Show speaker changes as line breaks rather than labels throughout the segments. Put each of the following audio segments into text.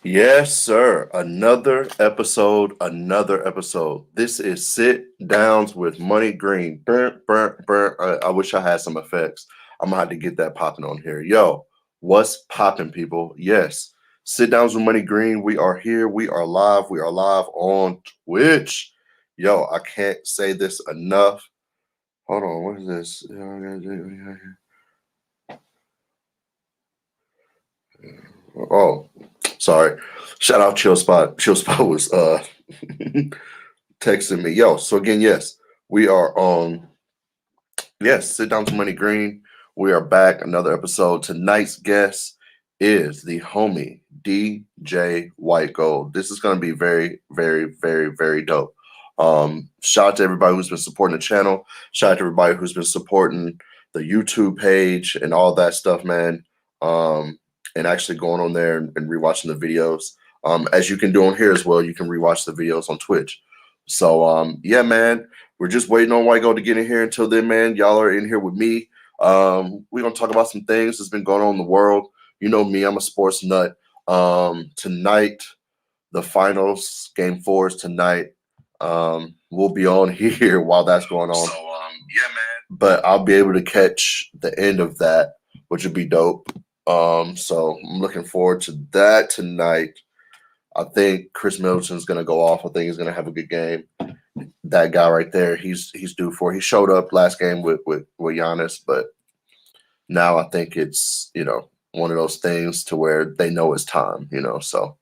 Yes, sir. Another episode, another episode. This is Sit Downs with Money Green. Burn, burn, burn. I wish I had some effects. I'm gonna have to get that popping on here. Yo, what's popping, people? Yes, Sit Downs with Money Green. We are here. We are live. We are live on Twitch. Yo, I can't say this enough. Hold on, what is this? Oh, sorry. Shout out Chill Spot. Chill Spot was texting me. Yo, so again, yes, we are on Sit Down to Money Green. We are back. Another episode. Tonight's guest is the homie DJ Whitegold. This is gonna be very, very, very, very dope. Shout out to everybody who's been supporting the channel. Shout out to everybody who's been supporting the YouTube page and all that stuff, man. And actually going on there and rewatching the videos. As you can do on here as well, you can rewatch the videos on Twitch. So yeah, man, we're just waiting on White Gold to get in here. Until then, man, y'all are in here with me. We're gonna talk about some things that's been going on in the world. You know me, I'm a sports nut. Tonight, the finals, game 4 is tonight. We'll be on here while that's going on.
So yeah, man.
But I'll be able to catch the end of that, which would be dope. So I'm looking forward to that tonight. I think Chris Middleton's gonna go off. I think he's gonna have a good game. That guy right there, he's due for. He showed up last game with Giannis, but now I think it's one of those things to where they know it's time. So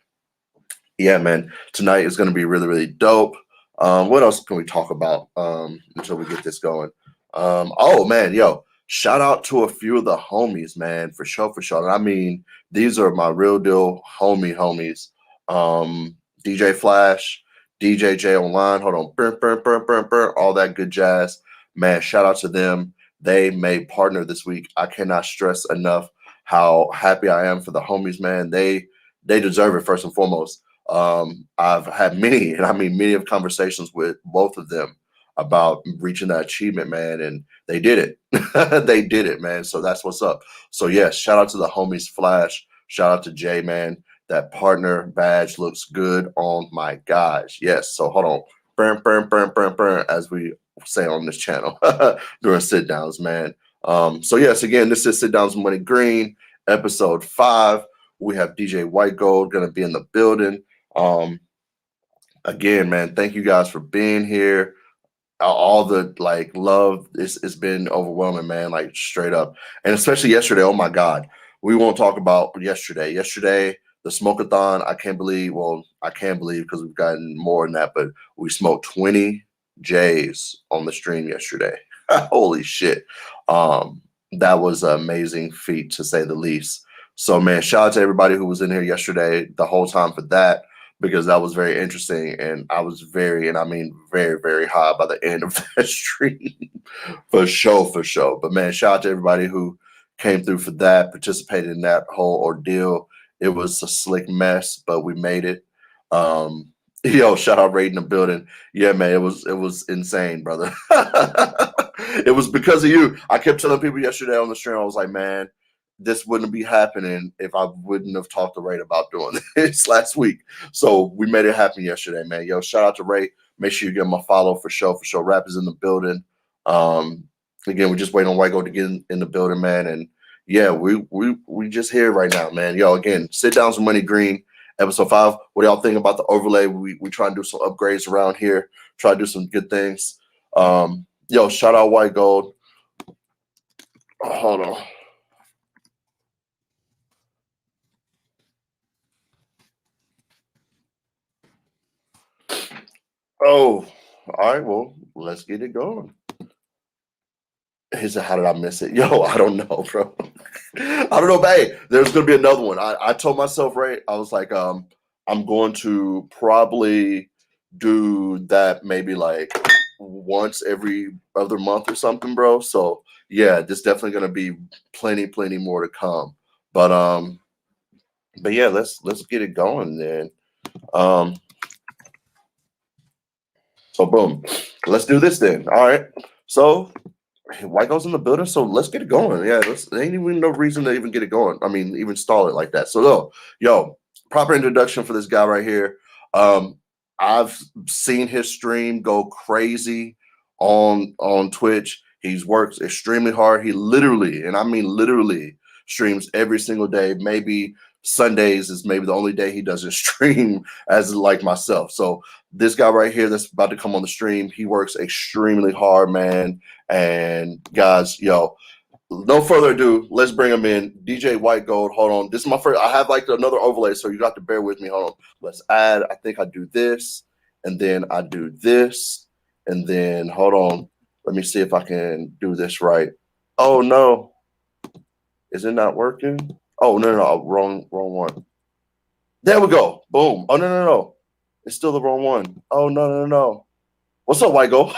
yeah, man. Tonight is gonna be really really dope. What else can we talk about until we get this going? Oh man, yo, shout out to a few of the homies, man, for sure, for sure. And I mean, these are my real deal homies. DJ Flash, DJ J Online, hold on, burn, all that good jazz. Man, shout out to them. They made partner this week. I cannot stress enough how happy I am for the homies, man. They deserve it first and foremost. I've had many, and I mean many of conversations with both of them about reaching that achievement, man, and they did it. They did it, man. So that's what's up. So yes, shout out to the homies Flash. Shout out to Jay, man. That partner badge looks good on my guys. Yes. So hold on. Burn, as we say on this channel during sit downs, man. So yes, again, this is Sit Downs with Money Green, episode 5. We have DJ Whitegold gonna be in the building. Again, man, thank you guys for being here. All the love, it's been overwhelming, man, like straight up. And especially yesterday, oh my God. We won't talk about yesterday. Yesterday, the smoke-a-thon, I can't believe because we've gotten more than that, but we smoked 20 J's on the stream yesterday. Holy shit. That was an amazing feat to say the least. So man, shout out to everybody who was in here yesterday the whole time for that, because that was very interesting. And I was very, very high by the end of that stream. For sure. But man, shout out to everybody who came through for that, participated in that whole ordeal. It was a slick mess, but we made it. Yo, shout out Raid in the building. Yeah, man, it was insane, brother. It was because of you. I kept telling people yesterday on the stream, I was like, man, this wouldn't be happening if I wouldn't have talked to Ray about doing this last week. So we made it happen yesterday, man. Yo, shout out to Ray. Make sure you give him a follow for sure. Rap is in the building. Again, we're just waiting on White Gold to get in the building, man. And yeah, we just here right now, man. Yo, again, Sit Downs with Money Green, episode 5. What do y'all think about the overlay? We try and do some upgrades around here. Try to do some good things. Yo, shout out White Gold. Hold on. Oh, all right. Well, let's get it going. He said, how did I miss it? Yo, I don't know, bro. I don't know, but hey, there's gonna be another one. I told myself, right? I was like, I'm going to probably do that maybe like once every other month or something, bro. So yeah, there's definitely gonna be plenty more to come. But yeah, let's get it going then. So boom, let's do this then. All right. So Whitegold's in the building, so let's get it going. Yeah, there ain't even no reason to even get it going. I mean, even stall it like that. So, yo, proper introduction for this guy right here. Um, I've seen his stream go crazy on Twitch. He's worked extremely hard. He literally, and I mean literally, streams every single day. Maybe Sundays is maybe the only day he doesn't stream as like myself. So this guy right here that's about to come on the stream, he works extremely hard, man. And guys, yo, no further ado, let's bring him in. DJ Whitegold. Hold on. This is my first. I have like another overlay, so you got to bear with me. Hold on. Let's add. I think I do this, and then I do this, and then hold on. Let me see if I can do this right. Oh no. Is it not working? Oh no, wrong one. There we go. Boom. Oh no. It's still the wrong one. Oh no. What's up, Whitegold?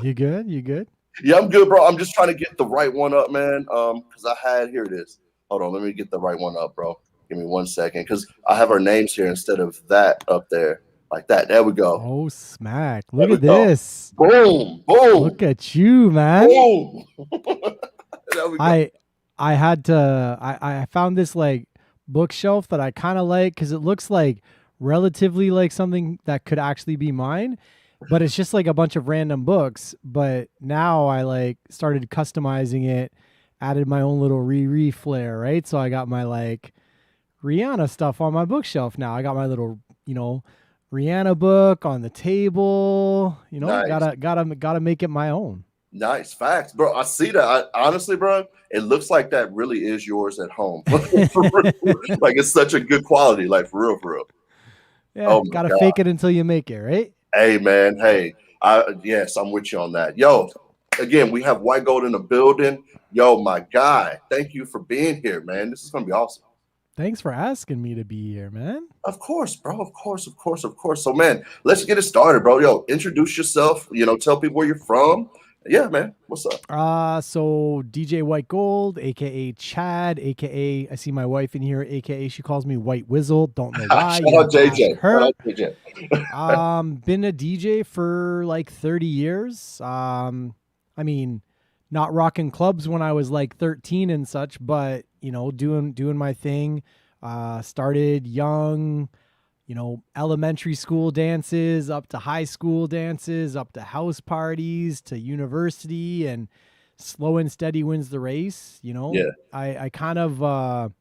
You good? You good?
Yeah, I'm good, bro. I'm just trying to get the right one up, man. Because I had here it is. Hold on, let me get the right one up, bro. Give me 1 second, because I have our names here instead of that up there, like that. There we go.
Oh, smack. Look at this.
Boom.
Look at you, man.
Boom. There we go.
I had to I found this like bookshelf that I kind of like because it looks like relatively like something that could actually be mine, but it's just like a bunch of random books. But now I like started customizing it, added my own little Riri flair, right? So I got my like Rihanna stuff on my bookshelf now. I got my little, Rihanna book on the table.
Nice.
Gotta make it my own.
Nice facts, bro. I see that. Honestly, bro, it looks like that really is yours at home. Like it's such a good quality, like for real.
Yeah, gotta fake it until you make it, right?
Hey, man. Hey, yes, I'm with you on that. Yo, again, we have Whitegold in the building. Yo, my guy, thank you for being here, man. This is gonna be awesome.
Thanks for asking me to be here, man.
Of course, bro. Of course. So, man, let's get it started, bro. Yo, introduce yourself. Tell people where you're from. Yeah, man. What's up?
So DJ Whitegold, aka Chad, aka I see my wife in here, aka she calls me White Whizzle. Don't know why.
Shout out JJ. Shout out JJ.
Been a DJ for like 30 years. I mean, not rocking clubs when I was like 13 and such, but doing my thing. Started young, elementary school dances up to high school dances, up to house parties, to university, and slow and steady wins the race.
Yeah.
I kind of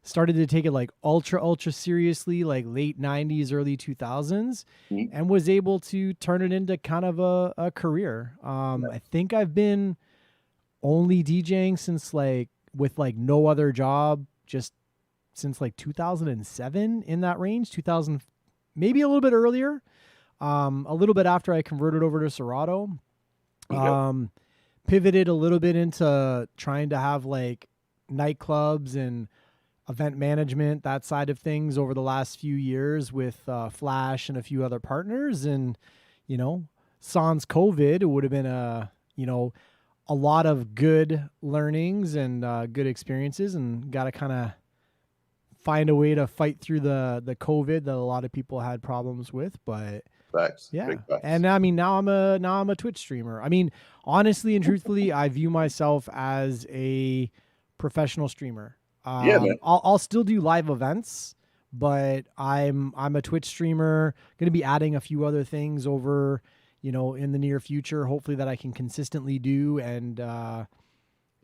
started to take it like ultra seriously, like late 90s, early 2000s, and was able to turn it into kind of a career. I think I've been only DJing since like with like no other job, just since like 2007, in that range, 2000, maybe a little bit earlier, a little bit after I converted over to Serato. Pivoted a little bit into trying to have like nightclubs and event management, that side of things, over the last few years with Flash and a few other partners. And sans COVID, it would have been a lot of good learnings and good experiences, and got to kind of find a way to fight through the COVID that a lot of people had problems with. But
facts.
Yeah. And I mean, now I'm a Twitch streamer. I mean, honestly and truthfully, I view myself as a professional streamer.
Yeah, man.
I'll still do live events, but I'm a Twitch streamer. Going to be adding a few other things over, in the near future, hopefully, that I can consistently do. And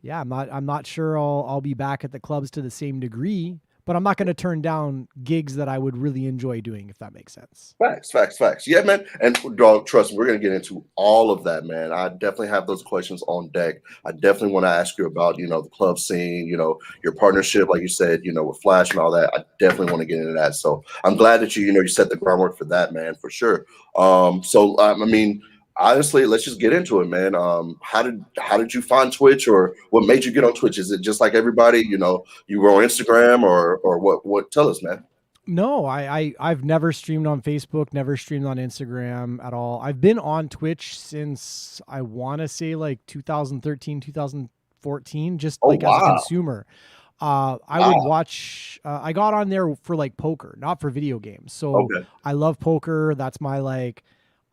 yeah, I'm not sure I'll be back at the clubs to the same degree, but I'm not going to turn down gigs that I would really enjoy doing, if that makes sense.
Facts. Yeah, man. And dog, trust me, we're going to get into all of that, man. I definitely have those questions on deck. I definitely want to ask you about, the club scene, your partnership, like you said, with Flash and all that. I definitely want to get into that. So I'm glad that you set the groundwork for that, man, for sure. I mean, honestly, let's just get into it, man. How did you find Twitch, or what made you get on Twitch? Is it just like everybody, you were on Instagram, or what? Tell us, man.
No, I've never streamed on Facebook, never streamed on Instagram at all. I've been on Twitch since I want to say like 2013, 2014, just as a consumer. I would watch, I got on there for like poker, not for video games. So I love poker. That's my like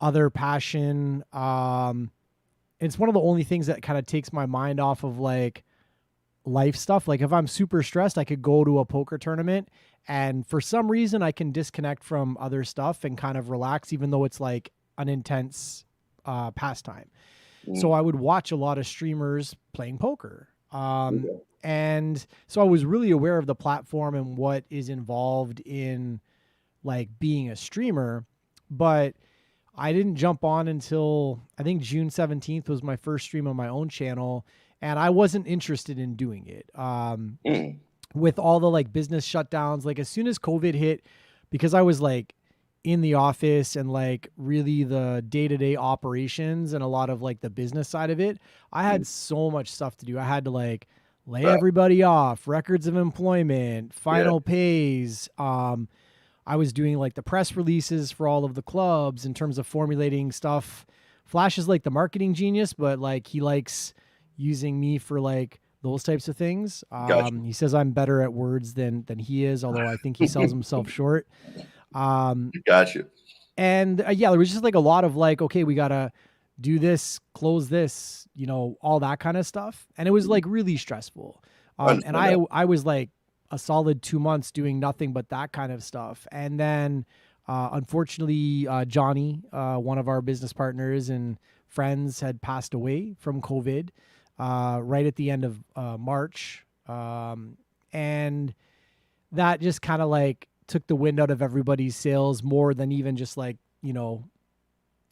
other passion. And it's one of the only things that kind of takes my mind off of like life stuff. Like if I'm super stressed, I could go to a poker tournament and for some reason I can disconnect from other stuff and kind of relax, even though it's like an intense pastime. So I would watch a lot of streamers playing poker.
Okay.
And so I was really aware of the platform and what is involved in like being a streamer, but I didn't jump on until I think June 17th was my first stream on my own channel, and I wasn't interested in doing it.
Mm.
With all the like business shutdowns, like as soon as COVID hit, because I was like in the office and like really the day-to-day operations and a lot of like the business side of it, I had so much stuff to do. I had to like lay
Right.
everybody off, records of employment,
Yeah.
final pays. I was doing like the press releases for all of the clubs in terms of formulating stuff. Flash is like the marketing genius, but like he likes using me for like those types of things.
Gotcha.
He says I'm better at words than he is, although I think he sells himself short. Um,
Gotcha.
and yeah, there was just like a lot of like, okay, we gotta do this, close this, you know, all that kind of stuff, and it was like really stressful.
I
And
understand that.
I was like a solid 2 months doing nothing but that kind of stuff, and then unfortunately, Johnny, one of our business partners and friends, had passed away from COVID right at the end of March, and that just kind of like took the wind out of everybody's sails more than even just like, you know,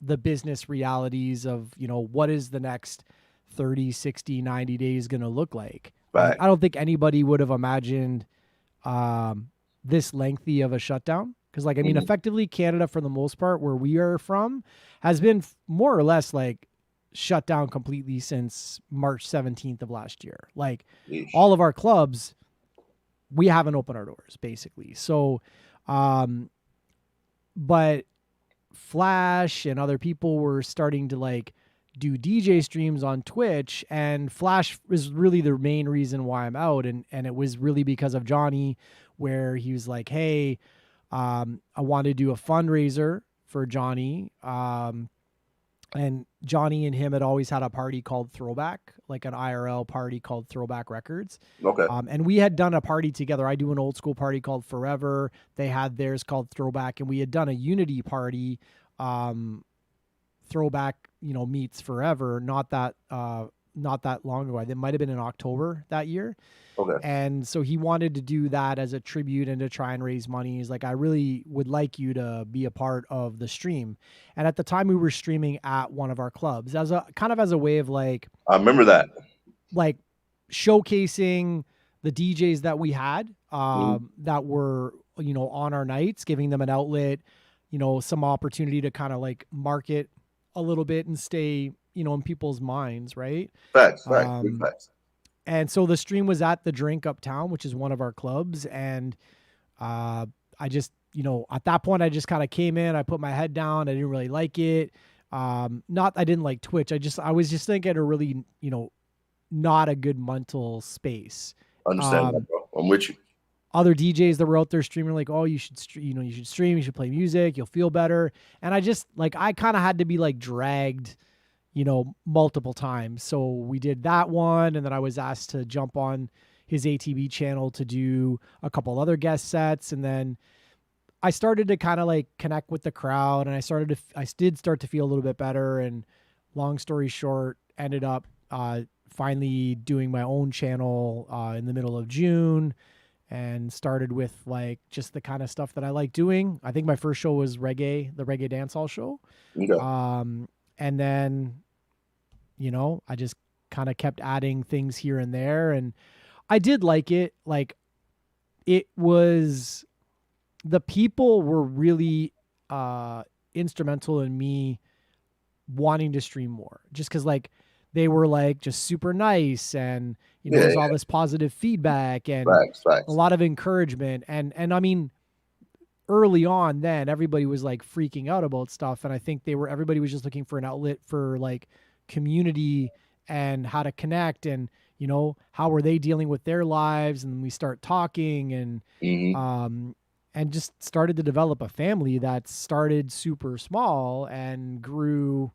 the business realities of, you know, what is the next 30, 60, 90 days going to look like. Like,
Right.
I don't think anybody would have imagined this lengthy of a shutdown. Because, like, I mean,
Mhm.
effectively, Canada, for the most part, where we are from, has been more or less like shut down completely since March 17th of last year. Like,
Yeesh.
all of our clubs, we haven't opened our doors, basically. So, um, but Flash and other people were starting to like do DJ streams on Twitch, and Flash was really the main reason why I'm out, and it was really because of Johnny, where he was like, "Hey, I want to do a fundraiser for Johnny." And Johnny and him had always had a party called Throwback, like an IRL party called Throwback Records.
Okay.
And we had done a party together. I do an old school party called Forever. They had theirs called Throwback, and we had done a unity party, um, Throwback, you know, meets Forever. Not that long ago. It might have been in October that year.
Okay.
And so he wanted to do that as a tribute and to try and raise money. He's like, I really would like you to be a part of the stream. And at the time we were streaming at one of our clubs as a kind of as a way of
I remember that.
like showcasing the DJs that we had
Mhm.
that were, you know, on our nights, giving them an outlet, you know, some opportunity to kind of like market a little bit and stay, you know, in people's minds, right?
Facts. Facts. Big
Um,
facts.
and so the stream was at the Drink Uptown, which is one of our clubs. And uh, I just, you know, at that point, I just kind of came in, I put my head down. I didn't really like it. Not, I didn't like Twitch. I was just thinking a really, you know, not a good mental space.
Understand that,
Um,
bro. I'm with you.
Other DJs that were out there streaming, like, oh, you should, you know, you should stream, you should play music, you'll feel better. And I just like, I kind of had to be like dragged, you know, multiple times. So we did that one. And then I was asked to jump on his ATV channel to do a couple other guest sets. And then I started to kind of like connect with the crowd, and I did start to feel a little bit better. And long story short, ended up finally doing my own channel in the middle of June, and started with like just the kind of stuff that I like doing. I think my first show was reggae, the reggae dancehall show.
Okay.
And then, you know, I just kind of kept adding things here and there. And I did like it. Like, it was, the people were really instrumental in me wanting to stream more, just because like they were like just super nice, and you know,
Yeah.
there's
Yeah.
all this positive feedback and
Facts.
a
Facts.
lot of encouragement. And I mean, early on then everybody was like freaking out about stuff, and I think everybody was just looking for an outlet for like community and how to connect, and you know, how were they dealing with their lives. And we start talking,
Hmm.
um and just started to develop a family that started super small and grew,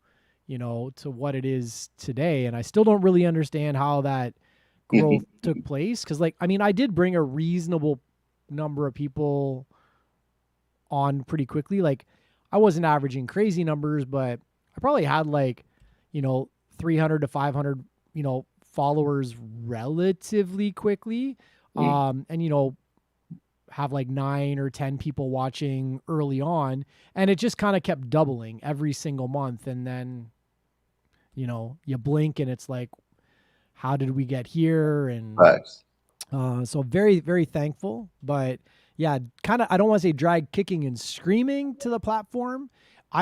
to what it is today. And I still don't really understand how that growth took place. Cause like, I mean, I did bring a reasonable number of people on pretty quickly. Like I wasn't averaging crazy numbers, but I probably had like, 300 to 500, followers relatively quickly. And, have like 9 or 10 people watching early on. And it just kind of kept doubling every single month. And then, you blink and it's like, how did we get here? And
Facts.
so very, very thankful. But yeah, kind of, I don't want to say drag kicking and screaming to the platform.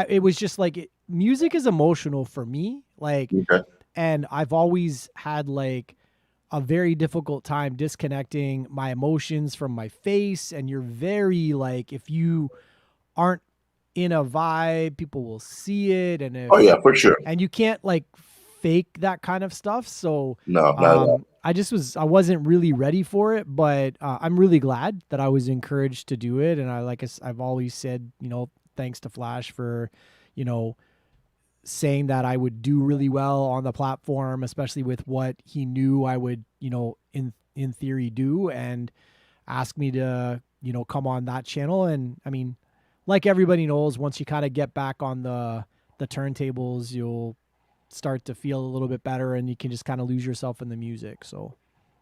It was just like music is emotional for me. Like,
Okay.
and I've always had like a very difficult time disconnecting my emotions from my face. And you're very like, if you aren't in a vibe, people will see it. And if,
Oh yeah, for sure.
and you can't like fake that kind of stuff. So,
No, not at all.
I wasn't really ready for it, but I'm really glad that I was encouraged to do it. And I've always said, thanks to Flash for, you know, saying that I would do really well on the platform, especially with what he knew I would, in theory do, and ask me to, come on that channel. And I mean, like everybody knows, once you kind of get back on the turntables, you'll start to feel a little bit better and you can just kind of lose yourself in the music. So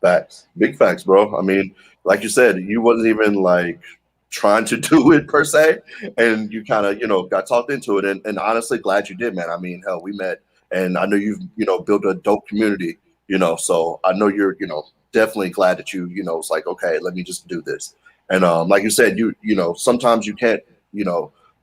Facts. Big facts, bro. I mean, like you said, you wasn't even like trying to do it per se, and you kind of, got talked into it. And honestly, glad you did, man. I mean, hell, we met, and I know you've, built a dope community, so I know you're, definitely glad that you, it's like, okay, let me just do this. And like you said, sometimes you can't,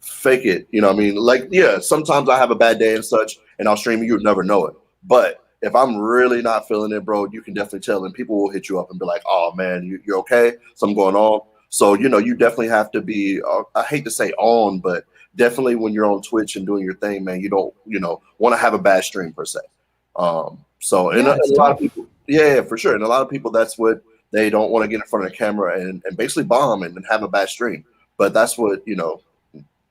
fake it. I mean, like, yeah, sometimes I have a bad day and such, and I'll stream you would never know it. But if I'm really not feeling it, bro, you can definitely tell, and people will hit you up and be like, "Oh man, you're okay. Something going on." So you definitely have to be. I hate to say on, but definitely when you're on Twitch and doing your thing, man, you don't want to have a bad stream per se. So and
yeah, it's
a lot of
tough.
people, yeah, for sure, and a lot of people that's what they don't want to get in front of the camera and basically bomb and have a bad stream. But that's what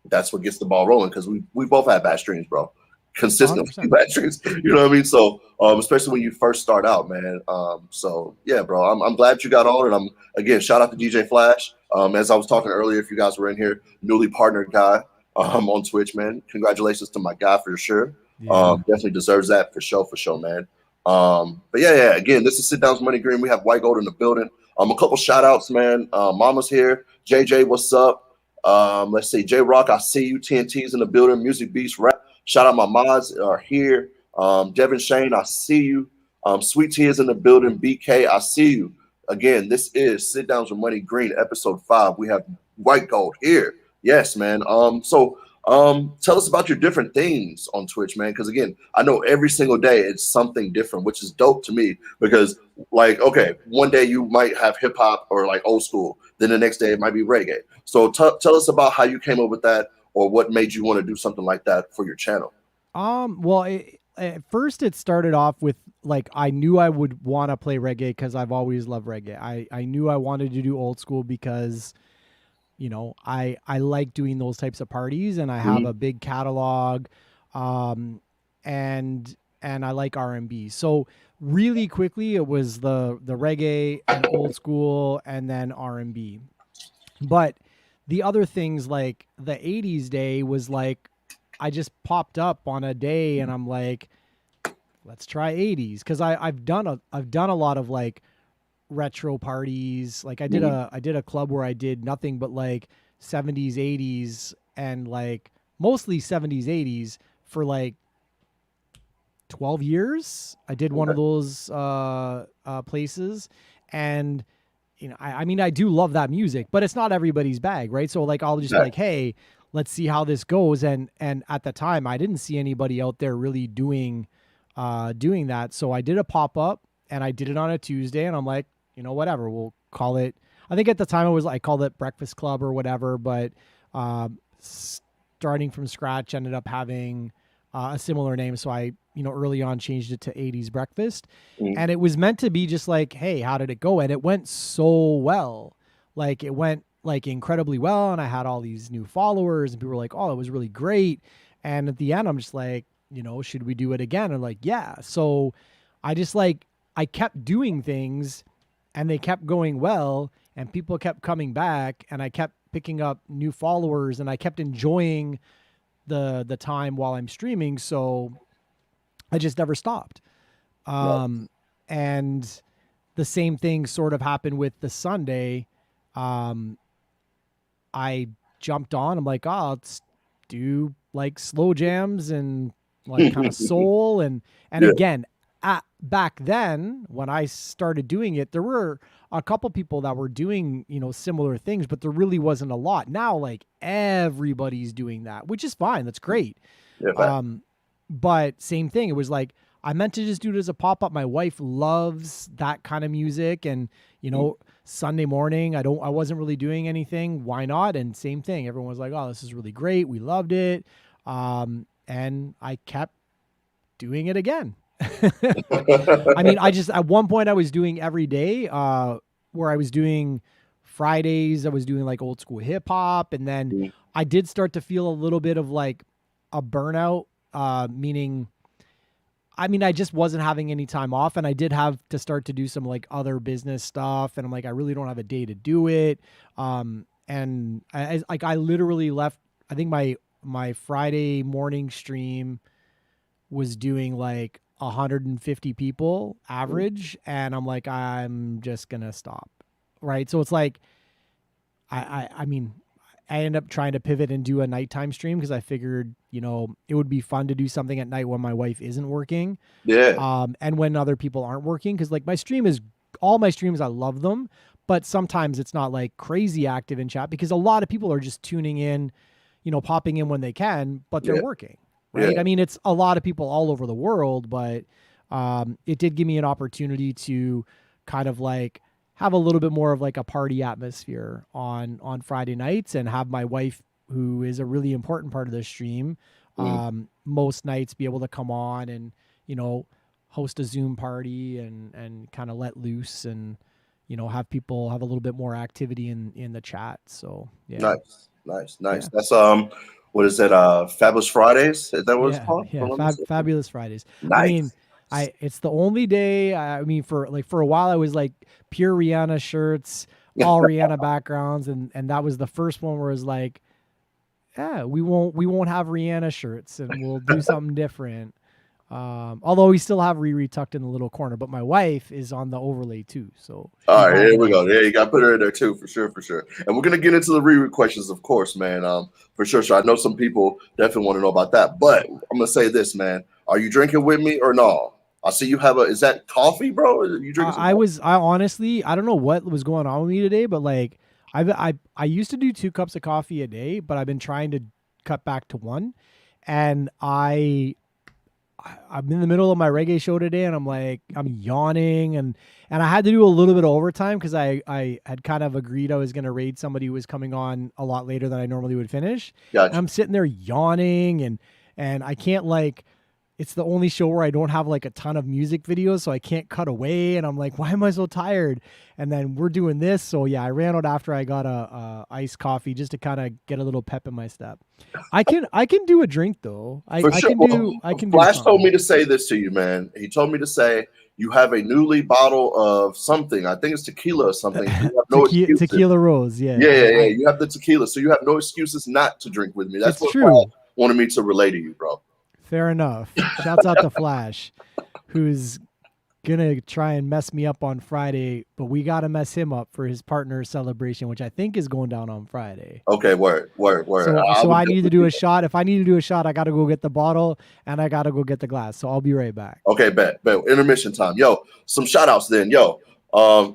that's what gets the ball rolling because we both had bad streams, bro. Consistently
100%.
bad streams. You know what I mean? So especially when you first start out, man. So yeah, bro. I'm glad you got on, and I'm again shout out to DJ Flash. As I was talking earlier, if you guys were in here, newly partnered guy on Twitch, man. Congratulations to my guy for sure.
Yeah.
Definitely deserves that for sure, man. But yeah. Again, this is Sitdowns MoneyGreen. We have Whitegold in the building. A couple shout outs, man. Mama's here. JJ, what's up? Let's see, J Rock, I see you. TNT's in the building. Music Beast Rap. Shout out my mods are here. Devin Shane, I see you. Sweet Tea is in the building. BK, I see you. Again, this is Sit Downs with Money Green, episode 5. We have Whitegold here. Yes, man. Tell us about your different things on Twitch, man. Because again, I know every single day it's something different, which is dope to me. Because like, okay, one day you might have hip hop or like old school, then the next day it might be reggae. So tell us about how you came up with that, or what made you want to do something like that for your channel.
Well, at first it started off with like I knew I would want to play reggae because I've always loved reggae. I knew I wanted to do old school because I like doing those types of parties, and I have a big catalog, and I like R&B. So really quickly it was the reggae and old school and then R&B. But the other things like the 80s day was like I just popped up on a day and I'm like, let's try 80s because I've done a lot of like retro parties. Like I did a club where I did nothing but like 70s, 80s, and like mostly 70s, 80s for like 12 years. I did one of those places, and I mean, I do love that music, but it's not everybody's bag, right? So like, I'll just be like, hey, let's see how this goes. And at the time, I didn't see anybody out there really doing that. So I did a pop up, and I did it on a Tuesday, and I'm like, whatever, we'll call it. I think at the time I called it Breakfast Club or whatever, but starting from scratch ended up having a similar name. So I, early on changed it to 80s Breakfast. And it was meant to be just like, hey, how did it go? And it went so well. Like it went like incredibly well. And I had all these new followers and people were like, oh, it was really great. And at the end, I'm just like, should we do it again? And like, yeah. So I just like, I kept doing things and they kept going well and people kept coming back and I kept picking up new followers and I kept enjoying the time while I'm streaming. So I just never stopped.
Right.
And the same thing sort of happened with the Sunday. Um, I jumped on. I'm like, oh, let's do like slow jams and like kind of soul and
Yeah.
again, back then when I started doing it, there were a couple people that were doing similar things, but there really wasn't a lot. Now, like everybody's doing that, which is fine. That's great.
Yeah.
But same thing. It was like I meant to just do it as a pop up. My wife loves that kind of music, and Sunday morning I wasn't really doing anything. Why not? And same thing. Everyone was like, "Oh, this is really great. We loved it," and I kept doing it again. I mean, I just at one point I was doing every day, where I was doing Fridays. I was doing like old school hip hop, and then I did start to feel a little bit of like a burnout. Meaning, I mean, I just wasn't having any time off and I did have to start to do some like other business stuff. And I'm like, I really don't have a day to do it. And I literally left, I think my Friday morning stream was doing like 150 people average. And I'm like, I'm just going to stop. Right. So it's like, I mean, I ended up trying to pivot and do a nighttime stream because I figured, it would be fun to do something at night when my wife isn't working.
Yeah.
And when other people aren't working. Cause like all my streams, I love them, but sometimes it's not like crazy active in chat because a lot of people are just tuning in, popping in when they can, but they're working. Right.
Yeah.
I mean, it's a lot of people all over the world, but it did give me an opportunity to kind of like have a little bit more of like a party atmosphere on Friday nights and have my wife, who is a really important part of the stream, most nights be able to come on and, host a Zoom party and kind of let loose and, have people have a little bit more activity in the chat. So yeah.
Nice.
Yeah.
That's what is it? Fabulous Fridays? Is that what it's called?
Yeah. Fabulous Fridays.
Nice.
I mean, it's the only day. I mean, for a while, I was like pure Rihanna shirts, all Rihanna backgrounds, and that was the first one where it was like, yeah, we won't have Rihanna shirts, and we'll do something different. Although we still have Riri tucked in the little corner, but my wife is on the overlay too. So
all right, here we go. Yeah, you got to put her in there too, for sure. And we're gonna get into the Riri questions, of course, man. For sure. So I know some people definitely want to know about that, but I'm gonna say this, man. Are you drinking with me or no? I see you have is that coffee, bro? Are you drinking?
I honestly, I don't know what was going on with me today, but like I used to do 2 cups of coffee a day, but I've been trying to cut back to 1. And I'm in the middle of my reggae show today and I'm yawning and I had to do a little bit of overtime because I had kind of agreed I was going to raid somebody who was coming on a lot later than I normally would finish.
Gotcha.
I'm sitting there yawning and I can't like, it's the only show where I don't have like a ton of music videos, so I can't cut away. And I'm like, why am I so tired? And then we're doing this. So yeah, I ran out after I got a iced coffee just to kind of get a little pep in my step. I can do a drink though. I can
Flash told me to say this to you, man. He told me to say you have a newly bottle of something. I think it's tequila or something. You have no excuses.
Tequila Rose, yeah.
Yeah. You have the tequila, so you have no excuses not to drink with me. That's what
true.
Flash wanted me to relay to you, bro.
Fair enough. Shouts out to Flash, who's gonna try and mess me up on Friday, but we gotta mess him up for his partner celebration, which I think is going down on Friday.
Okay, word.
So I need to do a shot. If I need to do a shot, I gotta go get the bottle and I gotta go get the glass. So I'll be right back.
Okay, bet. Intermission time. Yo, some shout outs then. Yo,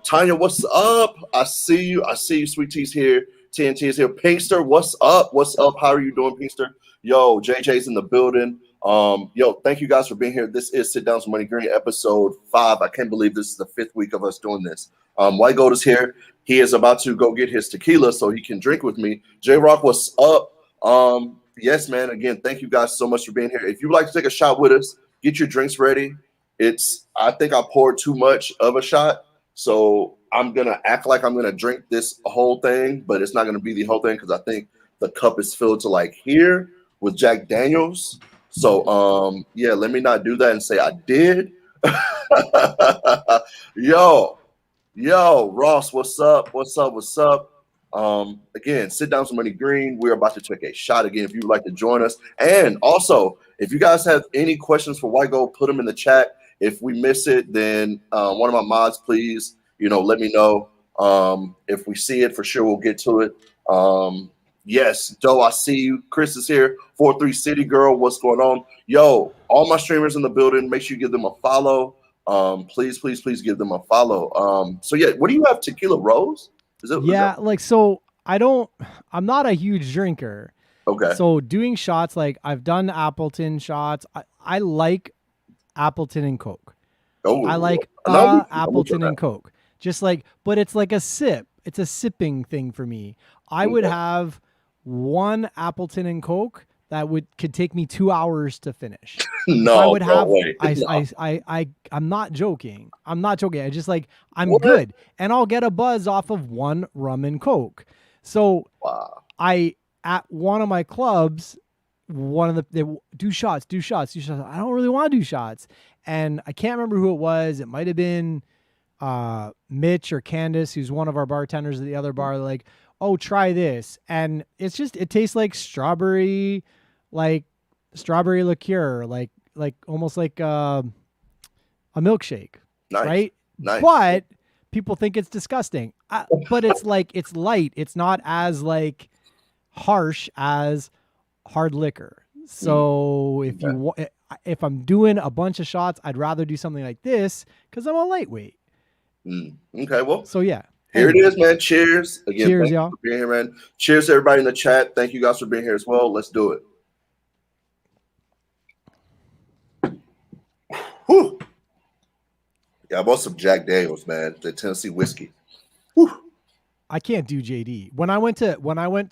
Tanya, what's up? I see you. Sweet Tea's here. TNT is here. Pinkster, what's up? How are you doing, Pinkster? Yo, JJ's in the building. Yo, thank you guys for being here. This is Sitdowns with MoneyGreen, episode 5. I can't believe this is the 5th week of us doing this. Whitegold is here. He is about to go get his tequila so he can drink with me. J-Rock, what's up? Yes, man. Again, thank you guys so much for being here. If you'd like to take a shot with us, get your drinks ready. I think I poured too much of a shot, so I'm going to act like I'm going to drink this whole thing, but it's not going to be the whole thing because I think the cup is filled to like here with Jack Daniels. So yeah, let me not do that and say I did. Yo, yo, Ross, what's up? What's up? What's up? Again, sit down some money green. We're about to take a shot again. If you would like to join us, and also if you guys have any questions for White Gold, put them in the chat. If we miss it, then one of my mods, please, let me know. If we see it, for sure we'll get to it. Yes, Doe, I see you. Chris is here. 43 City Girl, what's going on? Yo, all my streamers in the building, make sure you give them a follow. Please, please, please give them a follow. So yeah, what do you have? Tequila Rose?
Yeah, like, so I'm not a huge drinker.
Okay.
So doing shots, like I've done Appleton shots. I like Appleton and Coke.
Oh,
I like Appleton and Coke. Just like, but it's like a sip. It's a sipping thing for me. I would have one Appleton and Coke that could take me 2 hours to finish.
No,
I would have.
Wait.
I'm not joking. I'm not joking. I just like I'm
What?
good, and I'll get a buzz off of one rum and Coke. So
Wow.
At one of my clubs, they do shots. I don't really want to do shots, and I can't remember who it was. It might have been Mitch or Candace, who's one of our bartenders at the other bar. They're like, oh, try this, and it tastes like strawberry liqueur, like almost like a milkshake,
Nice.
right?
Nice.
But people think it's disgusting. But it's like, it's light. It's not as like harsh as hard liquor. So if I'm doing a bunch of shots, I'd rather do something like this because I'm a lightweight.
Okay, well,
so yeah.
Here it is, man. Cheers. Again,
cheers,
thank
y'all.
you for being here, man. Cheers to everybody in the chat. Thank you guys for being here as well. Let's do it. Whew. Yeah, I bought some Jack Daniels, man. The Tennessee whiskey. Whew.
I can't do JD. When I went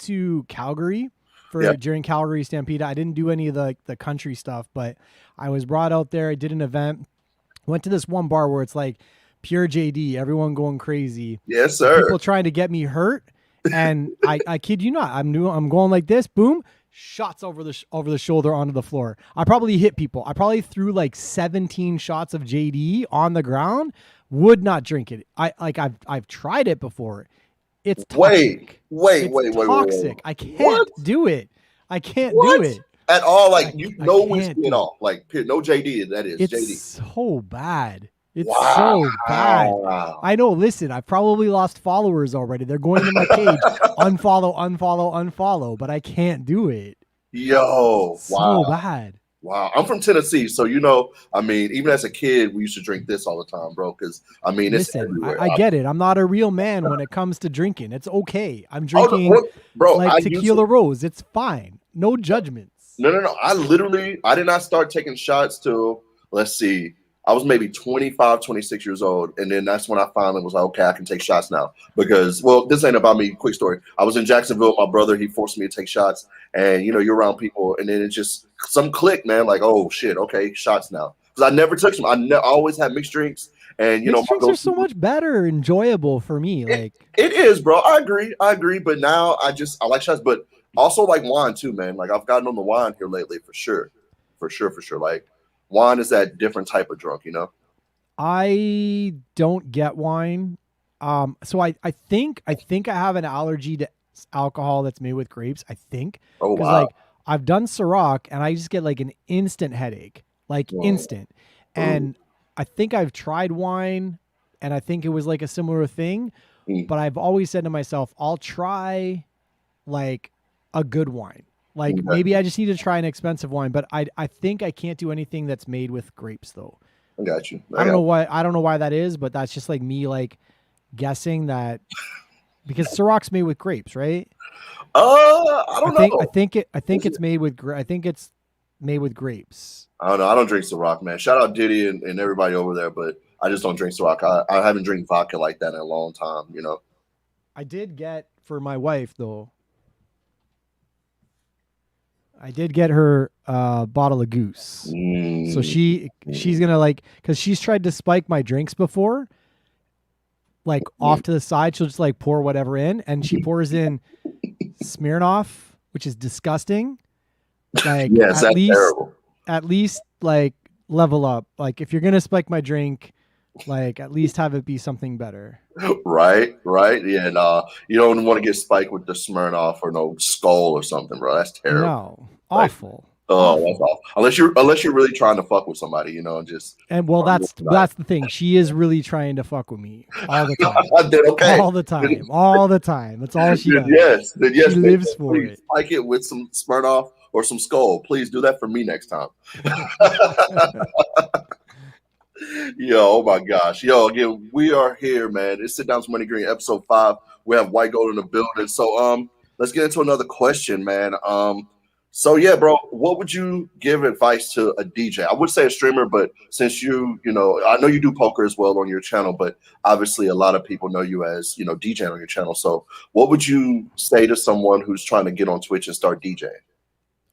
to Calgary during Calgary Stampede, I didn't do any of the country stuff, but I was brought out there. I did an event. Went to this one bar where it's like pure JD, everyone going crazy.
Yes, sir.
People trying to get me hurt, and I kid you not, I'm going like this, boom, shots over the shoulder onto the floor. I probably hit people. I probably threw like 17 shots of JD on the ground. Would not drink it. I've tried it before. It's toxic.
Wait.
Toxic. I can't do it. I can't do it
at all. Like no whiskey at all. Like no JD. That is
it's
JD.
So bad. It's so bad. I know. Listen, I've probably lost followers already. They're going to my page, unfollow, but I can't do it.
Yo,
so bad.
Wow. I'm from Tennessee, so I mean, even as a kid, we used to drink this all the time, bro. Because I mean, it's everywhere.
I get it. I'm not a real man when it comes to drinking. It's okay. I'm drinking tequila rose. It's fine. No judgments.
No. I did not start taking shots till, let's see, I was maybe 25, 26 years old. And then that's when I finally was like, okay, I can take shots now. Because, well, this ain't about me. Quick story. I was in Jacksonville. My brother, he forced me to take shots. And, you're around people. And then it just, some click, man. Like, oh, shit. Okay, shots now. Because I never took them. I always had mixed drinks. And,
mixed drinks are so much better, enjoyable for me.
It is, bro. I agree. But now I like shots. But also like wine, too, man. Like, I've gotten on the wine here lately, for sure. Like, wine is that different type of drunk,
I don't get wine. So I think I have an allergy to alcohol that's made with grapes. I think.
Oh, wow.
Like I've done Ciroc and I just get like an instant headache, instant. And I think I've tried wine and I think it was like a similar thing, but I've always said to myself, I'll try like a good wine. Like maybe I just need to try an expensive wine, but I think I can't do anything that's made with grapes though.
I got you.
I don't know why that is, but that's just like me like guessing that because Ciroc's made with grapes, right?
I don't know.
I think it's made with grapes.
I don't know. I don't drink Ciroc, man. Shout out Diddy and everybody over there, but I just don't drink Ciroc. I haven't drank vodka like that in a long time,
I did get for my wife though. I did get her a bottle of Goose. So she's going to because she's tried to spike my drinks before, off to the side. She'll just pour whatever in and she pours in Smirnoff, which is disgusting.
Yes, that's terrible.
at least like level up. Like if you're gonna spike my drink, like at least have it be something better.
Right, right. Yeah, and you don't want to get spiked with the Smirnoff or no Skull or something, bro. That's terrible.
No,
Like,
awful,
oh, that's
awful.
awful. Unless you're really trying to fuck with somebody, and just
And well,
on this night.
that's the thing. She is really trying to fuck with me all the time,
Then okay.
all the
Then,
time, all the time. That's all she
then
does.
yes, then
She
yes,
lives for
please
it.
spike it with some Smirnoff or some Skull. Please do that for me next time. Yo, oh my gosh. Yo, again, we are here, man. It's Sit Downs Money Green, episode 5. We have Whitegold in the building. So let's get into another question, man. So yeah, bro, what would you give advice to a DJ? I would say a streamer, but since I know you do poker as well on your channel, but obviously a lot of people know you as, DJing on your channel. So what would you say to someone who's trying to get on Twitch and start DJing?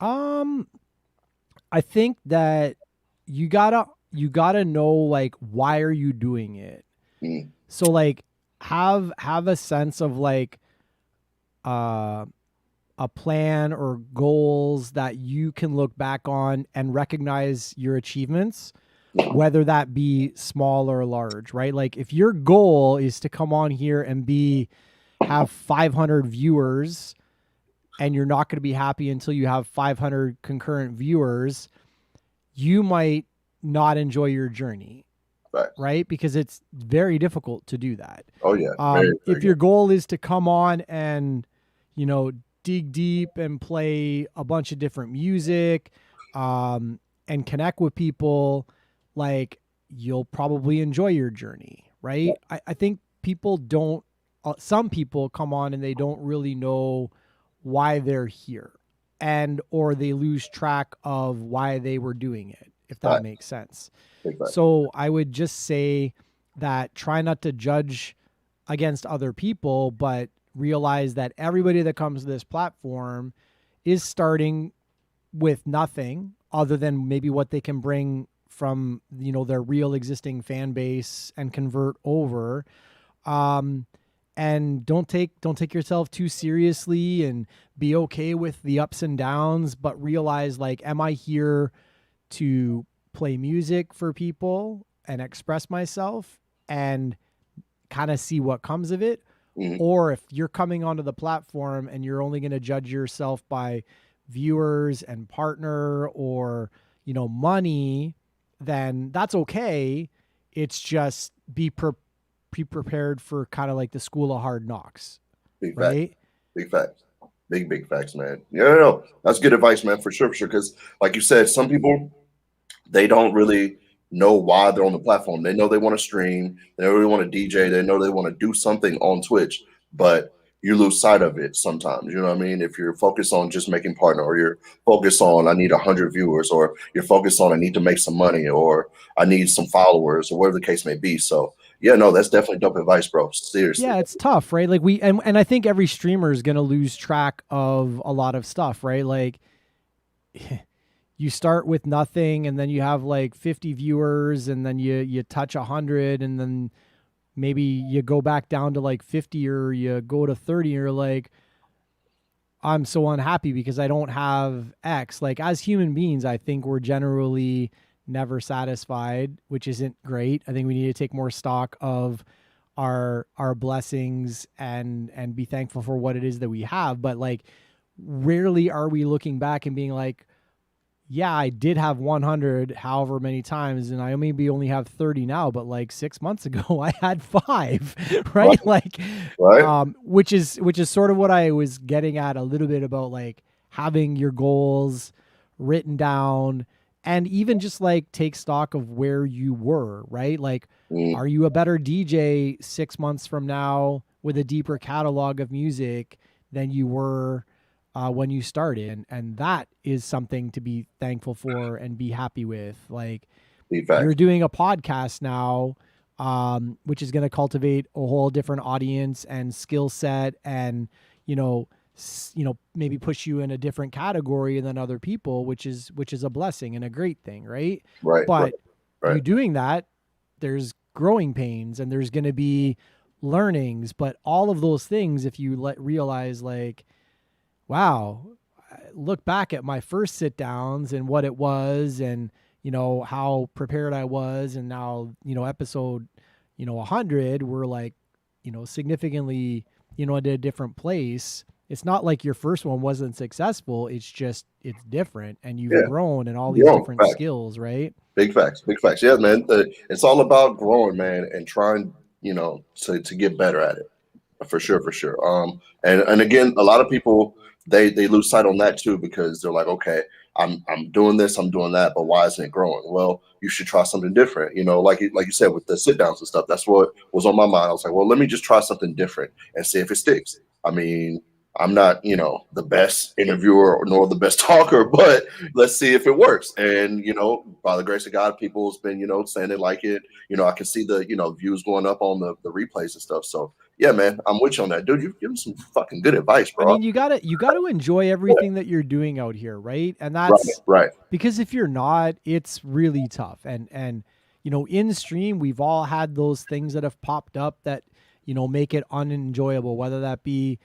I think that you gotta know like why are you doing it.
Mm,
So like have a sense of like uh a plan or goals that you can look back on and recognize your achievements, whether that be small or large, right? Like if your goal is to come on here and have 500 viewers and you're not going to be happy until you have 500 concurrent viewers, you might not enjoy your journey,
right.
right? Because it's very difficult to do that.
Oh yeah. Very, very
If your goal is to come on and, dig deep and play a bunch of different music, and connect with people, like you'll probably enjoy your journey, right? I think some people come on and they don't really know why they're here, and or they lose track of why they were doing it, if that
right.
makes sense.
Exactly.
So I would just say that try not to judge against other people, but realize that everybody that comes to this platform is starting with nothing other than maybe what they can bring from, their real existing fan base and convert over. And don't take yourself too seriously, and be okay with the ups and downs, but realize like, am I here to play music for people and express myself and kind of see what comes of it?
Mm-hmm.
Or if you're coming onto the platform and you're only going to judge yourself by viewers and partner or, money, then that's okay. It's just be prepared for kind of like the school of hard knocks.
Big
right?
facts. Big facts. Big facts, man. No. That's good advice, man, for sure. Because like you said, some people, they don't really know why they're on the platform. They know they want to stream. They really want to DJ. They know they want to do something on Twitch, but you lose sight of it sometimes. You know what I mean? If you're focused on just making partner, or you're focused on, I need 100 viewers, or you're focused on, I need to make some money, or I need some followers, or whatever the case may be. So yeah, no, that's definitely dope advice, bro. Seriously.
Yeah, it's tough, right? Like and I think every streamer is going to lose track of a lot of stuff, right? Like you start with nothing and then you have like 50 viewers and then you touch 100 and then maybe you go back down to like 50 or you go to 30 and you're like, I'm so unhappy because I don't have X. Like as human beings, I think we're generally never satisfied, which isn't great. I think we need to take more stock of our blessings and be thankful for what it is that we have. But like rarely are we looking back and being like, yeah, I did have 100 however many times and I maybe only have 30 now, but like 6 months ago I had 5, right? Like,
right.
Which is sort of what I was getting at a little bit about like having your goals written down and even just like take stock of where you were, right? Like, are you a better DJ 6 months from now with a deeper catalog of music than you were when you started? And that is something to be thankful for and be happy with. Like you're doing a podcast now, which is going to cultivate a whole different audience and skill set and, maybe push you in a different category than other people, which is a blessing and a great thing. Right.
Right.
But
right.
you doing that, there's growing pains and there's going to be learnings, but all of those things, if you realize like, wow, look back at my first sit downs and what it was, and how prepared I was, and now episode 100, we're like significantly at a different place. It's not like your first one wasn't successful. It's just it's different, and you've
Yeah,
grown in all these
growing.
different
Facts.
skills, right?
Big facts. Big facts. Yeah, man. It's all about growing, man, and trying, to get better at it. For sure, for sure. And again, a lot of people they lose sight on that too, because they're like, okay, I'm doing this, I'm doing that, but why isn't it growing? Well, you should try something different. Like you said with the sit downs and stuff. That's what was on my mind. I was like, well, let me just try something different and see if it sticks. I mean, I'm not, the best interviewer nor the best talker, but let's see if it works. And, by the grace of God, people's been, saying they like it. I can see the, views going up on the replays and stuff. So yeah, man, I'm with you on that, dude. You've given some fucking good advice, bro.
I mean, you gotta enjoy everything that you're doing out here, right? And that's
right.
Because if you're not, it's really tough. And in stream, we've all had those things that have popped up that make it unenjoyable, whether that be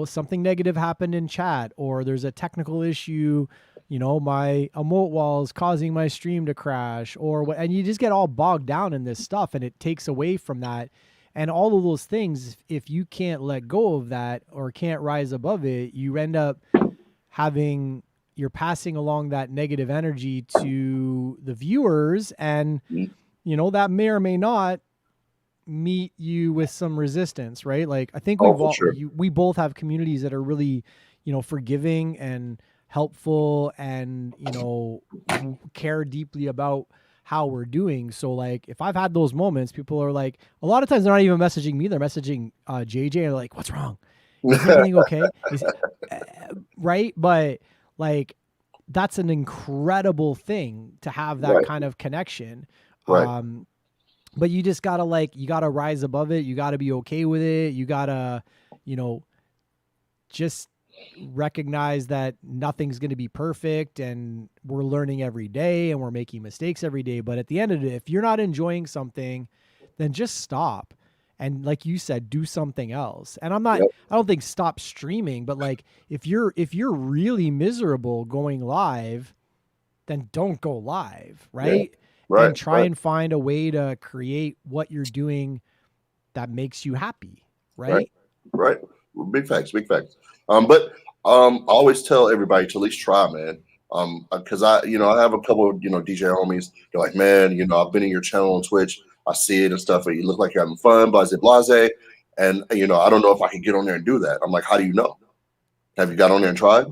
something negative happened in chat, or there's a technical issue, my emote wall is causing my stream to crash, or what, and you just get all bogged down in this stuff, and it takes away from that. And all of those things, if you can't let go of that or can't rise above it, you end up you're passing along that negative energy to the viewers, and that may or may not meet you with some resistance, right? Like, I think we both have communities that are really, forgiving and helpful, and care deeply about how we're doing. So like, if I've had those moments, people are like, a lot of times they're not even messaging me, they're messaging JJ, and they're like, what's wrong? Is everything okay? Right? But like, that's an incredible thing to have that kind of connection.
Right.
But you just gotta you gotta rise above it. You gotta be okay with it. You gotta, just recognize that nothing's going to be perfect, and we're learning every day, and we're making mistakes every day. But at the end of it, if you're not enjoying something, then just stop. And like you said, do something else. And I don't think stop streaming, but like, if you're really miserable going live, then don't go live. Right.
Yeah. Right.
And try and find a way to create what you're doing that makes you happy. Right.
Right. Big facts. Big facts. But I always tell everybody to at least try, man. Because I have a couple of, DJ homies. They're like, man, I've been in your channel on Twitch. I see it and stuff. And you look like you're having fun, blase. And, I don't know if I can get on there and do that. I'm like, how do you know? Have you got on there and tried?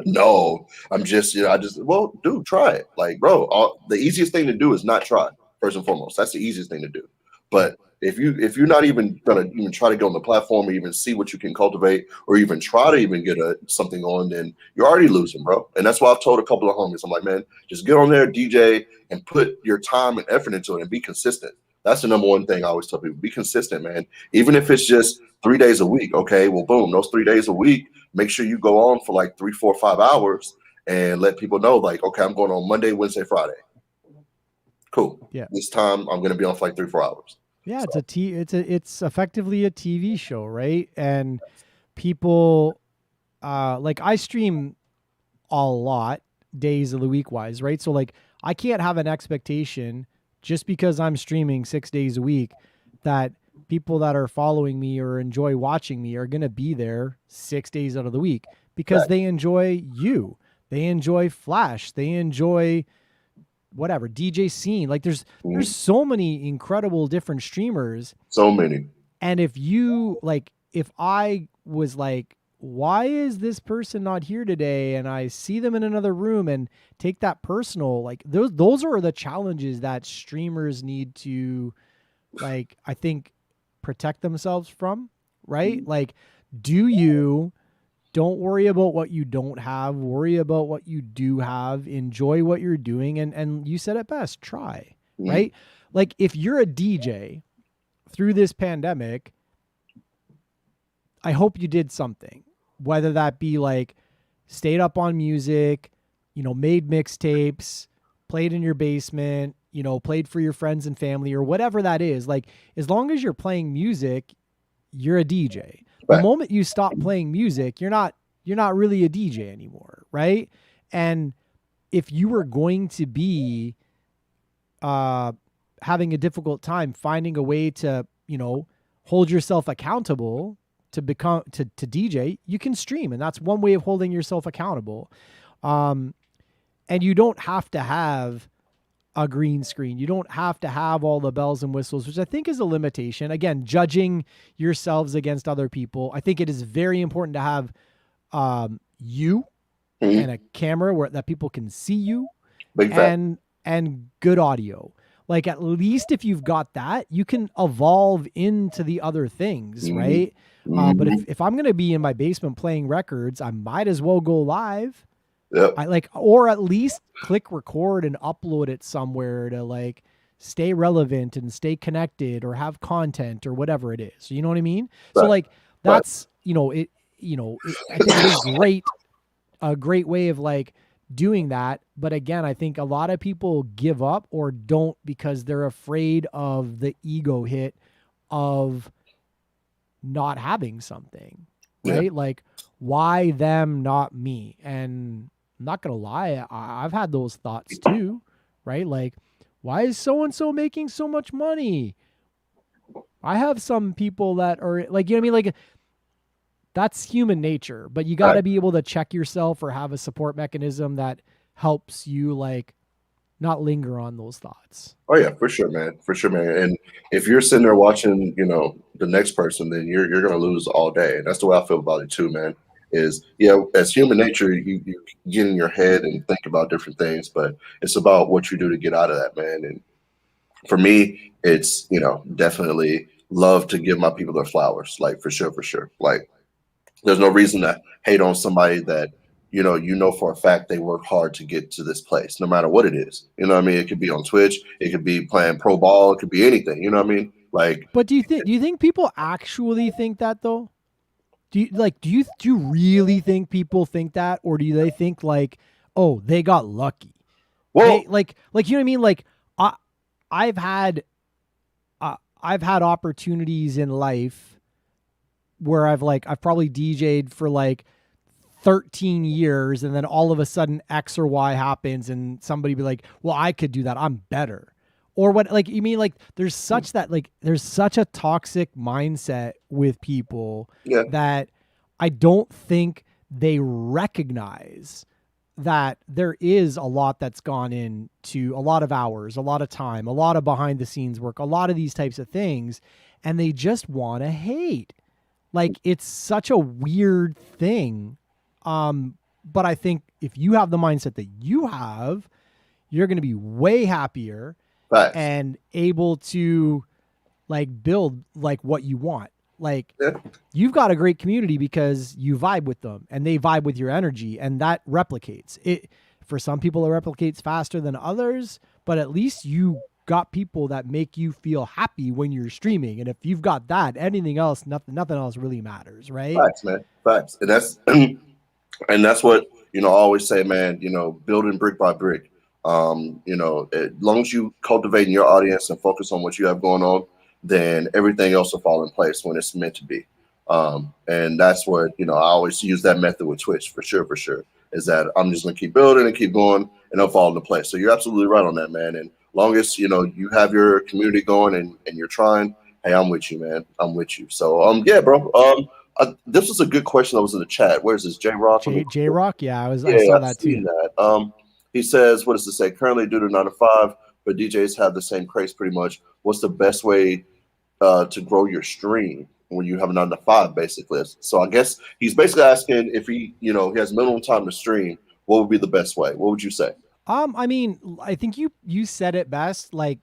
No, I'm just, well, dude, try it. Like, bro, the easiest thing to do is not try, first and foremost. That's the easiest thing to do. But if you're not even gonna even try to get on the platform or even see what you can cultivate, or even try to even get something on, then you're already losing, bro. And that's why I've told a couple of homies, I'm like, man, just get on there, DJ, and put your time and effort into it, and be consistent. That's the number one thing I always tell people. Be consistent, man. Even if it's just 3 days a week. Okay, well, boom, those 3 days a week, make sure you go on for like 3, 4, 5 hours and let people know, like, okay, I'm going on Monday, Wednesday, Friday. Cool.
Yeah.
This time I'm going to be on for like 3, 4 hours.
Yeah, so. It's effectively a TV show, right? And people, like, I stream a lot days of the week wise, right? So like, I can't have an expectation just because I'm streaming 6 days a week that people that are following me or enjoy watching me are going to be there 6 days out of the week, because they enjoy you. They enjoy Flash. They enjoy whatever, DJ Scene. Like, there's so many incredible different streamers.
So many.
And if I was like, why is this person not here today? And I see them in another room and take that personal, like, those are the challenges that streamers need to, like, I think, protect themselves from, right? Like, don't worry about what you don't have, worry about what you do have, enjoy what you're doing. And you said it best, try, right? Like, if you're a DJ through this pandemic, I hope you did something, whether that be like stayed up on music, made mixtapes, played in your basement, played for your friends and family, or whatever that is. Like, as long as you're playing music, you're a DJ. The moment you stop playing music, you're not you're not really a DJ anymore, right? And if you were going to be having a difficult time finding a way to, hold yourself accountable to become to DJ, you can stream, and that's one way of holding yourself accountable. And you don't have to have a green screen. You don't have to have all the bells and whistles, which I think is a limitation. Again, judging yourselves against other people. I think it is very important to have you and a camera that people can see you, and good audio. Like, at least if you've got that, you can evolve into the other things, right? But if I'm going to be in my basement playing records, I might as well go live.
Yep.
Or at least click record and upload it somewhere to like stay relevant and stay connected or have content or whatever it is. You know what I mean?
Right.
So like that's, I think it is a great way of like doing that. But again, I think a lot of people give up or don't because they're afraid of the ego hit of not having something, right? Yeah. Like, why them, not me? And I'm not going to lie, I've had those thoughts too, right? Like, why is so-and-so making so much money? I have some people that are like, you know what I mean? Like, that's human nature, but you got to be able to check yourself or have a support mechanism that helps you like not linger on those thoughts.
Oh yeah, for sure, man. For sure, man. And if you're sitting there watching, the next person, then you're going to lose all day. And that's the way I feel about it too, man. Is as human nature, you get in your head and think about different things, but it's about what you do to get out of that, man. And for me, it's, definitely love to give my people their flowers, like for sure. Like, there's no reason to hate on somebody that, for a fact they work hard to get to this place, no matter what it is. You know what I mean? It could be on Twitch, it could be playing pro ball, it could be anything. You know what I mean? Like,
but do you think people actually think that though? Do you really think people think that, or do they think like, oh, they got lucky?
Well,
like you know what I mean? Like, I've had opportunities in life where I've probably DJ'd for like 13 years, and then all of a sudden X or Y happens and somebody be like, well, I could do that, I'm better. Or what, like, you mean like there's such a toxic mindset with people that I don't think they recognize that there is a lot that's gone into a lot of hours, a lot of time, a lot of behind the scenes work, a lot of these types of things, and they just want to hate. Like, it's such a weird thing. But I think if you have the mindset that you have, you're going to be way happier and able to like build like what you want. Like, you've got a great community because you vibe with them and they vibe with your energy, and that replicates it. For some people, it replicates faster than others, but at least you got people that make you feel happy when you're streaming. And if you've got that, anything else, nothing else really matters, right?
Facts, man. Facts. And that's what, I always say, man, building brick by brick. As long as you cultivating your audience and focus on what you have going on, then everything else will fall in place when it's meant to be. And that's what, I always use that method with Twitch for sure, is that I'm just going to keep building and keep going, and it'll fall into place. So you're absolutely right on that, man. And long as, you have your community going and you're trying, hey, I'm with you, man. I'm with you. So, yeah, bro. This was a good question that was in the chat. Where's this? J Rock?
J Rock? Yeah, I saw that too.
That. He says, what does it say? Currently due to 9 to 5, but DJs have the same craze pretty much. What's the best way to grow your stream when you have a 9 to 5, basically? So I guess he's basically asking if he has minimum time to stream, what would be the best way? What would you say?
I mean, I think you said it best. Like,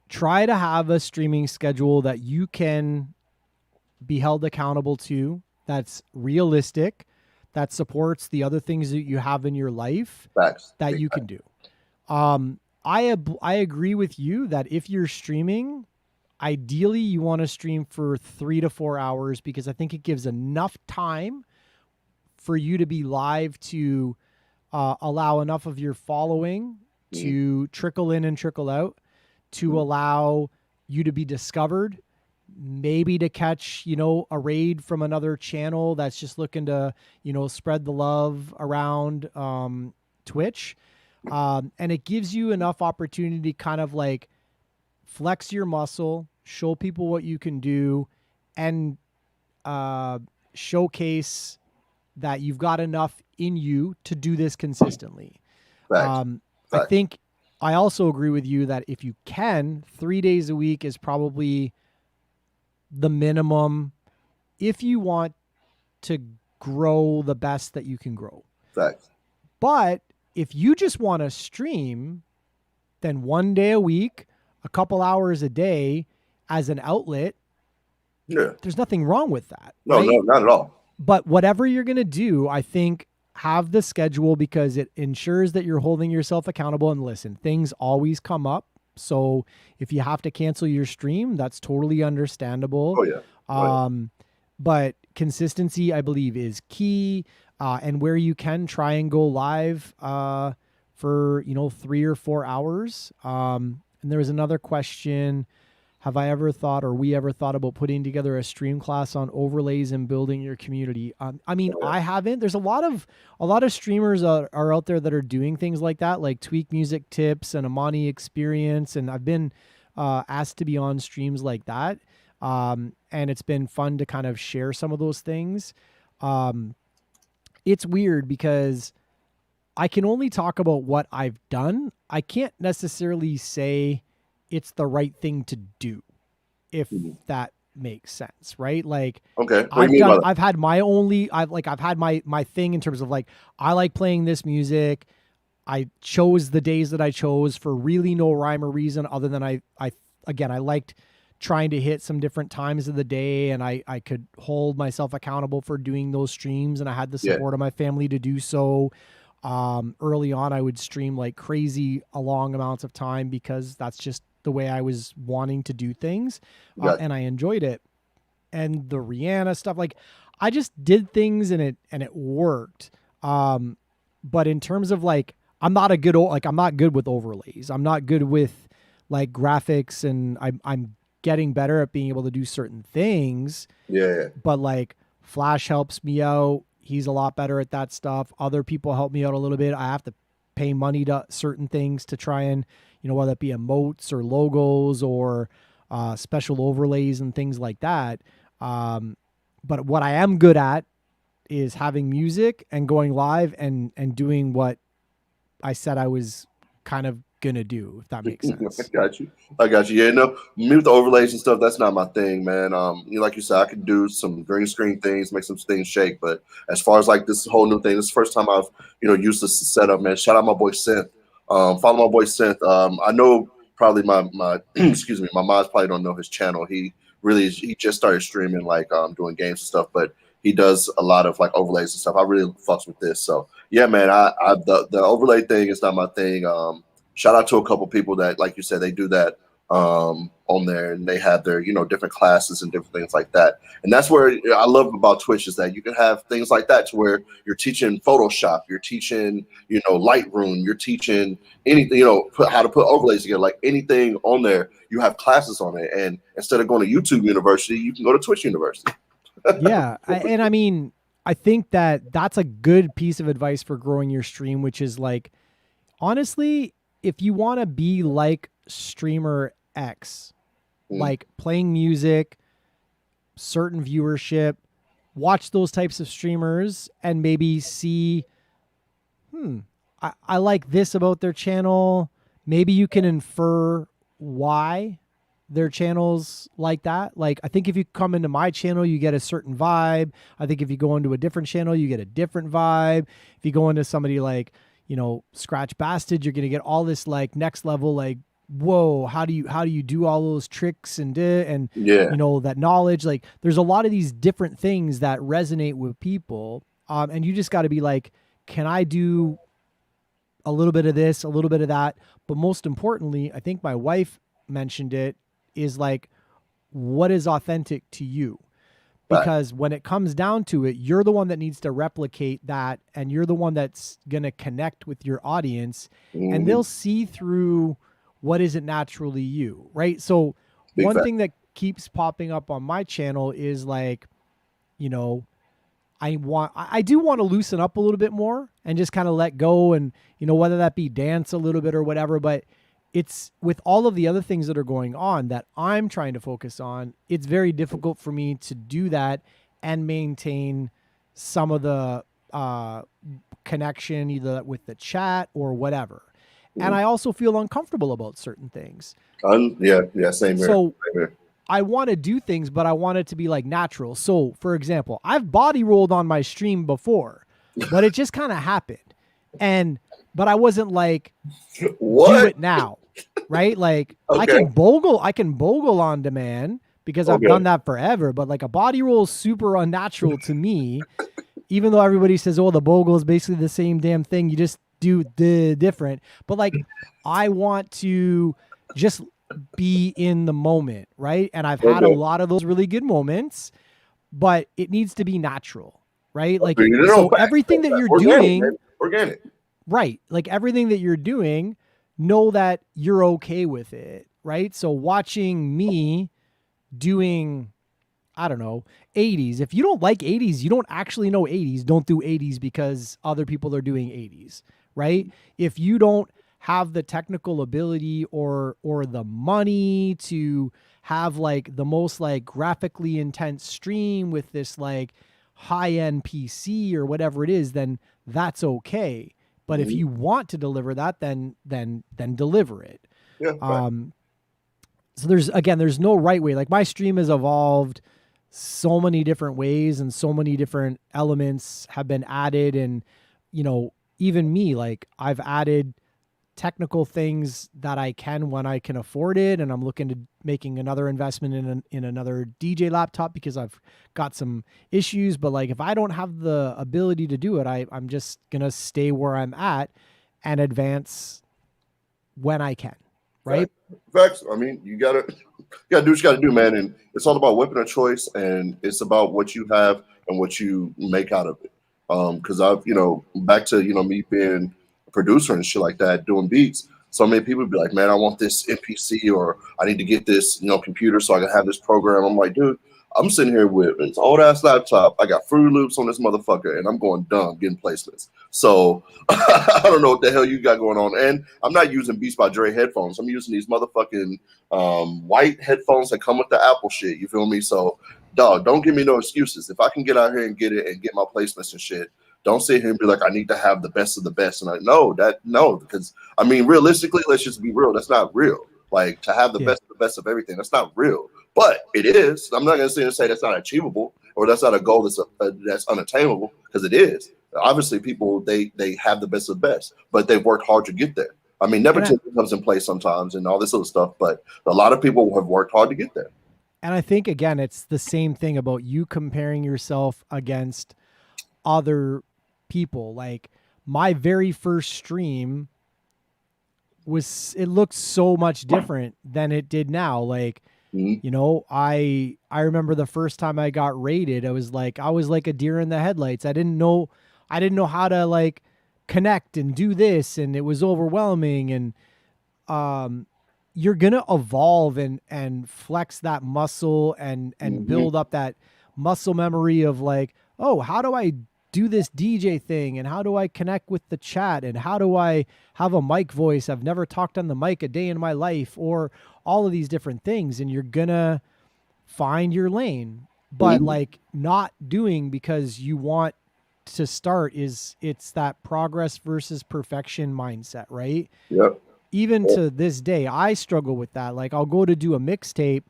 try to have a streaming schedule that you can be held accountable to, that's realistic, that supports the other things that you have in your life.
Facts.
That you can do. I agree with you that if you're streaming, ideally you want to stream for 3 to 4 hours, because I think it gives enough time for you to be live to allow enough of your following to trickle in and trickle out, to allow you to be discovered, maybe to catch, a raid from another channel that's just looking to, spread the love around Twitch. And it gives you enough opportunity to kind of like flex your muscle, show people what you can do, and showcase that you've got enough in you to do this consistently.
Facts.
I think I also agree with you that if you can, 3 days a week is probably the minimum if you want to grow the best that you can grow.
Facts.
But if you just want to stream, then 1 day a week, a couple hours a day as an outlet, there's nothing wrong with that.
No,
right?
no, not at all.
But whatever you're going to do, I think have the schedule because it ensures that you're holding yourself accountable. And listen, things always come up. So if you have to cancel your stream, that's totally understandable.
Oh, yeah.
But consistency, I believe, is key. And where you can try and go live for, 3 or 4 hours. And there was another question. Have I ever thought, or we ever thought about putting together a stream class on overlays and building your community? I haven't. There's a lot of streamers are out there that are doing things like that, like Tweak Music Tips and Amani Experience. And I've been asked to be on streams like that. And it's been fun to kind of share some of those things. It's weird because I can only talk about what I've done. I can't necessarily say it's the right thing to do, if that makes sense, right? Like,
okay,
I've had my thing in terms of like, I like playing this music. I chose the days that I chose for really no rhyme or reason other than I liked trying to hit some different times of the day, and I could hold myself accountable for doing those streams, and I had the support of my family to do so. Early on, I would stream like crazy long amounts of time because that's just the way I was wanting to do things. And I enjoyed it. And the Rihanna stuff, like I just did things and it worked. But in terms of like, I'm not good with overlays. I'm not good with like graphics, and I'm getting better at being able to do certain things.
Yeah.
But like Flash helps me out. He's a lot better at that stuff. Other people help me out a little bit. I have to pay money to certain things to try and, whether it be emotes or logos or special overlays and things like that. But what I am good at is having music and going live and doing what I said I was kind of going to do, if that makes sense.
I got you. Yeah, no, me with the overlays and stuff, that's not my thing, man. Like you said, I can do some green screen things, make some things shake. But as far as like this whole new thing, this is the first time I've, used this setup, man. Shout out my boy Synth. Follow my boy Synth. I know probably my excuse me, my moms probably don't know his channel. He just started streaming, like doing games and stuff, but he does a lot of like overlays and stuff. I really fucks with this. So yeah, man, the overlay thing is not my thing. Shout out to a couple people that, like you said, they do that on there, and they have their, different classes and different things like that. And that's where I love about Twitch is that you can have things like that to where you're teaching Photoshop, you're teaching, Lightroom, you're teaching anything, how to put overlays together, like anything on there, you have classes on it. And instead of going to YouTube University, you can go to Twitch University.
Yeah. I think that's a good piece of advice for growing your stream, which is like, honestly, if you want to be like streamer X, like playing music, certain viewership, watch those types of streamers and maybe see, I like this about their channel. Maybe you can infer why their channels like that. Like, I think if you come into my channel, you get a certain vibe. I think if you go into a different channel, you get a different vibe. If you go into somebody like, Scratch Bastard, you're going to get all this like next level, like, whoa, how do you do all those tricks and that knowledge? Like, there's a lot of these different things that resonate with people. And you just got to be like, can I do a little bit of this, a little bit of that? But most importantly, I think my wife mentioned it, is like, what is authentic to you? Because when it comes down to it, you're the one that needs to replicate that, and you're the one that's going to connect with your audience, and they'll see through what isn't naturally you, right? So one thing keeps popping up on my channel is like, you know, I do want to loosen up a little bit more and just kind of let go, and, you know, whether that be dance a little bit or whatever, but it's with all of the other things that are going on that I'm trying to focus on, it's very difficult for me to do that and maintain some of the connection either with the chat or whatever. And I also feel uncomfortable about certain things.
Yeah, same here.
So
Same here.
I want to do things, but I want it to be like natural. So, for example, I've body rolled on my stream before, but it just kind of happened. But I wasn't like,
What?
do it now, right? Like
Okay.
I can bogle on demand because I've done that forever. But like a body roll is super unnatural to me, even though everybody says, oh, the bogle is basically the same damn thing. You just do the different. But like, I want to just be in the moment, right? And I've had a lot of those really good moments, but it needs to be natural, right? Like, so everything that you're doing,
organic,
right? Like everything that you're doing, know that you're okay with it, right? So watching me doing, I don't know, 80s. If you don't like 80s, you don't actually know 80s. Don't do 80s because other people are doing 80s, right? If you don't have the technical ability or the money to have like the most like graphically intense stream with this like high-end PC or whatever it is, then that's okay. But if you want to deliver that, then deliver it.
Yeah.
So there's no right way. Like my stream has evolved so many different ways, and so many different elements have been added. And, you know, even me, like I've added technical things that I can when I can afford it. And I'm looking to making another investment in another DJ laptop because I've got some issues. But like, if I don't have the ability to do it, I'm just going to stay where I'm at and advance when I can. Right.
Facts. I mean, you gotta do what you gotta do, man. And it's all about weapon of choice, and it's about what you have and what you make out of it. Because I've, you know, back to, you know, me being a producer and shit like that, doing beats. So many people be like, man, I want this NPC, or I need to get this, you know, computer so I can have this program. I'm like, dude, I'm sitting here with this old ass laptop. I got Fruit Loops on this motherfucker, and I'm going dumb getting placements. So I don't know what the hell you got going on. And I'm not using Beats by Dre headphones. I'm using these motherfucking white headphones that come with the Apple shit. You feel me? So, dog, don't give me no excuses. If I can get out here and get it and get my placements and shit, don't sit here and be like, I need to have the best of the best. And no, because I mean, realistically, let's just be real. That's not real. Like, to have the best of the best of everything, that's not real. But it is. I'm not going to sit and say that's not achievable or that's not a goal that's unattainable, because it is. Obviously, people, they have the best of the best, but they've worked hard to get there. I mean, nepotism comes in play sometimes and all this other stuff, but a lot of people have worked hard to get there.
And I think, again, it's the same thing about you comparing yourself against other people. Like my very first stream it looked so much different than it did now. Like, you know, I remember the first time I got rated, I was like a deer in the headlights. I didn't know how to like connect and do this, and it was overwhelming. And you're gonna evolve and flex that muscle and build up that muscle memory of like, oh, how do I do this DJ thing, and how do I connect with the chat, and how do I have a mic voice? I've never talked on the mic a day in my life, or all of these different things. And you're gonna find your lane, but like not doing because you want to start it's that progress versus perfection mindset, right?
Yep.
Even to this day, I struggle with that. Like I'll go to do a mixtape,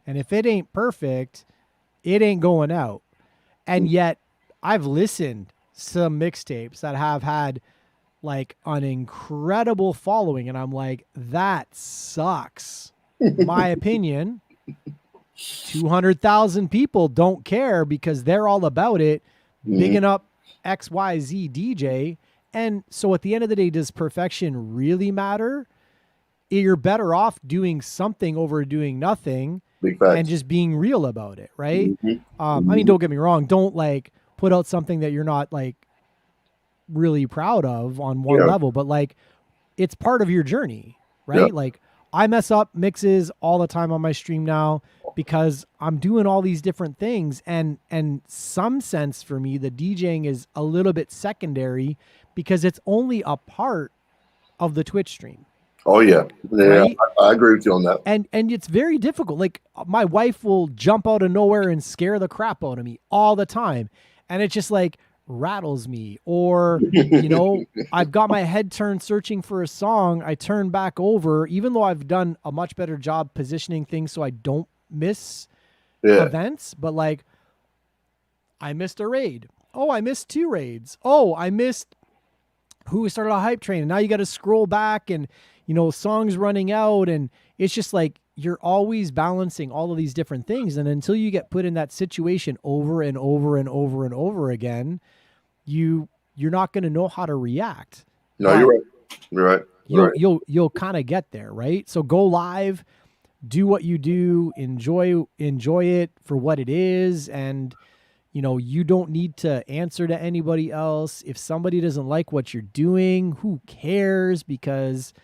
and if it ain't perfect, it ain't going out. And yet I've listened to some mixtapes that have had like an incredible following, and I'm like, that sucks. My opinion, 200,000 people don't care because they're all about it, bigging up XYZ DJ. And so at the end of the day, does perfection really matter? You're better off doing something over doing nothing and just being real about it, right? I mean, don't get me wrong. Don't like put out something that you're not like really proud of on one level, but like it's part of your journey, right? Like I mess up mixes all the time on my stream now. because I'm doing all these different things, and some sense for me, the DJing is a little bit secondary because it's only a part of the Twitch stream.
Oh yeah.
Right?
I agree with you on that.
And it's very difficult. Like my wife will jump out of nowhere and scare the crap out of me all the time. And it just like rattles me. Or, I've got my head turned searching for a song. I turn back over, even though I've done a much better job positioning things so I don't miss events. But like, I missed a raid. Oh, I missed 2 raids. Oh, I missed who started a hype train. And now you got to scroll back and, songs running out. And it's just like, you're always balancing all of these different things. And until you get put in that situation over and over and over and over again, you're not going to know how to react.
No, you're right.
You'll kind of get there, right? So go live, do what you do, enjoy it for what it is. And, you don't need to answer to anybody else. If somebody doesn't like what you're doing, who cares? Because,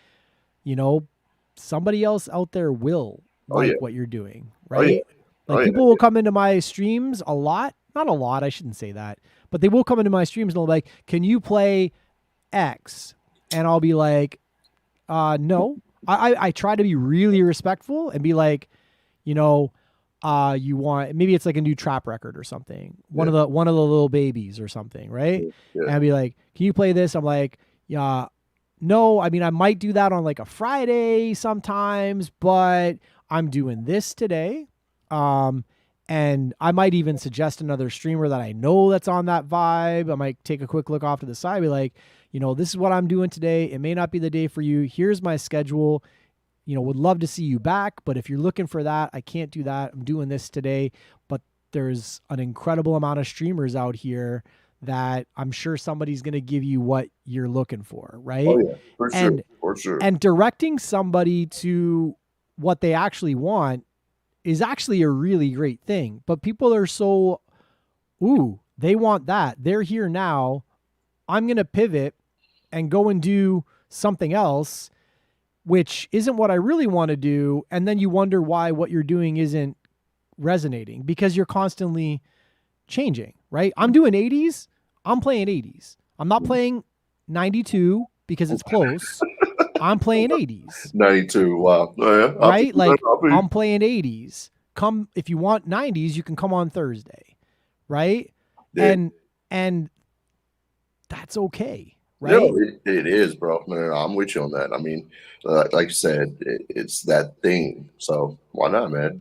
somebody else out there will like what you're doing, right? People will come into my streams a lot. Not a lot, I shouldn't say that. But they will come into my streams and they'll be like, can you play X? And I'll be like, no. I try to be really respectful and be like, you want, maybe it's like a new trap record or something. One of the little babies or something, right?
Yeah.
And I'd be like, can you play this? I'm like, yeah. No, I mean, I might do that on like a Friday sometimes, but I'm doing this today. And I might even suggest another streamer that I know that's on that vibe. I might take a quick look off to the side, be like, this is what I'm doing today. It may not be the day for you. Here's my schedule. Would love to see you back, but if you're looking for that, I can't do that. I'm doing this today, but there's an incredible amount of streamers out here that I'm sure somebody's going to give you what you're looking for, right?
Oh yeah, for sure.
And directing somebody to what they actually want is actually a really great thing. But people are so, they want that. They're here now. I'm going to pivot and go and do something else, which isn't what I really want to do. And then you wonder why what you're doing isn't resonating because you're constantly changing, right? I'm doing 80s. I'm playing 80s. I'm not playing 92 because it's close. I'm playing 80s.
92. Wow. Oh, yeah.
Right? Like I'm playing 80s. Come if you want 90s, you can come on Thursday. Right?
Yeah.
And that's okay. Right?
Yeah, it is, bro. No, I'm with you on that. I mean, like you said, it's that thing. So why not, man?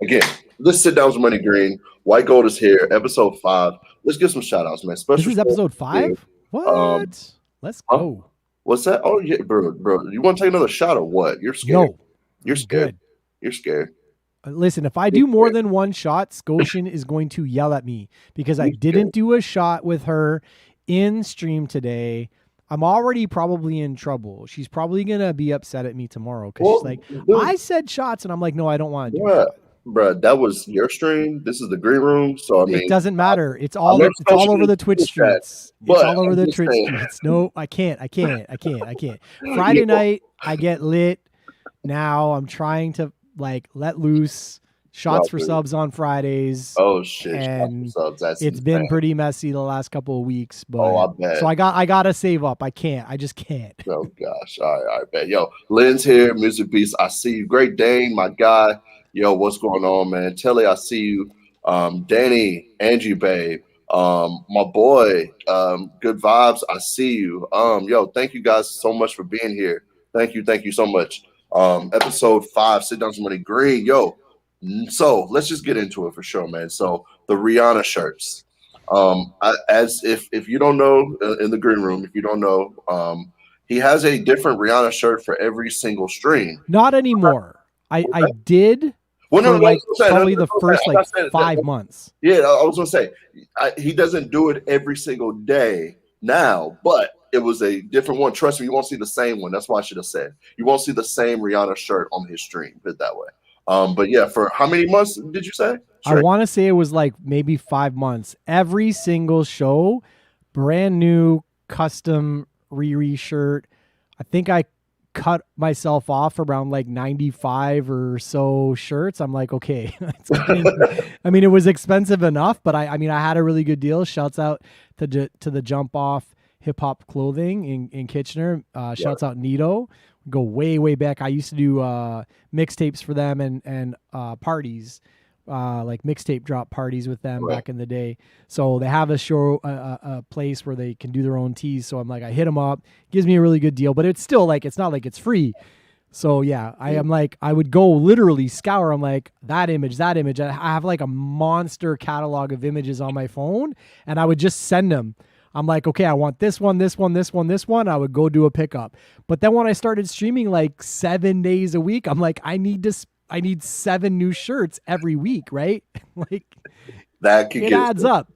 Again, let's sit down with MoneyGreen. Whitegold is here, episode 5. Let's give some shout outs, man.
This is episode 5? What? Let's go.
What's that? Oh, yeah, bro. You want to take another shot or what? You're scared.
No.
You're scared.
Good.
You're scared.
Listen, if I do more than one shot, Scotian is going to yell at me because I didn't do a shot with her in stream today. I'm already probably in trouble. She's probably going to be upset at me tomorrow because she's like, I said shots. And I'm like, no, I don't want to do it.
Bro, that was your stream. This is the green room. So, I mean,
it doesn't matter. It's all over the Twitch streets. It's all over the Twitch streets. No, I can't. Friday night, I get lit. Now I'm trying to let loose. Shots for subs on Fridays.
Oh shit!
And
subs. That's
it's been pretty messy the last couple of weeks. But
I bet.
So I gotta save up. I can't. I just can't.
Oh gosh! All right, I bet. Yo, Lynn's here. Music Beast. I see you. Great Dane, my guy. Yo, what's going on, man? Telly, I see you. Danny, Angie, babe. My boy. Good vibes. I see you. Yo, thank you guys so much for being here. Thank you so much. Episode 5. Sit down, somebody. Green. Yo. So let's just get into it for sure, man. So the Rihanna shirts, as if you don't know in the green room, if you don't know, he has a different Rihanna shirt for every single stream.
Not anymore. I did.
Well, no,
probably the first 5 months.
Yeah, I was gonna say he doesn't do it every single day now, but it was a different one. Trust me, you won't see the same one. That's why I should have said you won't see the same Rihanna shirt on his stream. Put it that way. But yeah, for how many months did you say?
I want to say it was maybe 5 months. Every single show, brand new custom Riri shirt. I think I cut myself off around like 95 or so shirts. I'm like, okay, I mean, it was expensive enough, but I mean, I had a really good deal. Shouts out to the Jump Off Hip Hop Clothing in Kitchener. Shouts out Nito. Go way back. I used to do mixtapes for them and parties, like mixtape drop parties with them back in the day. So they have a place where they can do their own tees. So I'm like, I hit them up, gives me a really good deal, but it's still like, it's not like it's free. So yeah, I am like, I would go literally scour. I'm like, that image. I have like a monster catalog of images on my phone, and I would just send them. I'm like, okay, I want this one. I would go do a pickup. But then when I started streaming like 7 days a week, I'm like, I need 7 new shirts every week, right? Like
that
it adds up.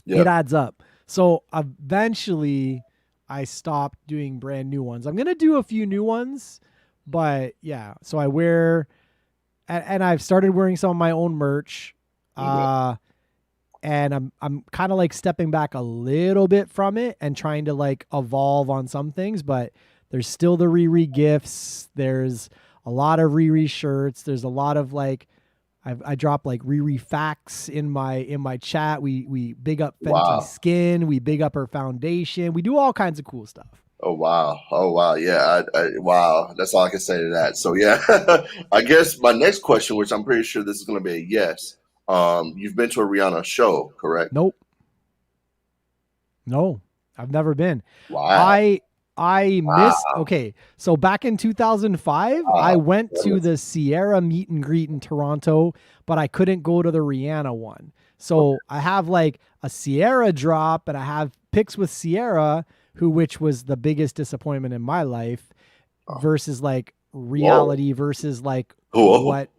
Yep.
It adds up. So eventually I stopped doing brand new ones. I'm going to do a few new ones, but yeah. So I wear, and I've started wearing some of my own merch. And I'm kind of like stepping back a little bit from it and trying to like evolve on some things, but there's still the Riri gifts. There's a lot of Riri shirts. There's a lot of like, I drop like Riri facts in my chat. We big up Fenty Skin. We big up her foundation. We do all kinds of cool stuff.
Oh wow. Yeah. Wow. That's all I can say to that. So yeah, I guess my next question, which I'm pretty sure this is going to be a yes. You've been to a Rihanna show, correct?
Nope. No, I've never been.
Wow.
I missed. Okay, so back in 2005, I went to the Sierra meet and greet in Toronto, but I couldn't go to the Rihanna one. So I have like a Sierra drop, and I have pics with Sierra, which was the biggest disappointment in my life, versus like reality versus like what.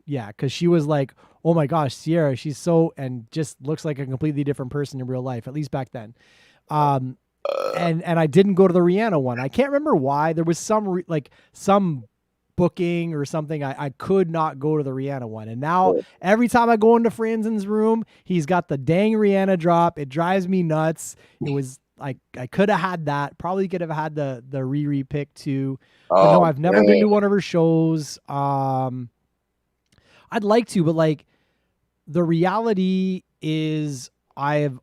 Yeah, because she was like, oh my gosh, Sierra, she's so, and just looks like a completely different person in real life, at least back then. And I didn't go to the Rihanna one. I can't remember why. There was some booking or something. I could not go to the Rihanna one. And now every time I go into Franzen's room, he's got the dang Rihanna drop. It drives me nuts. It was like, I could have had that. Probably could have had the Riri pick too. But no, I've never been to one of her shows. I'd like to, but like the reality is I've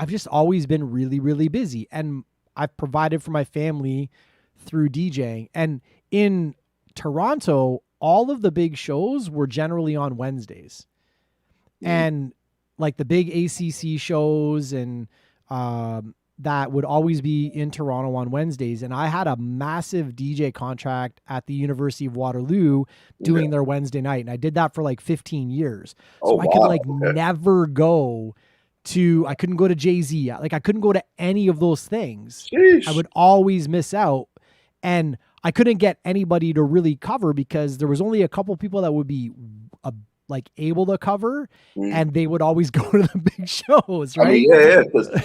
just always been really, really busy, and I've provided for my family through DJing. And in Toronto, all of the big shows were generally on Wednesdays, and like the big ACC shows and that would always be in Toronto on Wednesdays. And I had a massive DJ contract at the University of Waterloo doing their Wednesday night. And I did that for like 15 years. So I could never go to, I couldn't go to Jay-Z. Like I couldn't go to any of those things.
Sheesh.
I would always miss out. And I couldn't get anybody to really cover because there was only a couple people that would be like able to cover, and they would always go to the big shows, right?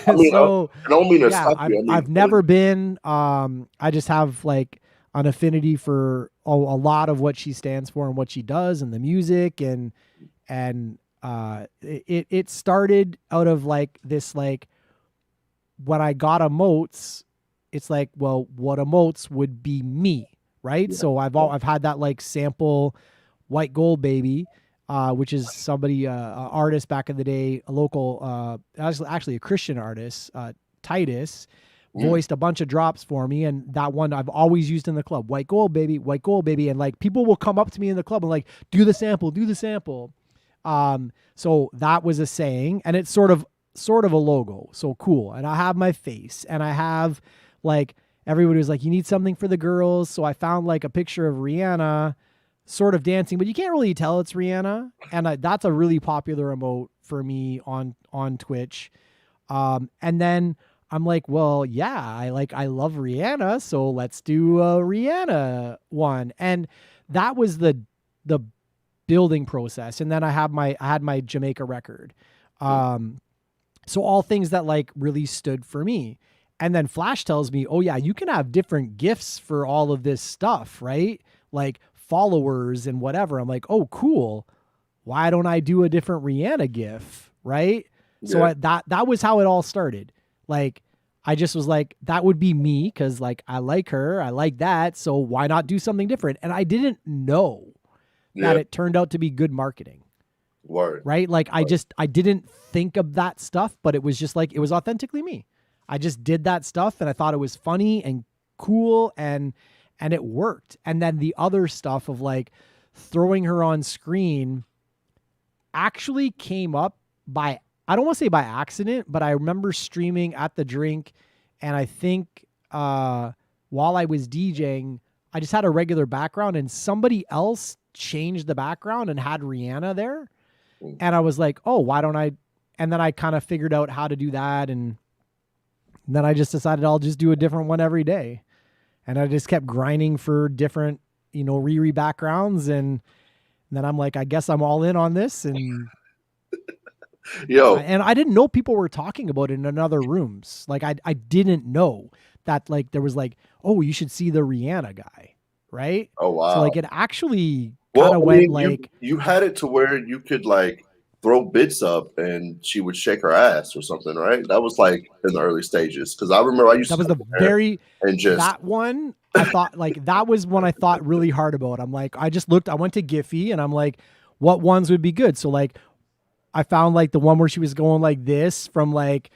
I mean,
so
I don't mean to stop you.
I've never been. I just have like an affinity for a lot of what she stands for and what she does and the music, and it started out of like this, like when I got emotes, it's like, well, what emotes would be me, right? So I've had that like sample Whitegold baby. Which is somebody, artist back in the day, a local, actually a Christian artist, Titus, voiced a bunch of drops for me. And that one I've always used in the club, Whitegold baby. And like people will come up to me in the club and like, do the sample. So that was a saying, and it's sort of a logo. So cool. And I have my face, and I have like, everybody was like, you need something for the girls. So I found like a picture of Rihanna sort of dancing, but you can't really tell it's Rihanna. And that's a really popular emote for me on Twitch. And then I'm like, well, yeah, I love Rihanna, so let's do a Rihanna one. And that was the building process. And then I had my Jamaica record. So all things that like really stood for me. And then Flash tells me, oh yeah, you can have different gifts for all of this stuff, right? Like followers and whatever. I'm like, oh, cool. Why don't I do a different Rihanna gif? Right. Yeah. So that was how it all started. Like I just was like, that would be me because like I like her, I like that, so why not do something different? And I didn't know that
Yeah.
it turned out to be good marketing,
Word.
right? Like
Word.
I didn't think of that stuff, but it was just like it was authentically me. I just did that stuff and I thought it was funny and cool and it worked. And then the other stuff of like throwing her on screen actually came up by, I don't want to say by accident, but I remember streaming at the drink, and I think while I was DJing, I just had a regular background, and somebody else changed the background and had Rihanna there,
Mm.
and I was like, oh, why don't I? And then I kind of figured out how to do that, and then I just decided I'll just do a different one every day, and I just kept grinding for different, Riri backgrounds, and then I'm like, I guess I'm all in on this, and
Yo,
I didn't know people were talking about it in other rooms. Like I didn't know that like there was like, oh, you should see the Rihanna guy, right?
oh
So
wow.
like it actually kind
Well,
of
I
went
mean,
like
you had it to where you could like throw bits up and she would shake her ass or something, right? That was like in the early stages because I remember I used
that
to
was the
come in there
very
and just
that one I thought like that was one I thought really hard about. I'm like I went to Giphy and I'm like what ones would be good. So like I found like the one where she was going like this from like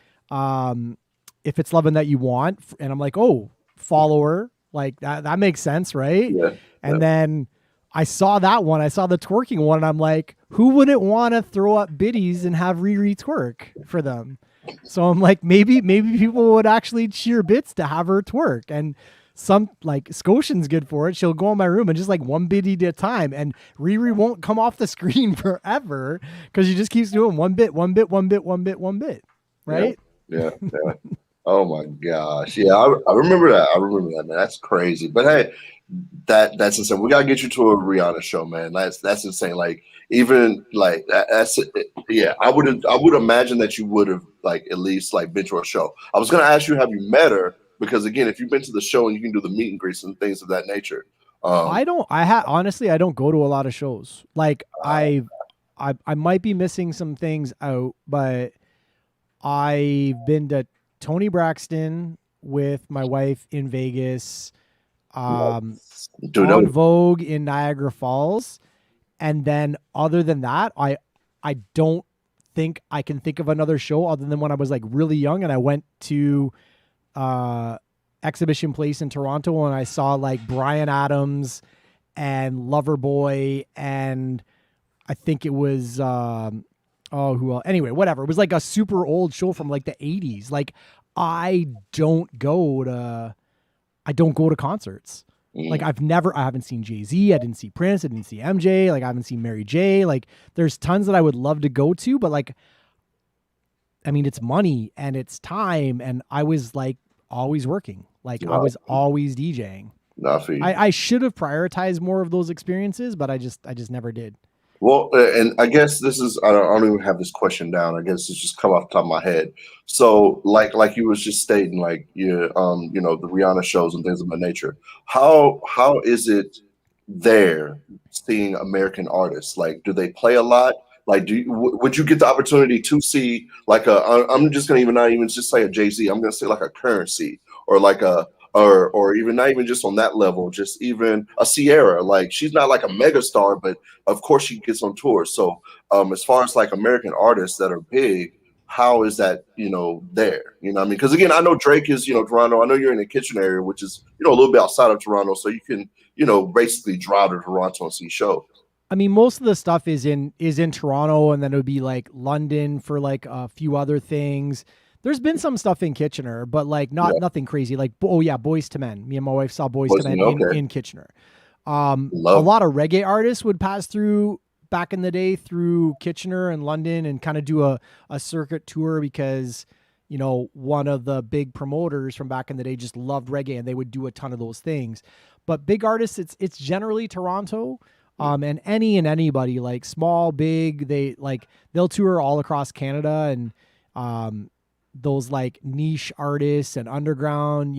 if it's loving that you want, and I'm like, oh, follow her, like that makes sense, right?
yeah, yeah,
And then I saw that one, I saw the twerking one, and I'm like, who wouldn't want to throw up biddies and have Riri twerk for them? So I'm like, maybe people would actually cheer bits to have her twerk. And some like Scotian's good for it. She'll go in my room and just like one biddy at a time, and Riri won't come off the screen forever because she just keeps doing one bit, one bit, one bit, one bit, one bit.
yeah,
Right?
yeah, yeah. Oh my gosh. Yeah, I remember that. I remember that, man. That's crazy. But hey, that's insane. We gotta get you to a Rihanna show, man. That's insane. Like even like that's yeah. I would imagine that you would have like at least like been to a show. I was gonna ask you, have you met her? Because again, if you've been to the show and you can do the meet and greets and things of that nature. Um,
Honestly, I don't go to a lot of shows. Like I might be missing some things out, but I've been to Tony Braxton with my wife in Vegas,
dude, that
on
was,
Vogue in Niagara Falls, and then other than that, I don't think I can think of another show other than when I was like really young and I went to Exhibition Place in Toronto and I saw like Brian Adams and Loverboy and I think it was oh who else? Anyway, whatever. It was like a super old show from like the 80s. Like I don't go to I don't go to concerts. Like
mm,
I haven't seen Jay-Z, I didn't see Prince, I didn't see MJ, like I haven't seen Mary J. Like there's tons that I would love to go to, but like I mean it's money and it's time and I was like always working. Like I
no,
was always DJing.
not for you.
I should have prioritized more of those experiences, but I just never did.
Well, and I guess this is I don't even have this question down. I guess it's just come off the top of my head. So, like you was just stating, like you know, the Rihanna shows and things of that nature. How is it there seeing American artists? Like, do they play a lot? Like, would you get the opportunity to see like I'm just gonna even not even just say a Jay-Z. I'm gonna say like a Currency or like a or even not even just on that level, just even a Sierra. Like she's not like a megastar, but of course she gets on tour. So as far as like American artists that are big, how is that, you know, there? You know what I mean? Because again, I know Drake is, you know, Toronto. I know you're in the Kitchen area, which is, you know, a little bit outside of Toronto. So you can, you know, basically drive to Toronto and see shows.
I mean, most of the stuff is in Toronto, and then it would be like London for like a few other things. There's been some stuff in Kitchener, but like
Yeah.
nothing crazy. Like oh yeah, Boys to Men. Me and my wife saw Boys to Men
Okay.
in Kitchener. A
Love.
lot of reggae artists would pass through back in the day through Kitchener and London and kind of do a circuit tour because one of the big promoters from back in the day just loved reggae and they would do a ton of those things. But big artists, it's generally Toronto. And anybody like small, big, they'll tour all across Canada and those like niche artists and underground,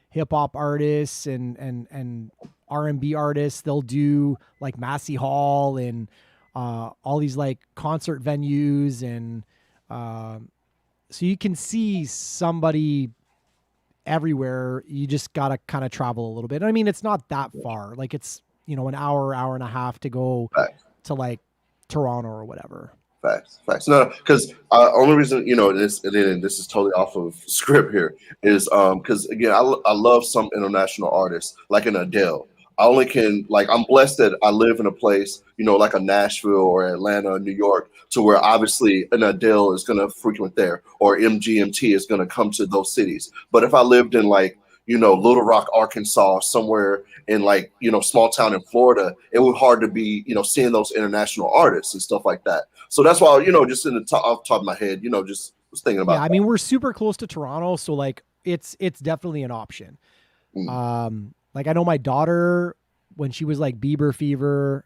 hip hop artists and R&B artists, they'll do like Massey Hall and all these like concert venues and so you can see somebody everywhere. You just gotta kind of travel a little bit. I mean, it's not that far. Like it's an hour and a half to go
Facts.
to like Toronto or whatever.
Facts. No, because only reason this, and then this is totally off of script here, is because again I love some international artists like an Adele. I only can like I'm blessed that I live in a place like a Nashville or Atlanta, New York, to where obviously an Adele is gonna frequent there or MGMT is gonna come to those cities. But if I lived in like Little Rock, Arkansas, somewhere in like small town in Florida, it would hard to be seeing those international artists and stuff like that. So that's why just in the off the top of my head, just was thinking about.
Yeah, I mean we're super close to Toronto, so like it's definitely an option. Like I know my daughter when she was like Bieber fever,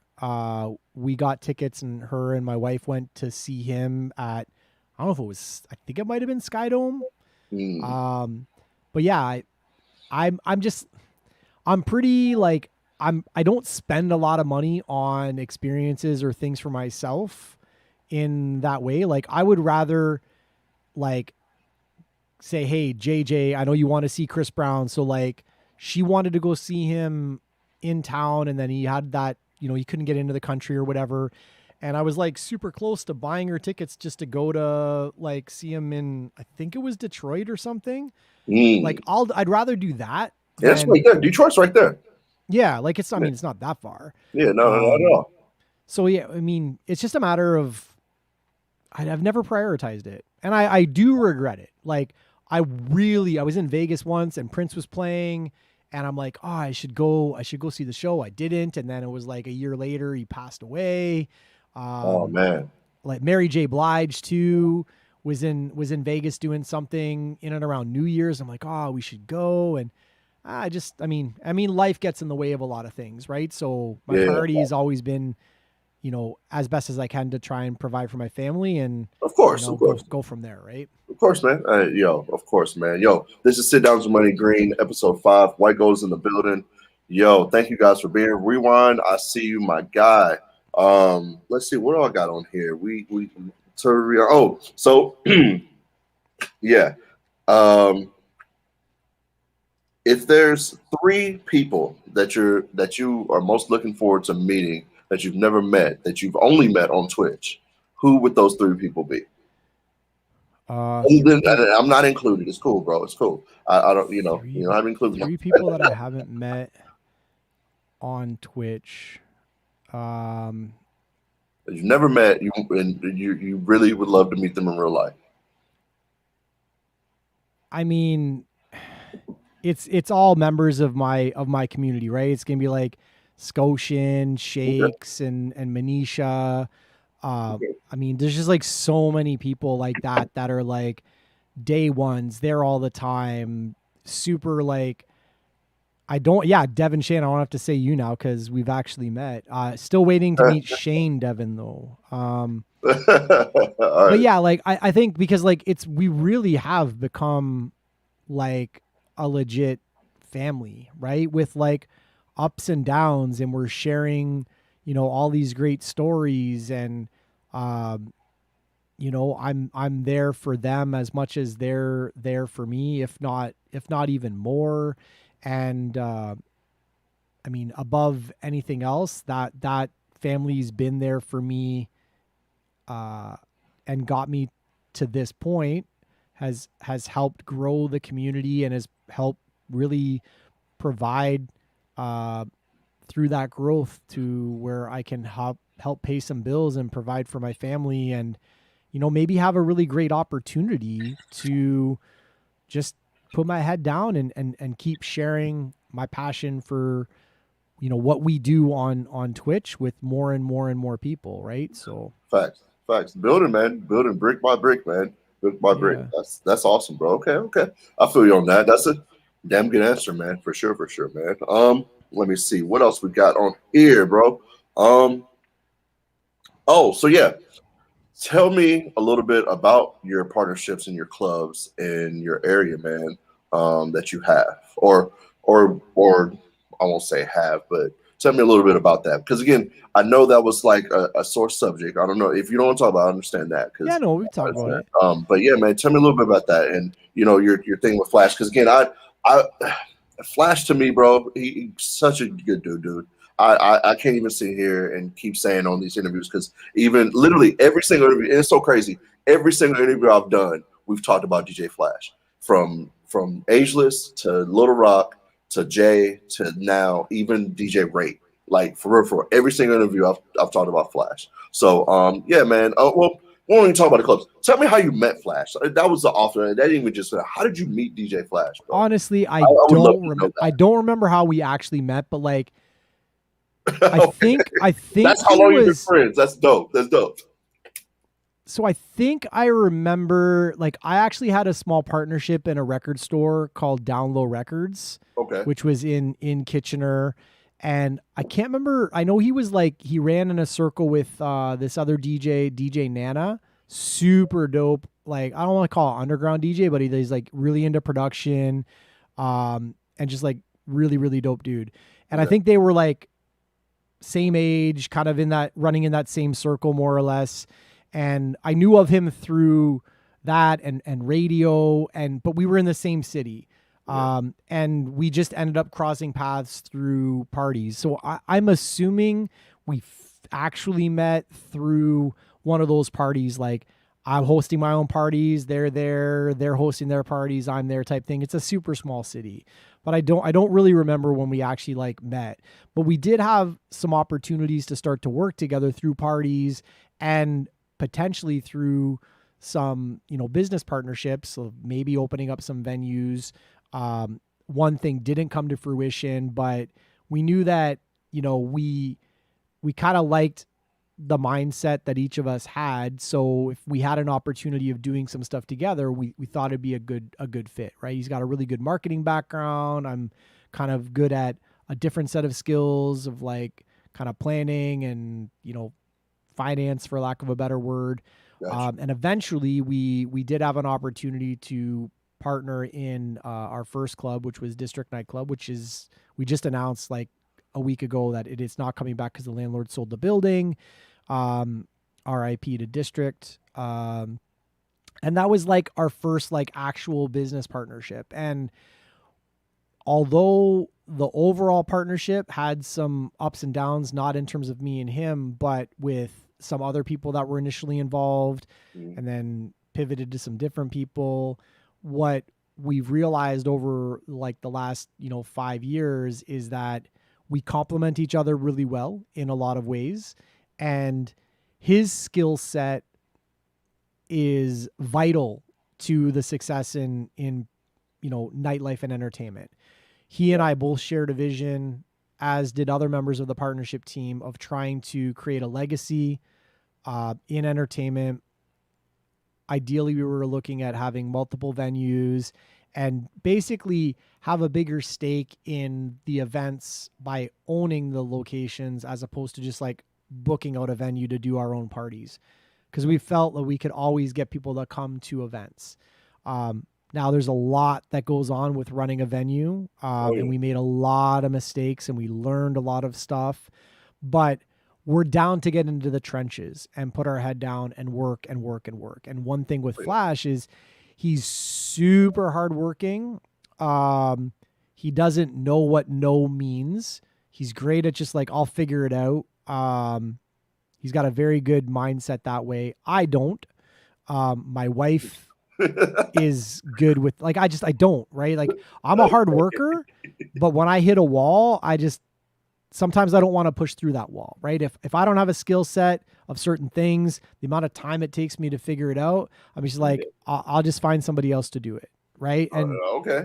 we got tickets and her and my wife went to see him at I don't know if it was I think it might have been Skydome. But yeah, I'm pretty like I don't spend a lot of money on experiences or things for myself in that way. Like I would rather like say, hey, JJ, I know you want to see Chris Brown. So like she wanted to go see him in town and then he had that, he couldn't get into the country or whatever. And I was like super close to buying her tickets just to go to like see him in, I think it was Detroit or something. Like I'd rather do that.
Yeah, that's right there. Detroit's right there.
Yeah. Like it's, I mean, it's not that far.
Yeah, no, not at all.
So yeah, I mean, it's just a matter of, I've never prioritized it. And I do regret it. Like I was in Vegas once and Prince was playing and I'm like, oh, I should go see the show. I didn't. And then it was like a year later, he passed away.
Oh man.
Like Mary J. Blige too was in Vegas doing something in and around New Year's. I'm like, oh, we should go. And I mean, life gets in the way of a lot of things, right? So my priority has always been, as best as I can to try and provide for my family and
of course.
Go from there. Right.
Of course, man. Of course, man. This is Sitdowns with MoneyGreen, episode 5. Whitegold is in the building. Thank you guys for being here. Rewind. I see you, my guy. Let's see what do I got on here. Yeah. If there's 3 people that you are most looking forward to meeting that you've never met, that you've only met on Twitch, who would those 3 people be? I'm not included. It's cool, bro. It's cool. I don't, I'm included.
3 people that I haven't met on Twitch.
That you've never met, you really would love to meet them in real life.
I mean, it's all members of my community, right? It's gonna be like Scotian, Shakes, and Manisha. I mean, there's just like so many people like that are like day ones. They're all the time. Super like. Devin Shane. I don't have to say you now because we've actually met. Still waiting to meet Shane Devin though. But yeah, like I think because like we really have become like a legit family, right? With like ups and downs, and we're sharing, all these great stories, and I'm there for them as much as they're there for me, if not even more. And I mean, above anything else, that family's been there for me and got me to this point, has helped grow the community and has helped really provide through that growth to where I can help pay some bills and provide for my family, and maybe have a really great opportunity to just put my head down and keep sharing my passion for what we do on Twitch with more and more people, right? So
facts building brick by brick, man. Brick by brick. That's awesome, bro. Okay, I feel you on that. That's a damn good answer, man. For sure, man. Let me see what else we got on here, bro. So yeah, tell me a little bit about your partnerships and your clubs in your area, man. That you have, or I won't say have, but tell me a little bit about that. Because again, I know that was like a sore subject. I don't know if you don't want to talk about it, I understand that.
Yeah, no, we've talked about it.
But yeah, man, tell me a little bit about that and your thing with Flash. Because again, I Flash to me, bro. He's such a good dude. I can't even sit here and keep saying on these interviews because even literally every single interview, and it's so crazy. Every single interview I've done, we've talked about DJ Flash from Ageless to Little Rock to Jay to now even DJ Ray. Like for real, for every single interview I've talked about Flash. So yeah, man. Well, we won't even talk about the clubs. Tell me how you met Flash. That was the offer. That didn't even just. How did you meet DJ Flash, bro?
Honestly,
I would love to know that.
I don't remember how we actually met, but like I
Okay.
think
That's how long you've been friends. That's dope. That's dope.
So I think I remember, like, I actually had a small partnership in a record store called Down Low Records,
Okay.
which was in Kitchener. And I can't remember. I know he was like, he ran in a circle with this other DJ Nana, super dope. Like, I don't want to call it underground DJ, but he's like really into production, and just like really, really dope dude. And I think they were like same age, kind of running in that same circle, more or less. And I knew of him through that and radio, but we were in the same city. And we just ended up crossing paths through parties. So I'm assuming we actually met through one of those parties. Like, I'm hosting my own parties, they're there, they're hosting their parties, I'm there, type thing. It's a super small city, but I don't really remember when we actually like met. But we did have some opportunities to start to work together through parties and potentially through some, business partnerships. So maybe opening up some venues. One thing didn't come to fruition, but we knew that, we kind of liked the mindset that each of us had. So if we had an opportunity of doing some stuff together, we thought it'd be a good fit, right? He's got a really good marketing background. I'm kind of good at a different set of skills of like kind of planning and, finance, for lack of a better word.
Gotcha.
And eventually we did have an opportunity to partner in our first club, which was District Nightclub, we just announced like a week ago that it is not coming back because the landlord sold the building. RIP to District. And that was like our first like actual business partnership. And although the overall partnership had some ups and downs, not in terms of me and him, but with some other people that were initially involved and then pivoted to some different people, what we've realized over like the last, 5 years is that we complement each other really well in a lot of ways. And his skill set is vital to the success in nightlife and entertainment. He and I both shared a vision, as did other members of the partnership team, of trying to create a legacy in entertainment. Ideally, we were looking at having multiple venues and basically have a bigger stake in the events by owning the locations as opposed to just like booking out a venue to do our own parties. Because we felt that we could always get people to come to events. Now there's a lot that goes on with running a venue, and we made a lot of mistakes and we learned a lot of stuff, but we're down to get into the trenches and put our head down and work and work and work. And one thing with Flash is he's super hardworking. He doesn't know what no means. He's great at just like, I'll figure it out. He's got a very good mindset that way. I don't. My wife is good with like, I don't, right? Like, I'm a hard worker, but when I hit a wall, sometimes I don't want to push through that wall, right? If I don't have a skill set of certain things, the amount of time it takes me to figure it out, I'm just like, I'll just find somebody else to do it, right? And
okay,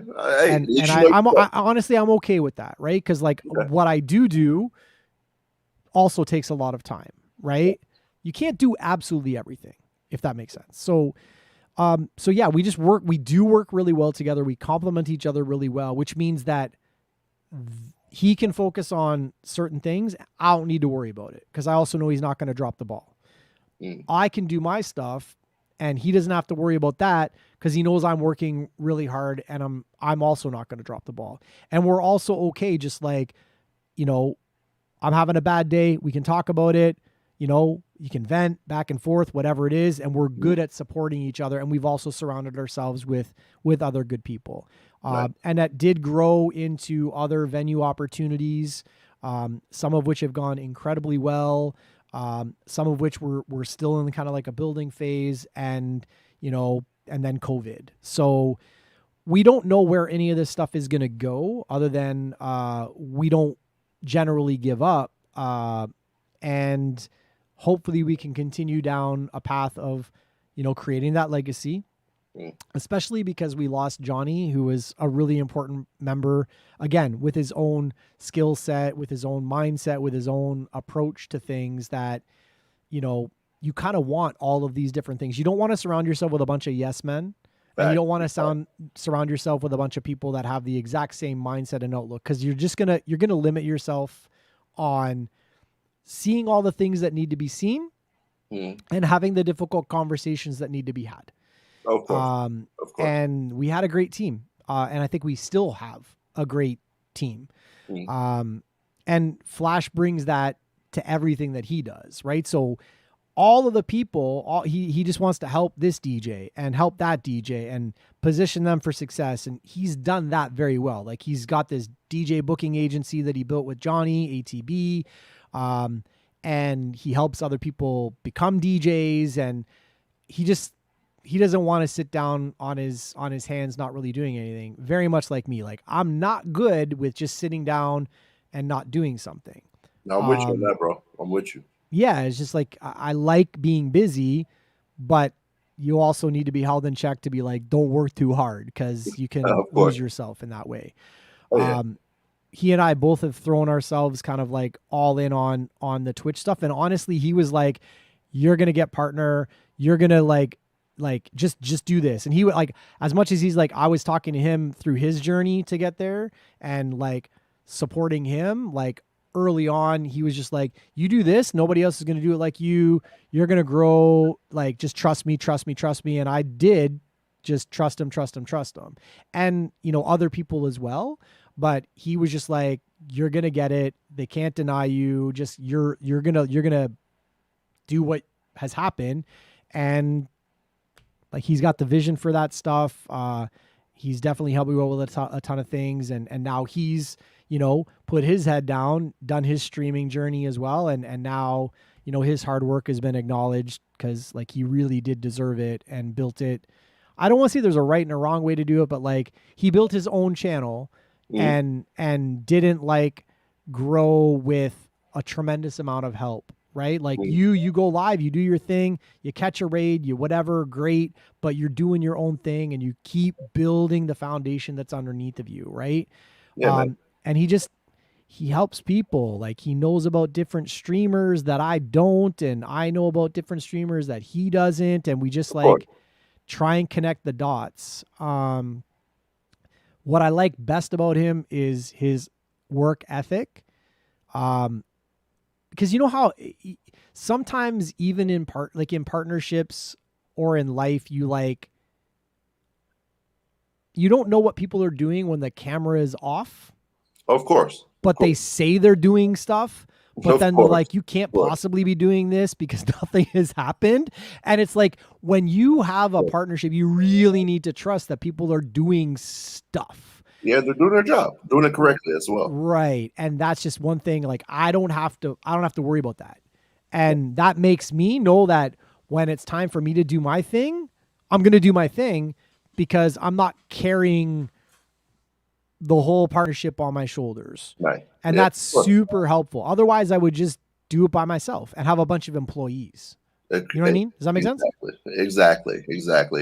honestly, I'm okay with that, right? Because like what I do also takes a lot of time, right? You can't do absolutely everything, if that makes sense. So yeah, we do work really well together. We complement each other really well, which means that he can focus on certain things. I don't need to worry about it because I also know he's not going to drop the ball. I can do my stuff and he doesn't have to worry about that because he knows I'm working really hard and I'm also not going to drop the ball. And we're also okay. Just like, I'm having a bad day. We can talk about it. you can vent back and forth, whatever it is, and we're good at supporting each other. And we've also surrounded ourselves with other good people.
Right.
And that did grow into other venue opportunities, some of which have gone incredibly well, some of which we're still in kind of like a building phase, and and then COVID. So we don't know where any of this stuff is going to go, other than we don't generally give up, and hopefully we can continue down a path of creating that legacy, especially because we lost Johnny, who was a really important member, again, with his own skill set, with his own mindset, with his own approach to things, that you kind of want all of these different things. You don't want to surround yourself with a bunch of yes men, and you don't want to surround yourself with a bunch of people that have the exact same mindset and outlook, because you're gonna limit yourself on seeing all the things that need to be seen and having the difficult conversations that need to be had.
Of course. Of course.
And we had a great team, and I think we still have a great team. And Flash brings that to everything that he does, right? So all of the people, he just wants to help this DJ and help that DJ and position them for success. And he's done that very well. Like, he's got this DJ booking agency that he built with Johnny, ATB, and he helps other people become DJs. And he doesn't want to sit down on his hands, not really doing anything. Very much like me. Like, I'm not good with just sitting down and not doing something.
No, I'm with you on that, bro. I'm with you.
Yeah, it's just like, I like being busy, but you also need to be held in check to be like, don't work too hard, because you can lose yourself in that way. He and I both have thrown ourselves kind of like all in on the Twitch stuff. And honestly, he was like, you're going to get partner. You're going to like just do this. And he would, like, as much as he's like, I was talking to him through his journey to get there and like supporting him, like, early on, he was just like, you do this, nobody else is going to do it like you. You're going to grow. Like, just trust me. And I did just trust him. And, other people as well. But he was just like, you're going to get it. They can't deny you. Just, you're going to do what has happened. And like, he's got the vision for that stuff. He's definitely helped me well with a ton of things. And now he's, put his head down, done his streaming journey as well. And now, his hard work has been acknowledged, because like, he really did deserve it and built it. I don't want to say there's a right and a wrong way to do it, but like, he built his own channel and didn't like grow with a tremendous amount of help, right? Like, you go live, you do your thing, you catch a raid, you whatever, great, but you're doing your own thing and you keep building the foundation that's underneath of you, right?
Yeah,
and he helps people. Like, he knows about different streamers that I don't, and I know about different streamers that he doesn't, and we just like try and connect the dots. What I like best about him is his work ethic. Because you know how sometimes even in partnerships or in life, you don't know what people are doing when the camera is off.
Of course.
But they say they're doing stuff, but then they're like, you can't possibly be doing this because nothing has happened. And it's like, when you have a partnership, you really need to trust that people are doing stuff.
Yeah, they're doing their job, doing it correctly as well.
Right. And that's just one thing. Like, I don't have to worry about that. And that makes me know that when it's time for me to do my thing, I'm going to do my thing, because I'm not carrying the whole partnership on my shoulders.
Right.
And that's super helpful. Otherwise, I would just do it by myself and have a bunch of employees. You know what I mean? Does that make sense?
Exactly.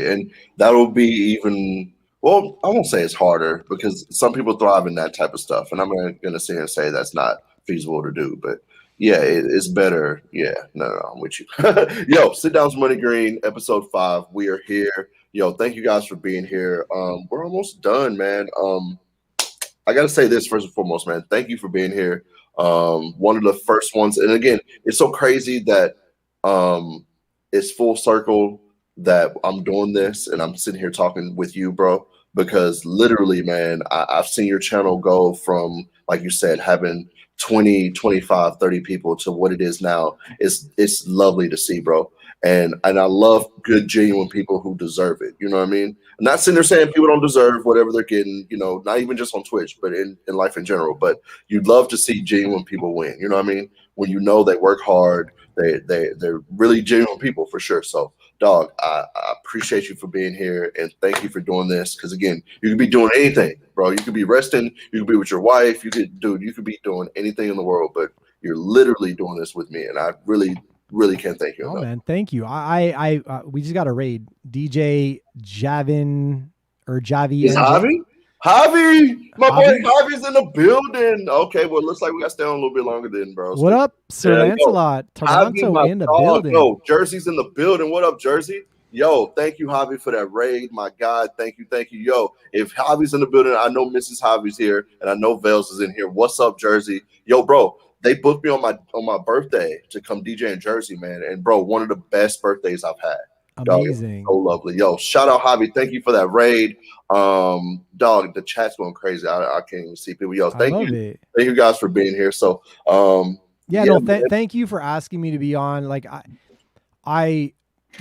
And that'll be even, well, I won't say it's harder, because some people thrive in that type of stuff. And I'm going to sit here and say that's not feasible to do. But yeah, it's better. Yeah, no, I'm with you. Yo, Sitdowns MoneyGreen, episode 5. We are here. Yo, thank you guys for being here. We're almost done, man. I got to say this first and foremost, man. Thank you for being here. One of the first ones. And again, it's so crazy that it's full circle that I'm doing this and I'm sitting here talking with you, bro. because literally, man, I've seen your channel go from, like you said, having 20, 25, 30 people to what it is now. It's lovely to see, bro. And I love good, genuine people who deserve it. You know what I mean? I'm not sitting there saying people don't deserve whatever they're getting, you know, not even just on Twitch, but in life in general. But you'd love to see genuine people win. You know what I mean? When you know they work hard, they're really genuine people for sure. So dog, I appreciate you for being here and thank you for doing this. Because again, you could be doing anything, bro. You could be resting, you could be with your wife, you could be doing anything in the world, but you're literally doing this with me, and I really, really can't thank you
Oh
enough.
man, thank you. We just got a raid. DJ Javin or Javi
Is
NJ.
Javi, my boy
Javi?
Javi's in the building. Okay, well, looks like we got to stay on a little bit longer then, bro.
What up, Sir
Yeah, yo,
Lancelot?
Javi,
Toronto
my
in the
dog.
building.
Yo, Jersey's in the building. What up, Jersey? Yo, thank you, Javi, for that raid. My God, thank you, thank you. Yo, if Javi's in the building, I know Mrs. Javi's here, and I know Vels is in here. What's up, Jersey? Yo, bro, they booked me on my birthday to come DJ in Jersey, man. And bro, one of the best birthdays I've had. Dog,
Amazing.
so lovely. Yo, shout out Javi. Thank you for that raid. Dog, the chat's going crazy. I can't even see people. Yo, thank you. Thank you guys for being here. So
thank you for asking me to be on. Like I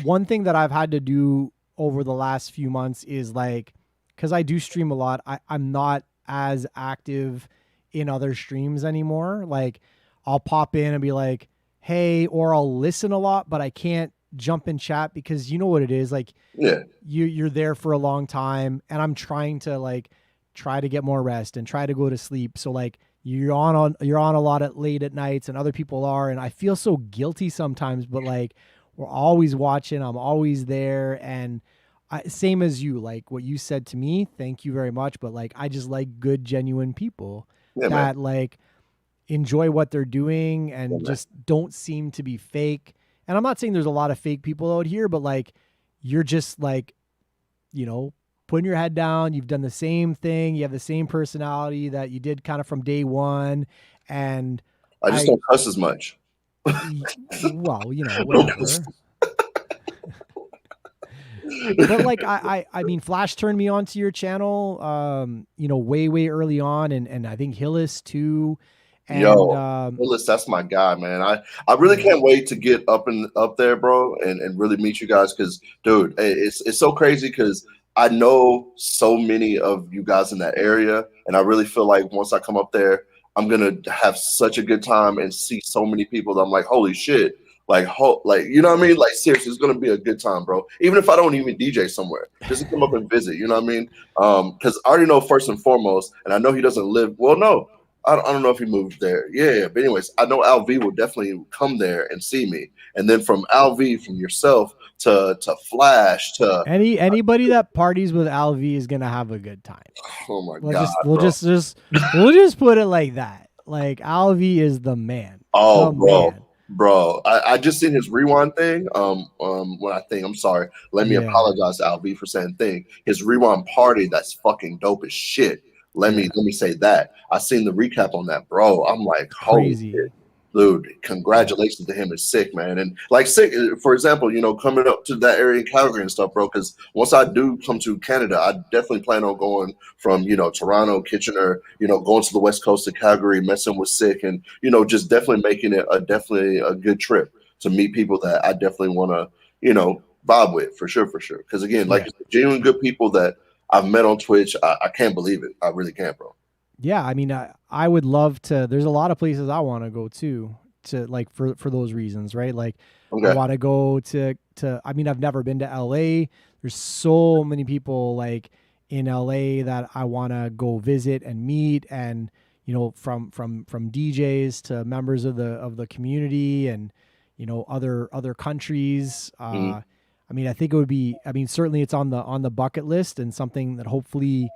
one thing that I've had to do over the last few months is like, because I do stream a lot, I'm not as active in other streams anymore. Like I'll pop in and be like, hey, or I'll listen a lot, but I can't jump in chat because you know what it is. Like you're there for a long time, and I'm trying to try to get more rest and try to go to sleep. So like you're on a lot at late at nights, and other people are, and I feel so guilty sometimes, but like we're always watching, I'm always there. And same as you, like what you said to me, thank you very much. But like, I just like good, genuine people that like enjoy what they're doing and just don't seem to be fake. And I'm not saying there's a lot of fake people out here, but like, you're just like, you know, putting your head down. You've done the same thing. You have the same personality that you did kind of from day one. And
I just don't cuss as much.
Well, you know, whatever. But like, I mean, Flash turned me on to your channel, you know, way early on. And I think Hillis too. And,
Hillis, that's my guy, man. I really can't wait to get up there, bro, and really meet you guys. Cause dude, it's so crazy. Cause I know so many of you guys in that area. And I really feel like once I come up there, I'm going to have such a good time and see so many people that I'm like, holy shit. Like, you know what I mean? Like, seriously, it's going to be a good time, bro. Even if I don't even DJ somewhere, just to come up and visit, you know what I mean? Because I already know first and foremost, and I know he doesn't live, well, no, I don't know if he moved there. Yeah. But anyways, I know LV will definitely come there and see me. And then from LV, from yourself to Flash to
anybody that parties with LV is going to have a good time.
Oh my God.
We'll just put it like that. Like LV is the man.
Oh,
the
bro.
Man.
Bro, I just seen his rewind thing. I'm sorry. Let me apologize to LV for saying thing. His rewind party, that's fucking dope as shit. Let me say that. I seen the recap on that, bro. I'm like,
crazy.
Holy shit. Dude, congratulations to him. It's sick, man. And like sick, for example, you know, coming up to that area in Calgary and stuff, bro, because once I do come to Canada, I definitely plan on going from, you know, Toronto, Kitchener, you know, going to the West Coast of Calgary, messing with Sick, and, you know, just definitely making it definitely a good trip to meet people that I definitely want to, you know, vibe with for sure. Because again, like genuine good people that I've met on Twitch, I can't believe it. I really can't, bro.
Yeah, I mean, I would love to. There's a lot of places I want to go to like for those reasons, right? Like I want to go to. I mean, I've never been to LA. There's so many people like in LA that I want to go visit and meet, and you know, from DJs to members of the community, and you know, other countries. I mean, I think it would be. I mean, certainly it's on the bucket list, and something that hopefully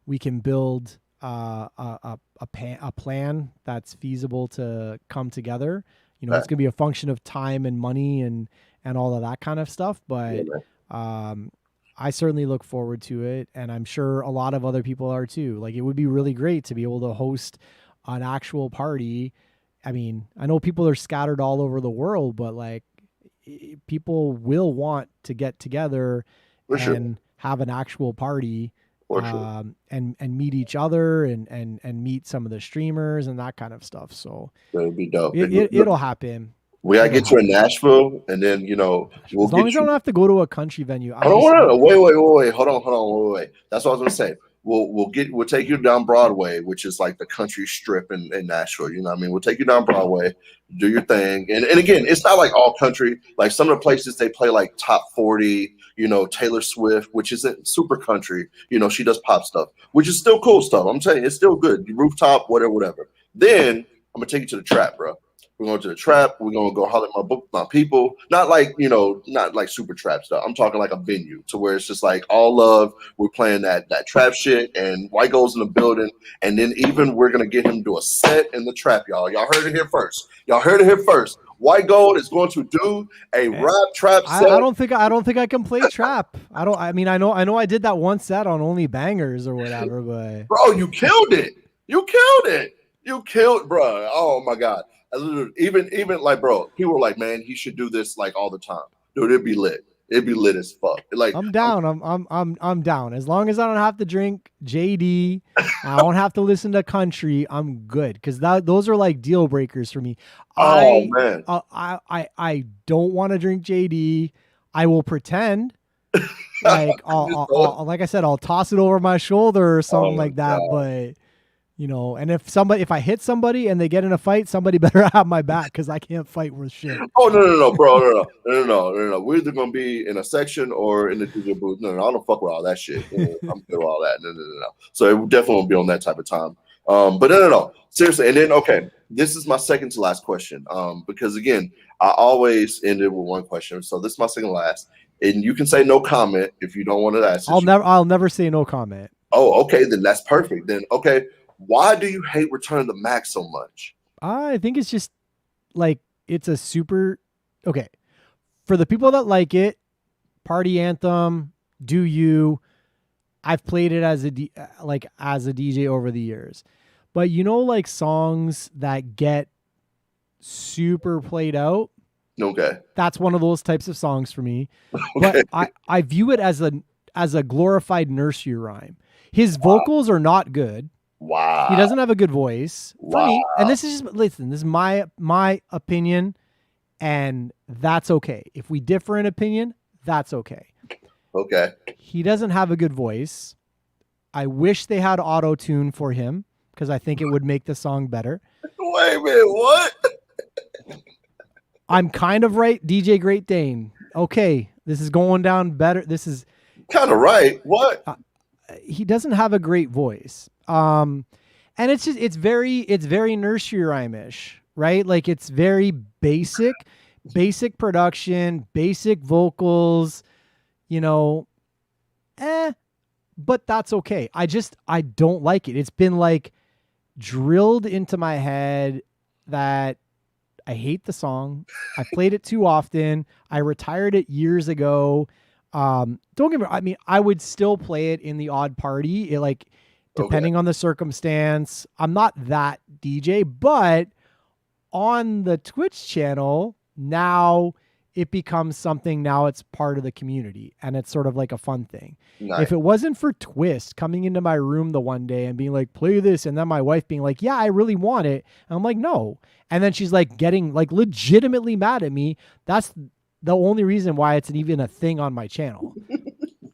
we can build a plan that's feasible to come together. You know, it's going to be a function of time and money and all of that kind of stuff. But I certainly look forward to it, and I'm sure a lot of other people are too. Like, it would be really great to be able to host an actual party. I mean, I know people are scattered all over the world, but like people will want to get together and have an actual party.
For sure.
and meet each other and meet some of the streamers and that kind of stuff. So
That'll be dope.
it'll happen.
We gotta
It'll
get you in
happen.
Nashville, and then we'll
As long
get
as I
you.
don't have to go to a country venue.
I don't want to. Wait. Hold on. Wait. That's what I was gonna say. We'll take you down Broadway, which is like the country strip in Nashville. You know what I mean? We'll take you down Broadway, do your thing. And again, it's not like all country. Like some of the places they play like top 40, Taylor Swift, which isn't super country. She does pop stuff, which is still cool stuff. I'm telling you, it's still good. Rooftop, whatever. Then I'm gonna take you to the trap, bro. We're going to the trap. We're going to go holler at my people. Not like, not like super trap stuff. I'm talking like a venue to where it's just like all love. We're playing that trap shit, and Whitegold's in the building. And then even we're going to get him to do a set in the trap, y'all. Y'all heard it here first. Whitegold is going to do a rap trap set.
I don't think I can play trap. I know I did that one set on Only Bangers or whatever, but
bro, you killed it. You killed, bro. Oh my God. Even like, bro, people were like, man, he should do this like all the time. Dude, it'd be lit. It'd be lit as fuck. Like,
I'm down. I'm down. As long as I don't have to drink JD, I don't have to listen to country. I'm good, because those are like deal breakers for me.
Man,
I don't want to drink JD. I will pretend like like I said, I'll toss it over my shoulder or something like that.
God.
But and if I hit somebody and they get in a fight, somebody better have my back, because I can't fight worth shit.
Oh no, bro, no. We're either gonna be in a section or in the DJ booth. No, I don't fuck with all that shit. I'm good with all that. No. So it definitely won't be on that type of time. But no. Seriously, and then okay, this is my second to last question. Because again, I always end it with one question. So this is my second to last, and you can say no comment if you don't want to ask.
I'll never say no comment.
Oh, okay, then that's perfect. Then okay. Why do you hate Return of the Mac so much?
I think it's just like it's a super okay. For the people that like it, party anthem, do you? I've played it as a DJ over the years. But like songs that get super played out.
Okay.
That's one of those types of songs for me.
Okay.
But I view it as a glorified nursery rhyme. His vocals are not good.
Wow.
He doesn't have a good voice.
Wow.
For me, and this is my opinion, and that's okay. If we differ in opinion, that's okay.
Okay.
He doesn't have a good voice. I wish they had auto-tune for him, because I think it would make the song better.
Wait a minute, what?
I'm kind of right, DJ Great Dane. Okay, this is going down better. This is
kind of right. What?
He doesn't have a great voice. And it's very nursery rhyme-ish, right? Like it's very basic production, basic vocals, but that's okay. I don't like it. It's been like drilled into my head that I hate the song. I played it too often. I retired it years ago. Don't get me wrong. I mean, I would still play it in the odd party. Depending on the circumstance. I'm not that DJ, but on the Twitch channel, now it becomes something. Now it's part of the community, and it's sort of like a fun thing. Nice. If it wasn't for Twist coming into my room the one day and being like, play this, and then my wife being like, yeah, I really want it. And I'm like, no. And then she's like getting like legitimately mad at me. That's the only reason why it's even a thing on my channel.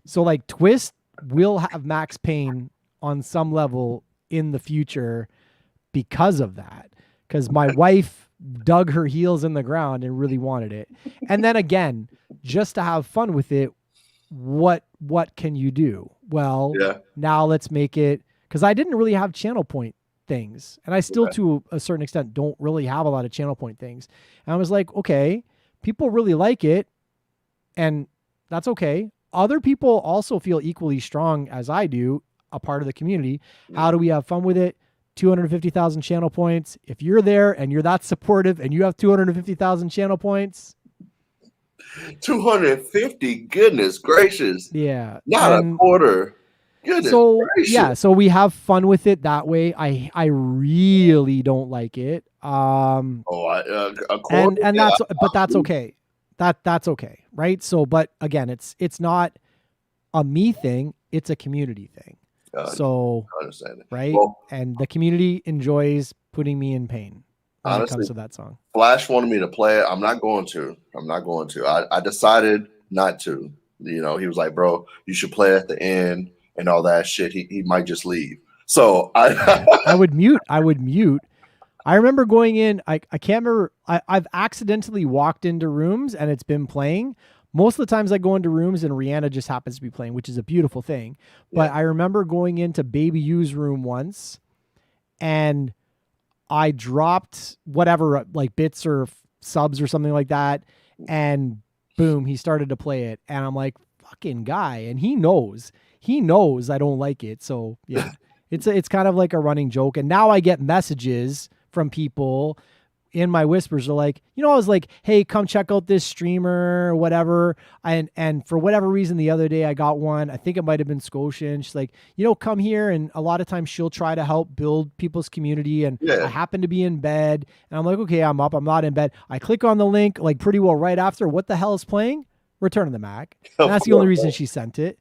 So like Twist will have Max Payne on some level in the future because of that. Because my wife dug her heels in the ground and really wanted it. And then again, just to have fun with it, what can you do? Well, Now let's make it, because I didn't really have channel point things. And I still, to a certain extent, don't really have a lot of channel point things. And I was like, okay, people really like it, and that's okay. Other people also feel equally strong as I do, a part of the community. How do we have fun with it? 250,000 channel points. If you're there and you're that supportive and you have 250,000 channel points.
250, goodness gracious.
Yeah.
Not a quarter. Goodness gracious.
Yeah, so we have fun with it that way. I really don't like it.
A quarter?
And that's okay. That's okay, right? So, but again, it's not a me thing, it's a community thing. So,
I understand it.
right?
Well,
And the community enjoys putting me in pain when it
honestly,
comes to that song.
Flash wanted me to play it. I'm not going to. I'm not going to. I decided not to. You know, he was like, bro, you should play at the end and all that shit. He might just leave. So
Yeah. I would mute. I remember going in, I can't remember, I've accidentally walked into rooms and it's been playing. Most of the times I go into rooms and Rihanna just happens to be playing, which is a beautiful thing. But
yeah.
I remember going into Baby U's room once and I dropped whatever, like bits or subs or something like that. And boom, he started to play it. And I'm like, fucking guy. And he knows I don't like it. So yeah, it's kind of like a running joke. And now I get messages from people in my whispers are like, I was like, hey, come check out this streamer or whatever. And for whatever reason, the other day I got one, I think it might've been Scotian. She's like, come here. And a lot of times she'll try to help build people's community. And I happen to be in bed and I'm like, okay, I'm up. I'm not in bed. I click on the link like pretty well right after. What the hell is playing? Return of the Mac. And that's the only reason she sent it.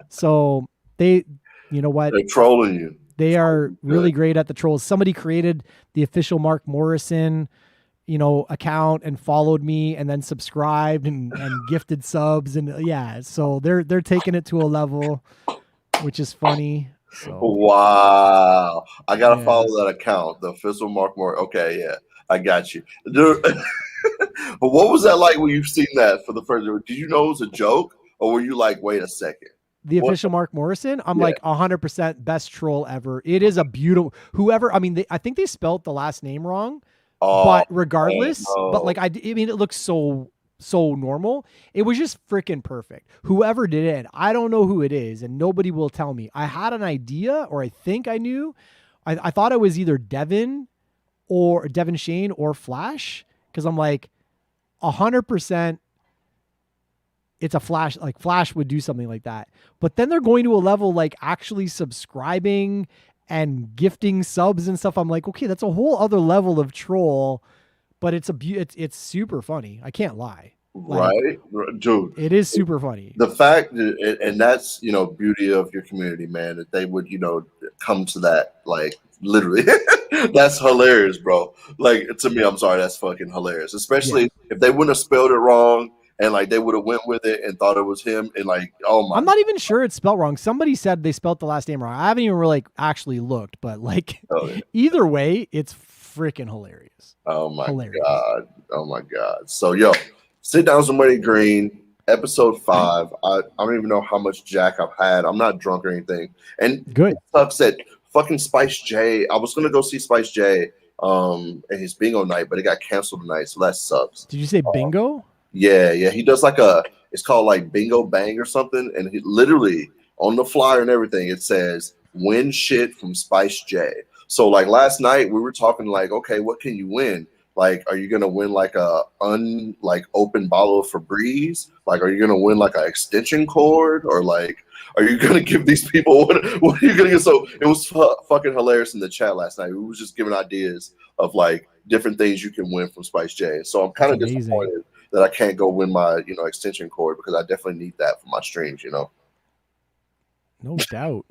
So you know what?
They're trolling you.
They are really great at the trolls. Somebody created the official Mark Morrison, account and followed me and then subscribed and gifted subs. And yeah, so they're taking it to a level, which is funny. So
wow. I got to follow that account, the official Mark Morrison. Okay. Yeah, I got you. Dude, but what was that like when you've seen that for the first time? Did you know it was a joke or were you like, wait a second?
The official Mark Morrison, I'm like 100% best troll ever. It is a beautiful, whoever, I mean, I think they spelled the last name wrong, but regardless, but like, I mean, it looks so normal. It was just freaking perfect. Whoever did it, I don't know who it is and nobody will tell me. I had an idea or I think I knew. I thought it was either Devin Shane or Flash. Cause I'm like 100% it's a Flash, like Flash would do something like that. But then they're going to a level like actually subscribing and gifting subs and stuff. I'm like, okay, that's a whole other level of troll, but it's super funny. I can't lie. Like,
right, dude.
It is super funny.
The fact that, and that's beauty of your community, man. That they would come to that, like literally, that's hilarious, bro. Like to me, I'm sorry, that's fucking hilarious. Especially if they wouldn't have spelled it wrong. And like they would have went with it and thought it was him, and like, oh my!
I'm not even sure it's spelled wrong. Somebody said they spelled the last name wrong. I haven't even really actually looked, but like, either way, it's freaking hilarious.
Oh my god! Oh my god! So sit down with MoneyGreen, episode 5. I don't even know how much Jack I've had. I'm not drunk or anything. And
good.
It sucks that fucking Spice J. I was gonna go see Spice J. And his bingo night, but it got canceled tonight, so that sucks.
Did you say bingo?
Yeah. He does like it's called like Bingo Bang or something. And he literally on the flyer and everything, it says win shit from Spice J. So like last night we were talking like, okay, what can you win? Like, are you going to win like a open bottle of Febreze? Like, are you going to win like an extension cord or like, are you going to give these people, what are you going to get? So it was fucking hilarious in the chat last night. We was just giving ideas of like different things you can win from Spice J. So I'm kind of disappointed that I can't go win my, extension cord because I definitely need that for my streams,
No doubt.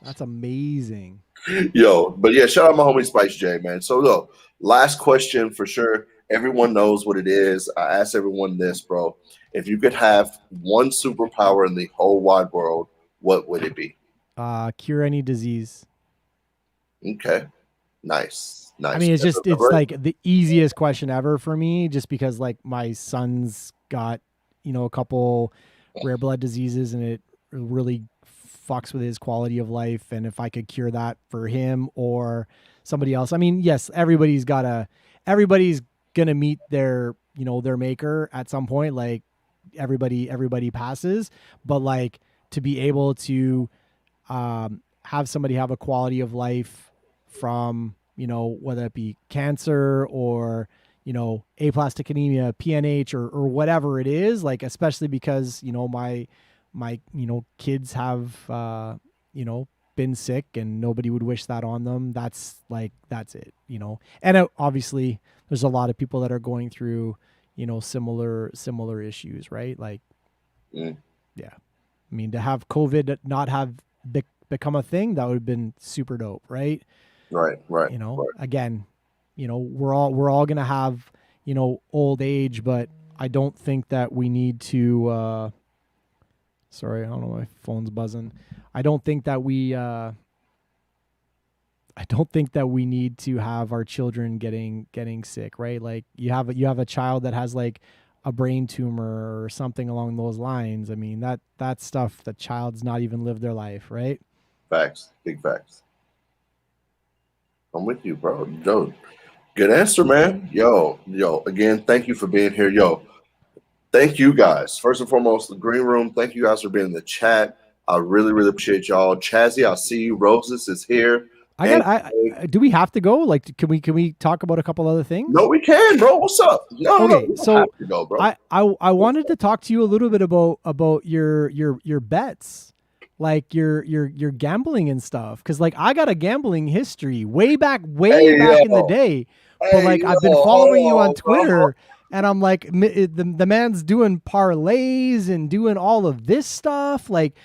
That's amazing.
But yeah, shout out my homie Spice J, man. So last question for sure. Everyone knows what it is. I asked everyone this, bro. If you could have one superpower in the whole wide world, what would it be?
Cure any disease.
Okay. Nice.
I mean, it's like the easiest question ever for me, just because like my son's got, a couple rare blood diseases and it really fucks with his quality of life. And if I could cure that for him or somebody else, I mean, yes, everybody's going to meet their, their maker at some point. Like everybody passes, but like to be able to have somebody have a quality of life from, whether it be cancer or, aplastic anemia, PNH or whatever it is, like, especially because, my kids have, been sick and nobody would wish that on them. That's it, and obviously there's a lot of people that are going through, similar issues, right? Like, yeah. I mean, to have COVID not have become a thing, that would have been super dope, right?
Right.
Again, we're all gonna have, old age, but I don't think that we need to. Sorry, I don't know, my phone's buzzing. I don't think that we. I don't think that we need to have our children getting sick, right? Like you have a child that has like a brain tumor or something along those lines. I mean, that stuff, the child's not even lived their life, right?
Facts. Big facts. I'm with you, bro. Yo, good answer, man. Yo, again, thank you for being here. Yo, thank you guys. First and foremost, the green room. Thank you guys for being in the chat. I really, really appreciate y'all. Chazzy, I see you. Roses is here.
Do we have to go? Like, can we talk about a couple other things?
No, we can, bro. What's up?
Okay, so
go, bro.
I wanted to talk to you a little bit about your bets, like your gambling and stuff, because like I got a gambling history way back in the day, but like I've been following you on Twitter, and I'm like the man's doing parlays and doing all of this stuff. Like,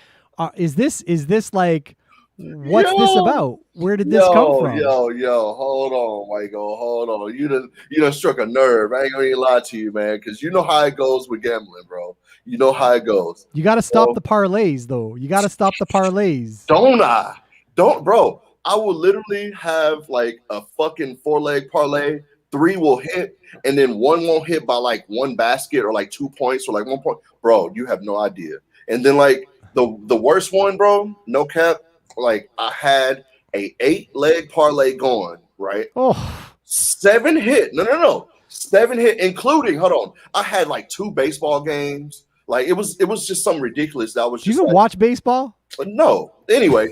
is this like? What's this about? Where did this come from?
Hold on, Whitegold. Hold on. You done struck a nerve. I ain't gonna even lie to you, man, because you know how it goes with gambling, bro. You know how it goes.
You got to stop the parlays, though. You got to stop the parlays.
Don't I? Bro. I will literally have like a fucking 4-leg parlay. 3 will hit, and then 1 won't hit by like 1 basket or like 2 points or like 1 point. Bro, you have no idea. And then like the worst one, bro, no cap. Like I had a 8-leg parlay going, right? 7 hit. No. 7 hit, including, hold on. I had like 2 baseball games. Like it was just something ridiculous. That was just.
You even watch baseball?
No. Anyway.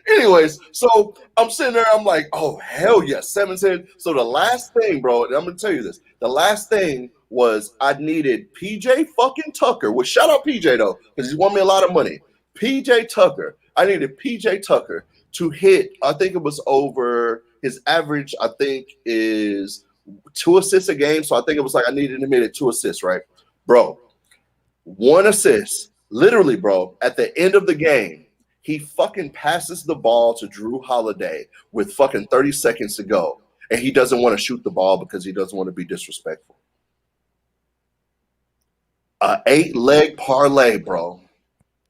Anyways, so I'm sitting there, I'm like, oh hell yeah, 7 hit. So the last thing, bro, and I'm gonna tell you this. The last thing was I needed PJ fucking Tucker. Well, shout out PJ though, because he won me a lot of money. PJ Tucker. I needed PJ Tucker to hit. I think it was over his average. I think is 2 assists a game. So I think it was like I needed him to hit 2 assists, right, bro? 1 assist, literally, bro. At the end of the game, he fucking passes the ball to Drew Holiday with fucking 30 seconds to go, and he doesn't want to shoot the ball because he doesn't want to be disrespectful. A 8-leg parlay, bro.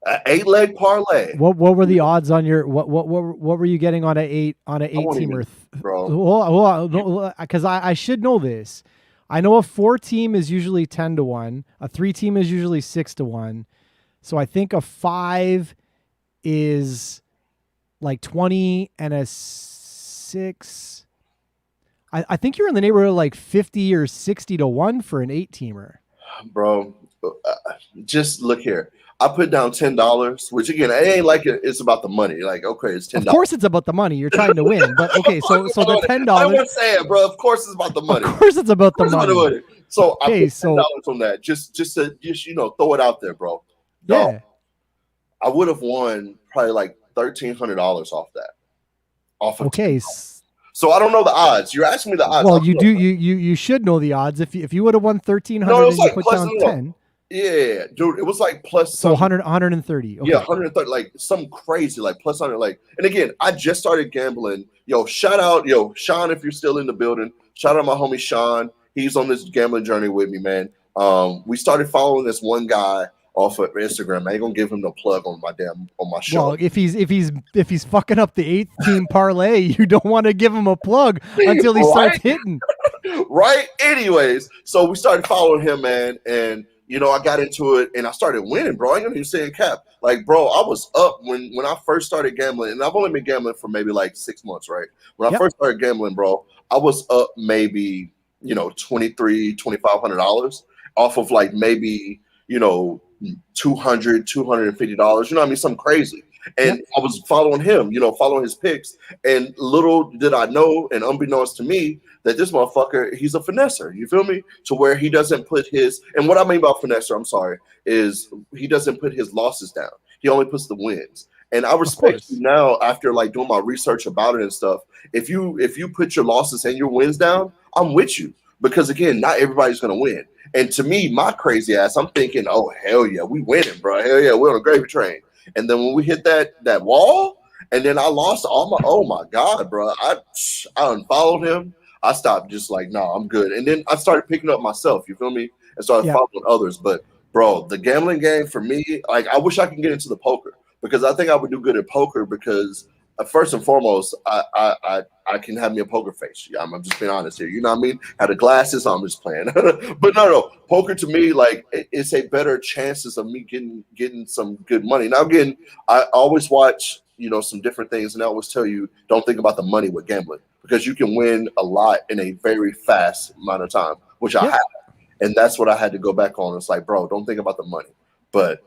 An 8-leg parlay.
What were the odds on your what were you getting on a 8-teamer,
bro?
Because I should know this. I know a 4-team is usually 10-1. A 3-team is usually 6-1. So I think a 5 is like 20, and a 6. I think you're in the neighborhood of like 50 or 60-1 for an 8-teamer.
Bro, just look here. I put down $10, which again, it ain't like it's about the money. Like, okay, it's $10.
Of course, it's about the money. You're trying to win, but okay. So the $10.
I was saying, bro. Of course, it's about the money.
Of course, it's about the money.
So I put $10 on that. Just to throw it out there, bro. Dog,
yeah.
I would have won probably like $1,300 off that. Off of
okay.
So I don't know the odds. You're asking me the odds.
Well, you should know the odds. If you would have won $1,300 and you put down 10.
Yeah, dude, it was like plus.
So 130. Okay.
Yeah, 130, like some crazy, like plus 100, like. And again, I just started gambling. Shout out, Sean, if you're still in the building. Shout out my homie Sean. He's on this gambling journey with me, man. We started following this one guy off of Instagram. I ain't gonna give him no plug on my show.
Well, if he's fucking up the 8-team parlay, you don't want to give him a plug until he starts hitting.
Right. Anyways, so we started following him, man, and. I got into it and I started winning, bro. I ain't gonna even say in cap. Like, bro, I was up when I first started gambling, and I've only been gambling for maybe like 6 months, right? When I first started gambling, bro, I was up maybe, $2,500 off of like maybe, $200, $250. You know what I mean? Something crazy. And I was following him, following his picks. And little did I know, and unbeknownst to me, that this motherfucker, he's a finesser. You feel me? To where he doesn't put his, and what I mean by finesser, I'm sorry, is he doesn't put his losses down. He only puts the wins. And I respect you now after like doing my research about it and stuff. If you put your losses and your wins down, I'm with you. Because again, not everybody's gonna win. And to me, my crazy ass, I'm thinking, oh hell yeah, we winning, bro. Hell yeah, we're on a gravy train. And then when we hit that wall, and then I lost oh my God, bro. I unfollowed him. I stopped just like, no, I'm good. And then I started picking up myself, you feel me? And started following others. But bro, the gambling game for me, like I wish I could get into the poker because I think I would do good at poker because first and foremost, I can have me a poker face. Yeah, I'm just being honest here. You know what I mean? Had the glasses, I'm just playing. But no, poker to me, like it's a better chances of me getting some good money. Now again, I always watch, some different things, and I always tell you, don't think about the money with gambling because you can win a lot in a very fast amount of time, which I have. And that's what I had to go back on. It's like, bro, don't think about the money. But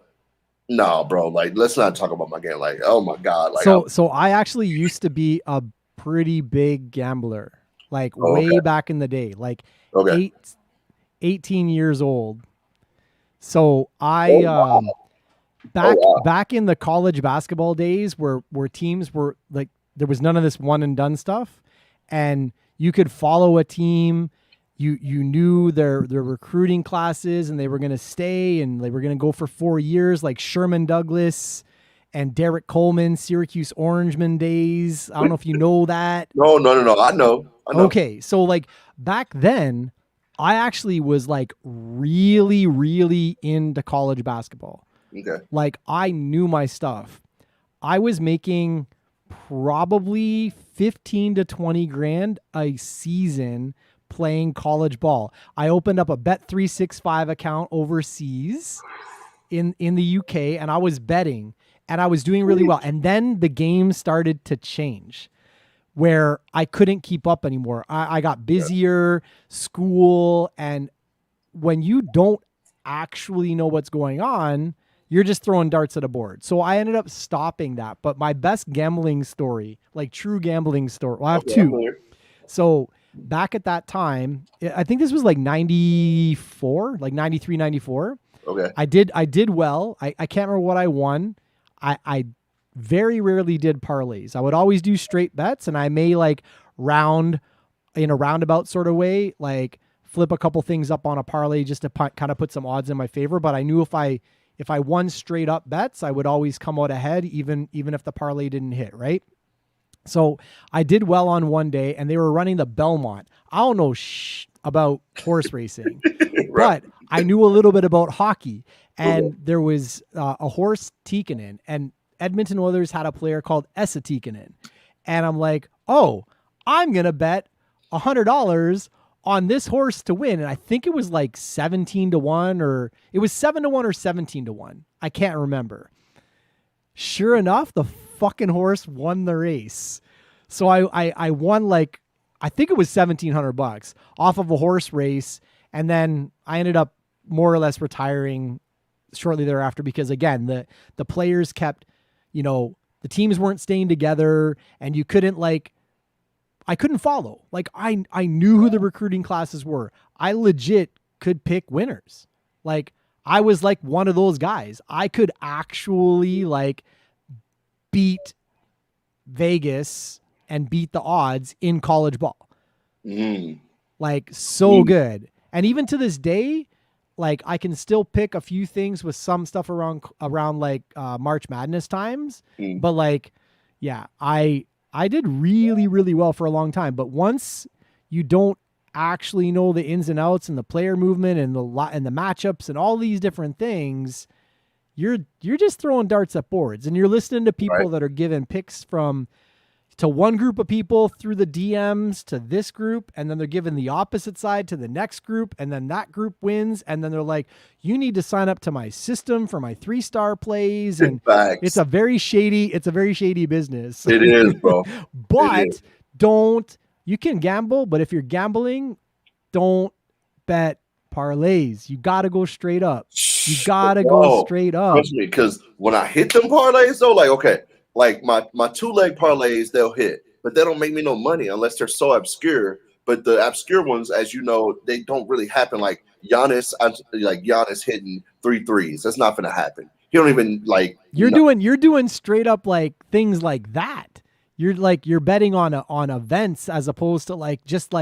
no, bro, like let's not talk about my game. Like, oh my God. Like
so I actually used to be a pretty big gambler, like way back in the day, like 18 years old. So I back in the college basketball days where teams were like there was none of this one and done stuff, and you could follow a team. You knew their recruiting classes and they were going to stay and they were going to go for 4 years, like Sherman Douglas and Derek Coleman, Syracuse Orangeman days. I don't know if you know that.
No. I know.
Okay. So like back then I actually was like really, really into college basketball.
Okay.
Like I knew my stuff. I was making probably 15 to 20 grand a season playing college ball. I opened up a Bet365 account overseas in the UK, and I was betting and I was doing really well. And then the game started to change where I couldn't keep up anymore. I got busier, school, and when you don't actually know what's going on, you're just throwing darts at a board. So I ended up stopping that. But my best gambling story, like true gambling story, well, I have two. So back at that time, I think this was like 94, like 93, 94.
Okay.
I did well. I can't remember what I won. I very rarely did parlays. I would always do straight bets, and I may like round in a roundabout sort of way, like flip a couple things up on a parlay just to kind of put some odds in my favor. But I knew if I won straight up bets, I would always come out ahead, even if the parlay didn't hit, right? So I did well on one day, and they were running the Belmont. I don't know about horse racing,
Right.
but I knew a little bit about hockey. And there was a horse Tikkanen, and Edmonton Oilers had a player called Esa Tikkanen. And I'm like, oh, I'm going to bet $100 on this horse to win. And I think it was like 17-1, or it was 7-1 or 17-1. I can't remember. Sure enough, the fucking horse won the race. So I won like, I think it was $1,700 off of a horse race. And then I ended up more or less retiring shortly thereafter because again, the players kept, the teams weren't staying together and you couldn't I couldn't follow. Like I knew who the recruiting classes were. I legit could pick winners. Like I was like one of those guys. I could actually beat Vegas and beat the odds in college ball. Like so good. And even to this day, like I can still pick a few things with some stuff around March Madness times, but I did really, really well for a long time. But once you don't actually know the ins and outs and the player movement and the matchups and all these different things, you're just throwing darts at boards, and you're listening to people that are giving picks to one group of people through the DMs to this group, and then they're giving the opposite side to the next group, and then that group wins, and then they're like, you need to sign up to my system for my 3-star plays. And it's a very shady business.
It is, bro.
But you can gamble, but if you're gambling, don't bet parlays. You got to go straight up. You got to go straight up.
Trust me, because when I hit them parlays, though, like my 2-leg parlays, they'll hit, but they don't make me no money unless they're so obscure. But the obscure ones, as you know, they don't really happen. Like Giannis hitting 3 threes. That's not going to happen. He don't even You're doing straight up like things like that. You're betting on events as opposed to just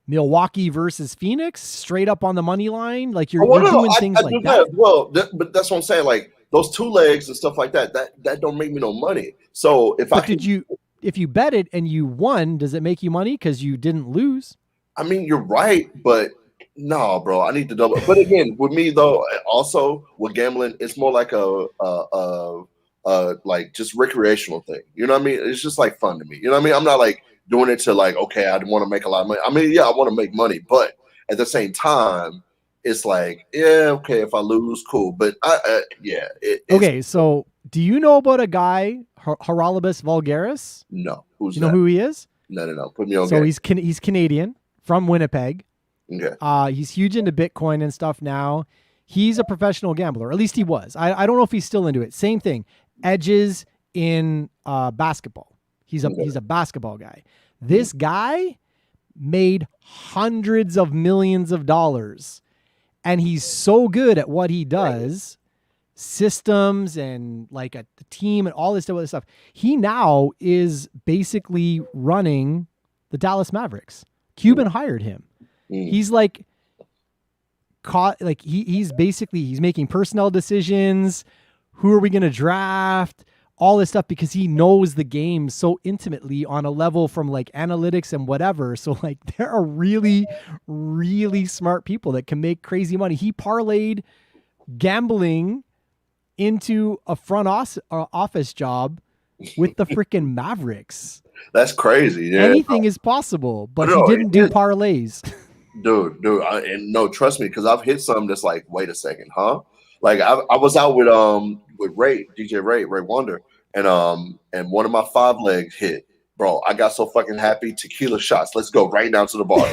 Milwaukee versus Phoenix straight up on the money line. Like you're doing things like that. Well, but that's what I'm saying. Like those two legs and stuff like that, that don't make me no money. So
if you bet it and you won, does it make you money because you didn't lose?
I mean, you're right, but no, bro, I need to double. But again, with me though, also with gambling, it's more like a like just recreational thing. You know what I mean? It's just like fun to me. You know what I mean? I'm not like doing it to like, okay, I want to make a lot of money. I mean, yeah, I want to make money, but at the same time, it's like, yeah, okay, if I lose, cool. But yeah.
Okay, so do you know about a guy, Haralabus Vulgaris?
No. Who's
you know who he is?
No. Put me on.
So he's Canadian from Winnipeg.
Okay.
He's huge into Bitcoin and stuff now. He's a professional gambler. At least he was. I don't know if he's still into it. Same thing. Edges in basketball. He's a basketball guy. This guy made hundreds of millions of dollars. And he's so good at what he does, systems and like a team and all this stuff. He now is basically running the Dallas Mavericks. Cuban hired him. He's like he's making personnel decisions. Who are we going to draft? All this stuff because he knows the game so intimately on a level from like analytics and whatever. So like there are really, really smart people that can make crazy money. He parlayed gambling into a front office job with the freaking Mavericks.
That's crazy. Yeah.
Anything is possible, but he didn't do parlays.
Dude, and no, trust me, because I've hit some that's like, wait a second, huh? Like I was out with DJ Ray Wonder, and one of my 5 legs hit. Bro, I got so fucking happy. Tequila shots. Let's go right now to the bar.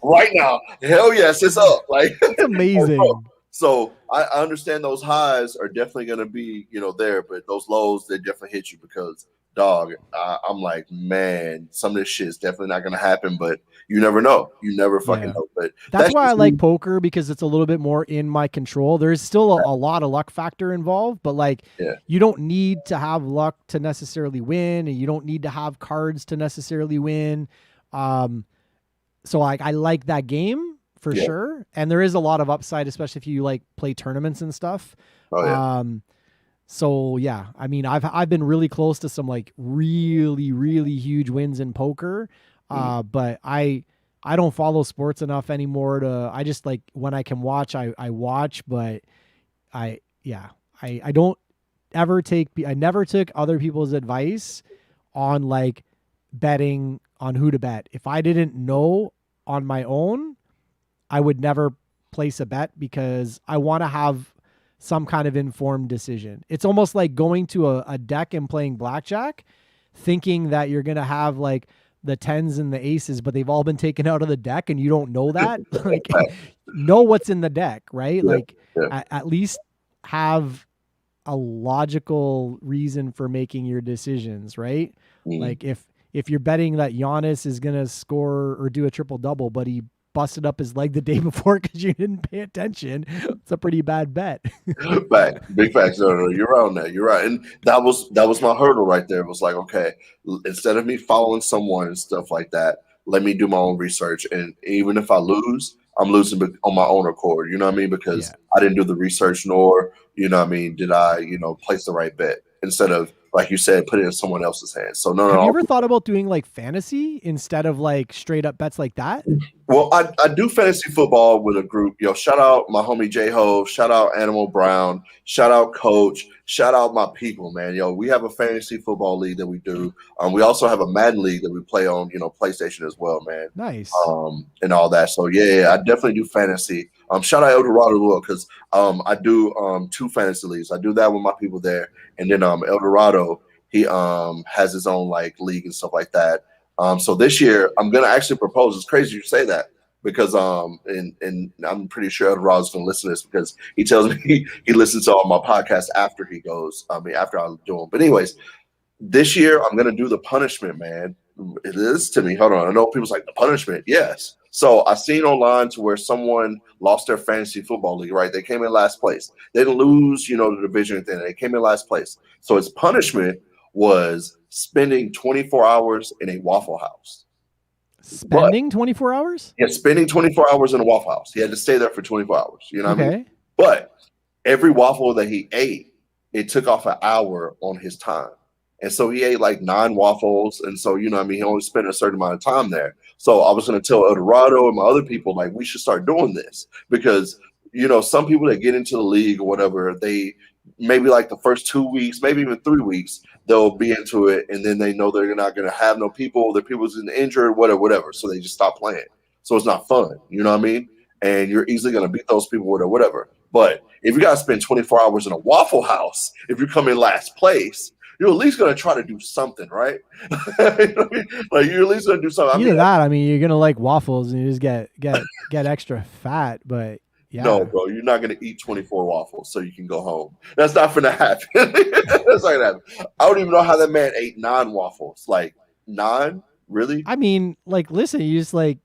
Right now. Hell yes, it's up. Like
that's amazing.
So I understand those highs are definitely gonna be, there, but those lows, they definitely hit you because dog, I'm like, man, some of this shit is definitely not gonna happen, but you never know. You never fucking know. But
that's why I like poker because it's a little bit more in my control. There's still a lot of luck factor involved, but like you don't need to have luck to necessarily win, and you don't need to have cards to necessarily win. So like I like that game for sure, and there is a lot of upside, especially if you like play tournaments and stuff. So yeah, I mean, I've been really close to some like really, really huge wins in poker. But I don't follow sports enough anymore I just like when I can watch, I watch, but I don't ever I never took other people's advice on like betting on who to bet. If I didn't know on my own, I would never place a bet because I want to have some kind of informed decision. It's almost like going to a deck and playing blackjack, thinking that you're going to have like the 10s and the aces, but they've all been taken out of the deck and you don't know that. Like know what's in the deck, right? Like at least have a logical reason for making your decisions, right? Like if you're betting that Giannis is going to score or do a triple double, but he busted up his leg the day before because you didn't pay attention, it's a pretty bad bet.
Big facts. No, you're right on that. You're right. And that was my hurdle right there. It was like, okay, instead of me following someone and stuff like that, let me do my own research. And even if I lose, I'm losing on my own accord. You know what I mean? Because I didn't do the research, nor, did I, place the right bet instead of, like you said, put it in someone else's hands. So no.
Have you ever thought about doing like fantasy instead of like straight up bets like that?
Well, I do fantasy football with a group. Shout out my homie J-Ho, shout out Animal Brown, shout out Coach, shout out my people, man. We have a fantasy football league that we do. We also have a Madden league that we play on, PlayStation as well, man.
Nice.
And all that. So yeah, I definitely do fantasy. Shout out El Dorado as well, because I do 2 fantasy leagues. I do that with my people there, and then El Dorado, he has his own like league and stuff like that. So this year I'm gonna actually propose. It's crazy you say that because and I'm pretty sure El Dorado's gonna listen to this because he tells me he listens to all my podcasts after he goes. After I do them. But anyways, this year I'm gonna do the punishment, man. It is to me. Hold on. I know people's like the punishment. Yes. So I seen online to where someone lost their fantasy football league, right? They came in last place. They didn't lose, the division thing. They came in last place. So his punishment was spending 24 hours in a Waffle House.
Spending 24 hours?
Yeah, spending 24 hours in a Waffle House. He had to stay there for 24 hours. You know what I mean? But every waffle that he ate, it took off an hour on his time. And so he ate like 9 waffles. And so, you know, I mean, he only spent a certain amount of time there. So I was going to tell El Dorado and my other people, like, we should start doing this because, you know, some people that get into the league or whatever, they maybe like the first 2 weeks, maybe even 3 weeks, they'll be into it. And then they know they're not going to have no people, their people's injured, whatever. So they just stop playing. So it's not fun. You know what I mean? And you're easily going to beat those people with whatever. But if you got to spend 24 hours in a Waffle House, if you come in last place, you're at least going to try to do something, right? You know what I mean? Like you're at least going to do something.
Either that, I mean, you're gonna like waffles and you just get extra fat, but yeah.
No, bro, you're not going to eat 24 waffles so you can go home. That's not going to happen. That's not going to happen. I don't even know how that man ate 9 waffles. Like 9, really?
I mean, like, listen, you just like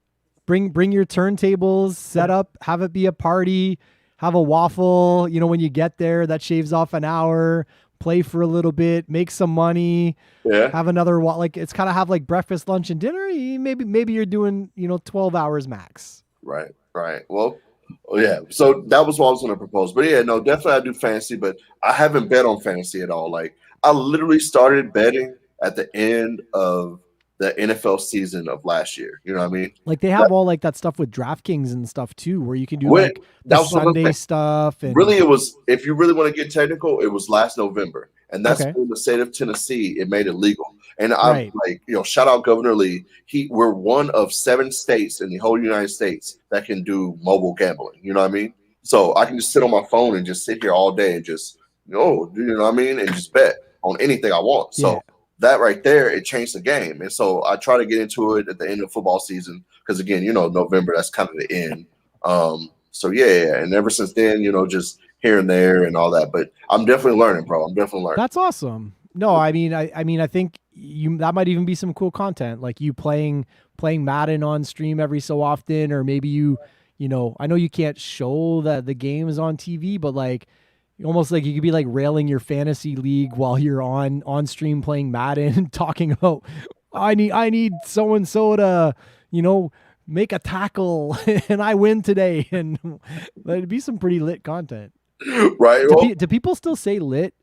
bring your turntables, set up, have it be a party, have a waffle. You know, when you get there, that shaves off an hour. Play for a little bit, make some money, have another like it's kind of have like breakfast, lunch, and dinner. Maybe you're doing 12 hours max.
Right. Well, yeah. So that was what I was going to propose. But yeah, no, definitely I do fantasy, but I haven't bet on fantasy at all. Like I literally started betting at the end of the NFL season of last year. You know what I mean?
Like they have all like that stuff with DraftKings and stuff too, where you can do like the Sunday stuff. And
really, it was, if you really want to get technical, it was last November. And that's when the state of Tennessee, it made it legal. And I'm like, shout out Governor Lee. We're one of 7 states in the whole United States that can do mobile gambling. You know what I mean? So I can just sit on my phone and just sit here all day and just, you know what I mean? And just bet on anything I want. So that right there, it changed the game. And so I try to get into it at the end of football season because, again, November, that's kind of the end. So, yeah. And ever since then, just here and there and all that. But I'm definitely learning, bro. I'm definitely learning.
That's awesome. No, I mean, I think that might even be some cool content, like you playing Madden on stream every so often, or maybe I know you can't show the games on TV, but like almost like you could be like railing your fantasy league while you're on stream playing Madden and talking about I need so and so to make a tackle and I win today, and it'd be some pretty lit content,
right?
Do people still say lit?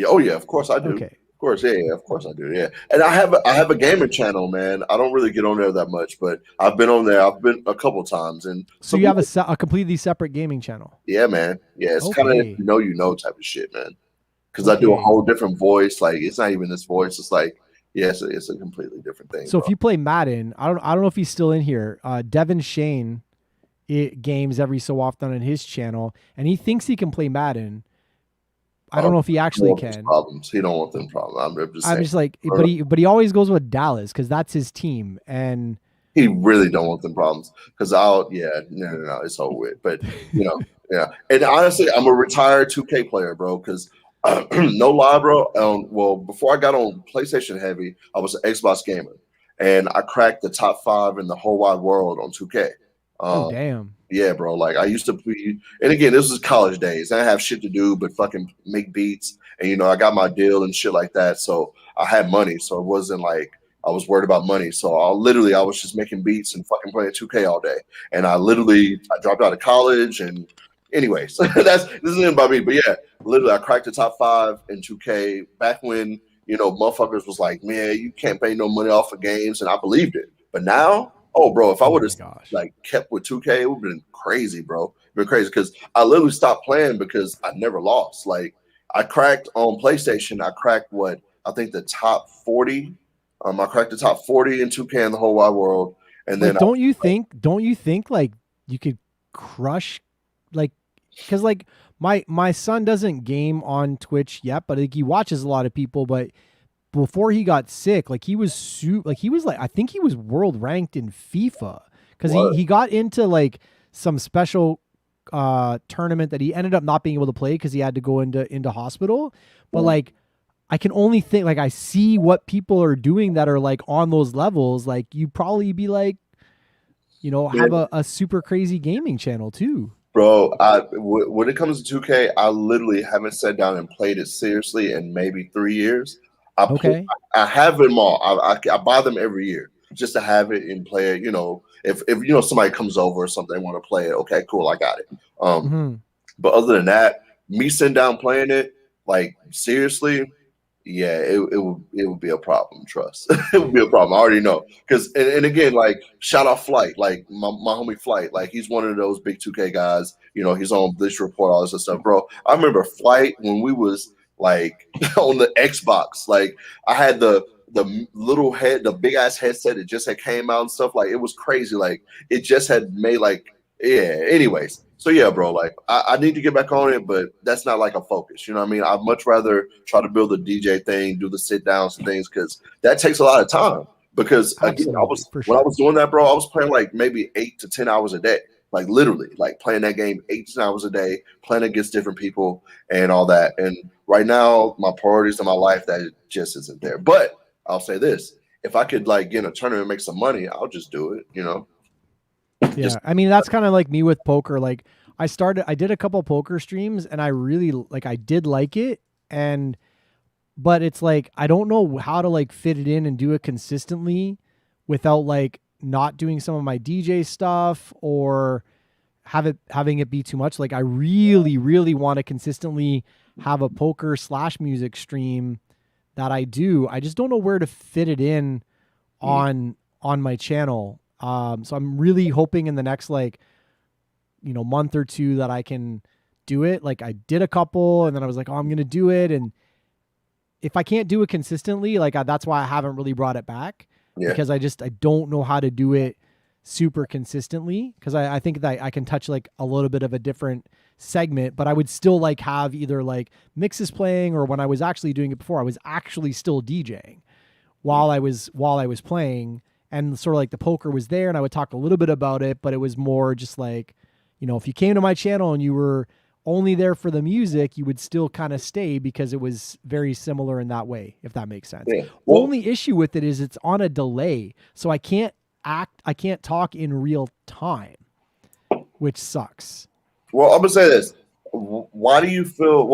Oh yeah, of course I do. Okay. Of course, yeah, of course I do. Yeah, and I have a gaming channel, man. I don't really get on there that much, but I've been on there. I've been a couple times, and
so you have a completely separate gaming channel.
Yeah, man. Yeah, it's kind of type of shit, man. Because I do a whole different voice. Like it's not even this voice. It's like it's a completely different thing.
So if you play Madden, I don't know if he's still in here. Devin Shane games every so often on his channel, and he thinks he can play Madden. I don't know if he actually can.
Problems. He don't want them problems.
I'm just like, but he always goes with Dallas because that's his team, and
he really don't want them problems. Because no, it's over with. But yeah. And honestly, I'm a retired 2K player, bro. Because no lie, bro. Well, before I got on PlayStation heavy, I was an Xbox gamer, and I cracked the top 5 in the whole wide world on 2K.
Oh damn.
Yeah, bro. Like I used to be, and again, this was college days. I didn't have shit to do but fucking make beats, and I got my deal and shit like that. So I had money, so it wasn't like I was worried about money. So I was just making beats and fucking playing 2K all day. And I dropped out of college, and anyways, this isn't about me, but yeah, literally I cracked the top 5 in 2K back when motherfuckers was like, man, you can't pay no money off of games, and I believed it. But now, oh, bro, if I would have kept with 2K, it would have been crazy, bro. It'd been crazy because I literally stopped playing because I never lost. Like I cracked on PlayStation. I cracked the top 40. I cracked the top 40 in 2K in the whole wide world. And then
don't you think like you could crush like because like my son doesn't game on Twitch yet, but like he watches a lot of people, but before he got sick, like he was I think he was world ranked in FIFA because he got into like some special tournament that he ended up not being able to play because he had to go into hospital. But like I can only think like I see what people are doing that are like on those levels. Like you probably be like, have a super crazy gaming channel too.
Bro, when it comes to 2K, I literally haven't sat down and played it seriously in maybe 3 years. I have them all. I buy them every year just to have it and play it. If somebody comes over or something, they want to play it. Okay, cool, I got it. But other than that, Me sitting down playing it, like seriously, yeah, it would be a problem. Trust, it would be a problem. I already know. Because and again, like shout out Flight, like my homie Flight, like he's one of those big 2K guys. He's on this report, all this stuff, bro. I remember Flight when we was like on the Xbox. Like I had the little the big ass headset. It just had came out and stuff. Like it was crazy. Like it just had made like yeah. Anyways. So yeah, bro, like I need to get back on it, but that's not like a focus. You know what I mean? I'd much rather try to build a DJ thing, do the sit downs and things, because that takes a lot of time. Because again,
Absolutely, for
when I
sure.
was doing that, bro, I was playing like maybe 8 to 10 hours a day. Like literally, like playing that game 8 to 10 hours a day, playing against different people and all that. And right now, my priorities in my life, that just isn't there. But I'll say this: if I could like get in a tournament and make some money, I'll just do it.
Yeah. I mean, that's kind of like me with poker. Like I did a couple poker streams and I really like, I did like it. But it's like, I don't know how to like fit it in and do it consistently without like not doing some of my DJ stuff or having it be too much. Like I really, really want to consistently have a poker / music stream that I do. I just don't know where to fit it in on my channel. So I'm really hoping in the next like, month or two that I can do it. Like I did a couple and then I was like, oh, I'm going to do it. And if I can't do it consistently, like that's why I haven't really brought it back because I don't know how to do it super consistently. Cause I think that I can touch like a little bit of a different segment, but I would still like have either like mixes playing or when I was actually doing it before, I was actually still DJing while I was playing. And sort of like the poker was there and I would talk a little bit about it, but it was more just like, if you came to my channel and you were only there for the music, you would still kind of stay because it was very similar in that way, if that makes sense.
Yeah. Well,
Only issue with it is it's on a delay. So I can't talk in real time, which sucks.
Well, I'm gonna say this. Why do you feel?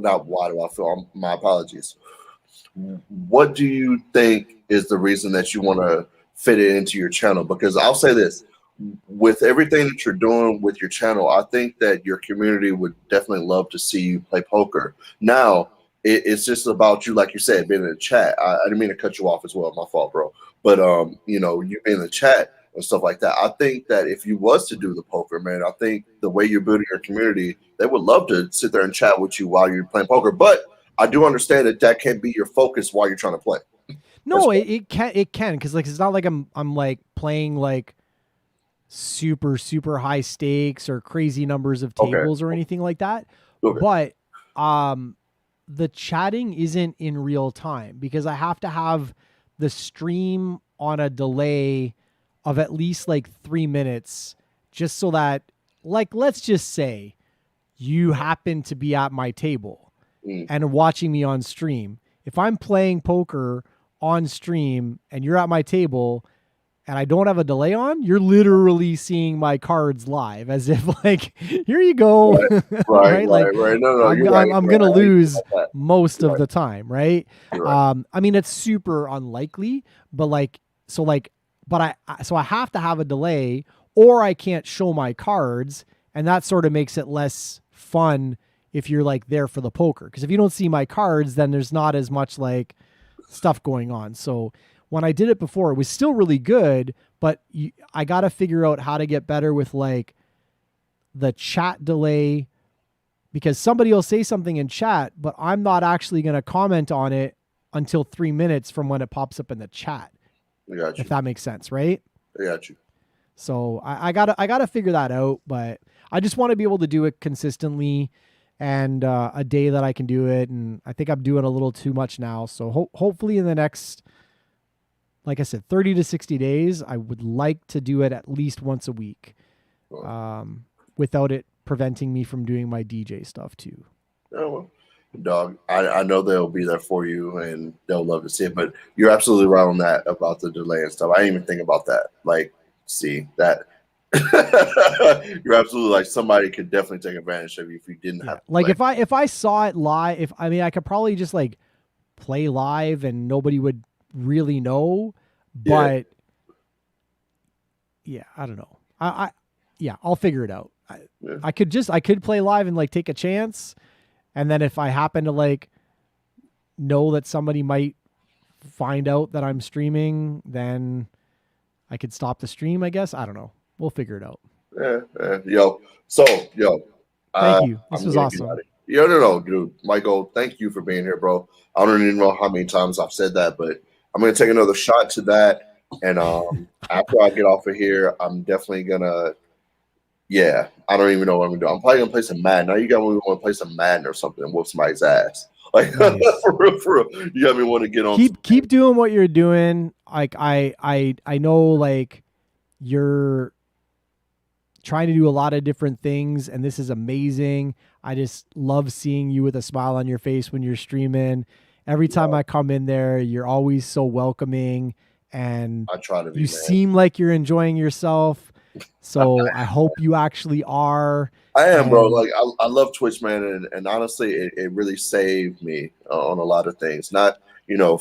Not why do I feel? My apologies. What do you think is the reason that you want to fit it into your channel? Because I'll say this: with everything that you're doing with your channel, I think that your community would definitely love to see you play poker. Now, it's just about you, like you said, being in the chat. I didn't mean to cut you off as well. My fault, bro. But you in the chat and stuff like that. I think that if you was to do the poker, man, I think the way you're building your community, they would love to sit there and chat with you while you're playing poker. But I do understand that can't be your focus while you're trying to play.
No, it can because like it's not like I'm like playing like super high stakes or crazy numbers of tables or anything like that. But the chatting isn't in real time because I have to have the stream on a delay of at least like 3 minutes just so that like let's just say you happen to be at my table and watching me on stream. If I'm playing poker on stream and you're at my table and I don't have a delay on, you're literally seeing my cards live as if like, here you go.
Right.
Like,
No,
I'm going to lose most of the time. Right. I mean, it's super unlikely, but so I have to have a delay or I can't show my cards. And that sort of makes it less fun if you're like there for the poker. Cause if you don't see my cards, then there's not as much like stuff going on. So when I did it before, it was still really good, but I got to figure out how to get better with like the chat delay because somebody will say something in chat, but I'm not actually going to comment on it until 3 minutes from when it pops up in the chat. If that makes sense, right?
I got you.
So I gotta figure that out, but I just want to be able to do it consistently and a day that I can do it. And I think I'm doing a little too much now. So hopefully in the next, like I said, 30 to 60 days, I would like to do it at least once a week without it preventing me from doing my DJ stuff too.
Oh, well, dog, I know they'll be there for you and they'll love to see it, but you're absolutely right on that about the delay and stuff. I didn't even think about that. Like, see that you're absolutely like somebody could definitely take advantage of you if you didn't have
like if I saw it live, I could probably just like play live and nobody would really know, but yeah, I don't know. I'll figure it out.
Yeah.
I could play live and like take a chance, and then if I happen to like know that somebody might find out that I'm streaming, then I could stop the stream, I guess. I don't know. We'll figure it out.
Yeah. Yo. So, yo,
Thank you.
I'm
This was
gonna get out
awesome.
of here. No, dude. Michael, thank you for being here, bro. I don't even know how many times I've said that, but I'm gonna take another shot to that. And after I get off of here, I'm definitely gonna. Yeah, I don't even know what I'm gonna do. I'm probably gonna play some Madden. Now you got me want to play some Madden or something and whoop somebody's ass. Like
Nice.
for real. You got me want to get on.
Keep doing what you're doing. Like I know like you're trying to do a lot of different things, and this is amazing. I just love seeing you with a smile on your face when you're streaming. Every time I come in there, you're always so welcoming, and
I try to be,
you
man.
seem like you're enjoying yourself. So I hope you actually are.
I am, bro.
And
Like I love Twitch, man, and honestly, it really saved me on a lot of things. Not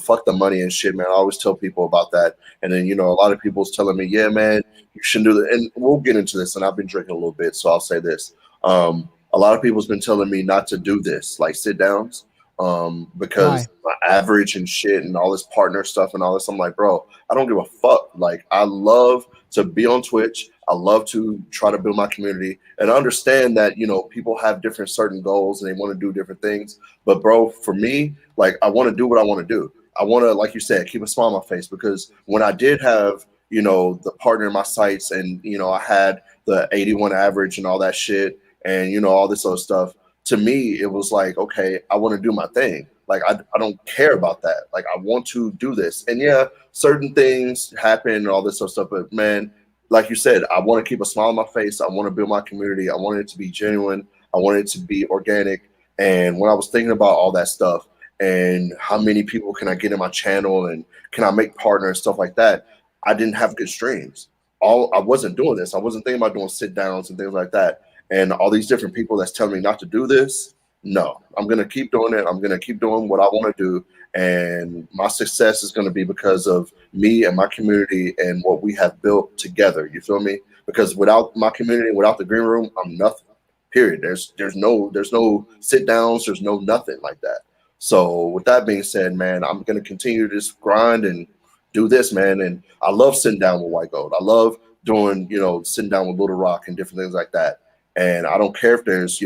fuck the money and shit, man. I always tell people about that, and then a lot of people's telling me, yeah, man, you shouldn't do that. And we'll get into this. And I've been drinking a little bit, so I'll say this. A lot of people's been telling me not to do this, like sit downs, because my average and shit and all this partner stuff and all this. I'm like, bro, I don't give a fuck. Like I love to be on Twitch. I love to try to build my community and understand that, people have different certain goals and they want to do different things. But bro, for me, like I want to do what I want to do. I want to, like you said, keep a smile on my face, because when I did have, the partner in my sights and, I had the 81 average and all that shit and, all this other stuff, to me, it was like, okay, I want to do my thing. Like, I don't care about that. Like, I want to do this. And yeah, certain things happen and all this other stuff, but man, like you said, I want to keep a smile on my face. I want to build my community. I want it to be genuine. I want it to be organic. And when I was thinking about all that stuff and how many people can I get in my channel and can I make partners and stuff like that, I didn't have good streams. I wasn't doing this. I wasn't thinking about doing sit downs and things like that. And all these different people that's telling me not to do this. No, I'm going to keep doing it. I'm going to keep doing what I want to do. And my success is going to be because of me and my community and what we have built together. You feel me? Because without my community, without the green room, I'm nothing. Period. There's no sit downs. There's no nothing like that. So with that being said, man, I'm going to continue to just grind and do this, man. And I love sitting down with Whitegold. I love doing, sitting down with Little Rock and different things like that. And I don't care if there's,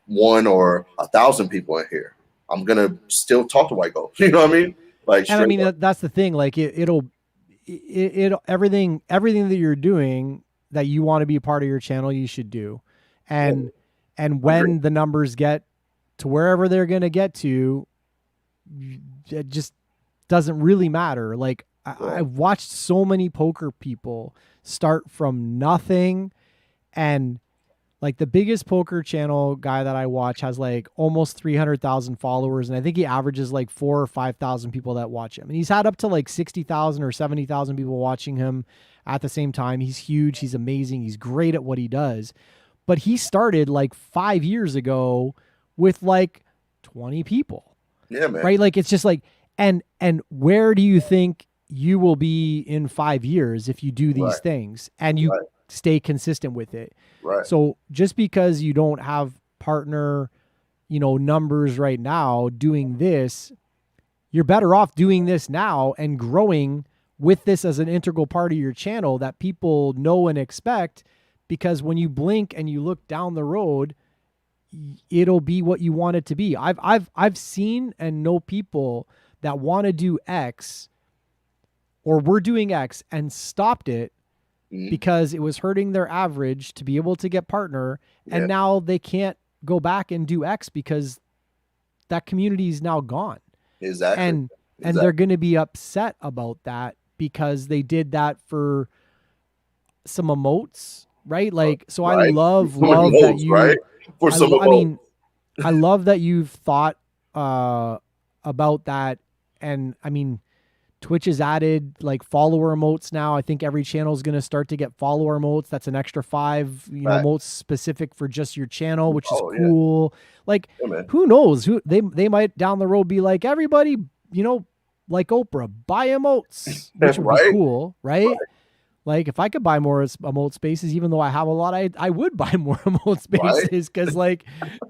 1 or 1,000 people in here. I'm gonna still talk to Whitegold. You know what I mean? Like,
and I mean that's the thing. Like it'll everything that you're doing that you want to be a part of your channel, you should do. And when the numbers get to wherever they're gonna get to, it just doesn't really matter. Like I've watched so many poker people start from nothing, and like the biggest poker channel guy that I watch has like almost 300,000 followers. And I think he averages like 4,000 or 5,000 people that watch him. And he's had up to like 60,000 or 70,000 people watching him at the same time. He's huge. He's amazing. He's great at what he does. But he started like 5 years ago with like 20 people.
Yeah, man.
Right? Like it's just like, and where do you think you will be in 5 years if you do these things and you stay consistent with it?
Right.
So just because you don't have partner, numbers right now doing this, you're better off doing this now and growing with this as an integral part of your channel that people know and expect, because when you blink and you look down the road, it'll be what you want it to be. I've seen and know people that want to do X or were doing X and stopped it because it was hurting their average to be able to get partner. And now they can't go back and do X because that community is now gone.
Exactly.
And they're going to be upset about that because they did that for some emotes, right? Like, so I love that you,
right? For some
I mean, I love that you've thought about that. And I mean, Twitch has added like follower emotes now. I think every channel is going to start to get follower emotes. That's an extra 5, emotes specific for just your channel, which is cool. Like, who knows? They might down the road be like, everybody, like Oprah, buy emotes, which would be cool, right? Like if I could buy more emote spaces, even though I have a lot, I would buy more emote
Right.
spaces because like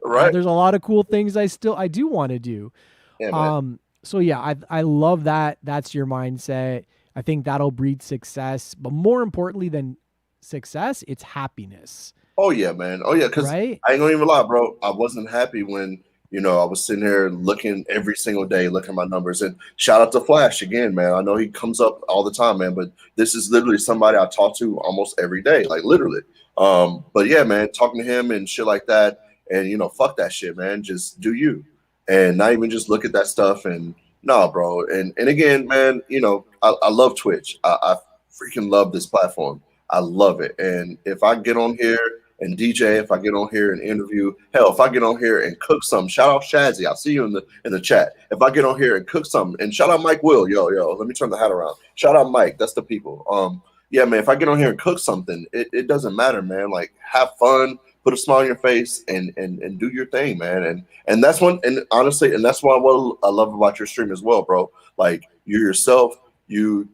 Right.
there's a lot of cool things I do want to do.
Yeah, man.
So yeah, I love that. That's your mindset. I think that'll breed success, but more importantly than success, it's happiness,
Oh yeah, man. Oh yeah, because
right?
I ain't gonna even lie, bro. I wasn't happy when I was sitting here looking every single day, looking at my numbers. And shout out to Flash again, man. I know he comes up all the time, man. But this is literally somebody I talk to almost every day, like literally. But yeah, man, talking to him and shit like that, and fuck that shit, man. Just do you, and not even just look at that stuff. And nah, bro. And again, man, I love Twitch. I freaking love this platform. I love it. And if I get on here and DJ, if I get on here and interview, hell, if I get on here and cook something, shout out Shazzy. I'll see you in the chat. If I get on here and cook something, and shout out Mike Will, yo, let me turn the hat around. Shout out Mike, that's the people. Yeah, man, if I get on here and cook something, it doesn't matter, man. Like have fun, put a smile on your face, and do your thing, man. And that's one, and honestly, and that's what I love about your stream as well, bro. Like you're yourself, you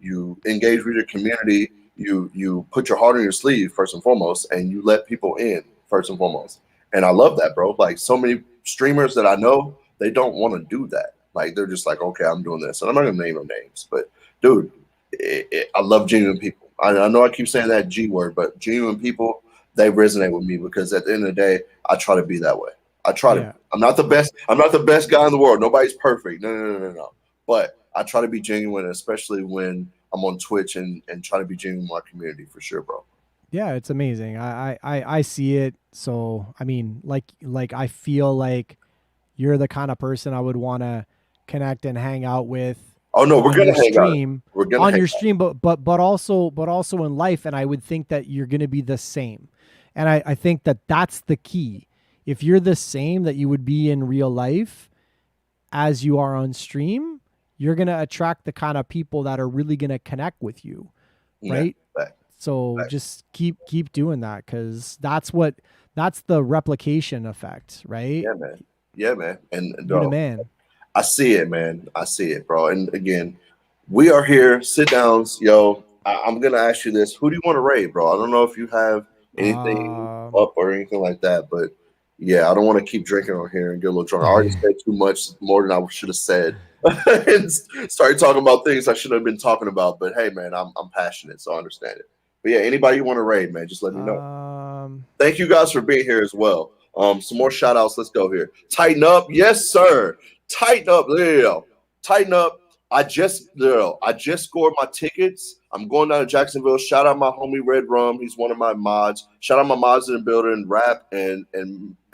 engage with your community. You put your heart on your sleeve first and foremost, and you let people in first and foremost. And I love that, bro. Like so many streamers that I know, they don't want to do that. Like they're just like, okay, I'm doing this, and I'm not gonna name no names, but dude, I love genuine people. I know I keep saying that G word, but genuine people, they resonate with me because at the end of the day, I try to be that way. I try to. I'm not the best. I'm not the best guy in the world. Nobody's perfect. No. But I try to be genuine, especially when I'm on Twitch and try to be genuine with my community for sure, bro.
Yeah, it's amazing. I see it. So I mean, like I feel like you're the kind of person I would want to connect and hang out with.
Oh no, we're
on
gonna
your
hang out.
stream,
We're gonna
on
hang
your
out.
stream, but also in life. And I would think that you're going to be the same. And I think that that's the key. If you're the same that you would be in real life as you are on stream, you're going to attract the kind of people that are really going to connect with you. Right.
Yeah,
so just keep doing that. Cause that's the replication effect, right?
Yeah, man. And
You're the man.
I see it, man. I see it, bro. And again, we are here. Sit downs, yo. I'm gonna ask you this: who do you want to raid, bro? I don't know if you have anything up or anything like that, but yeah, I don't want to keep drinking on here and get a little drunk. I already said too much, more than I should have said, and started talking about things I should have been talking about. But hey, man, I'm passionate, so I understand it. But yeah, anybody you want to raid, man, just let me know. Thank you guys for being here as well. Some more shout outs. Let's go here. Tighten up. Yes, sir. Tighten up, Leo. Tighten up. I just scored my tickets. I'm going down to Jacksonville. Shout out my homie Red Rum. He's one of my mods. Shout out my mods in the building, Rap and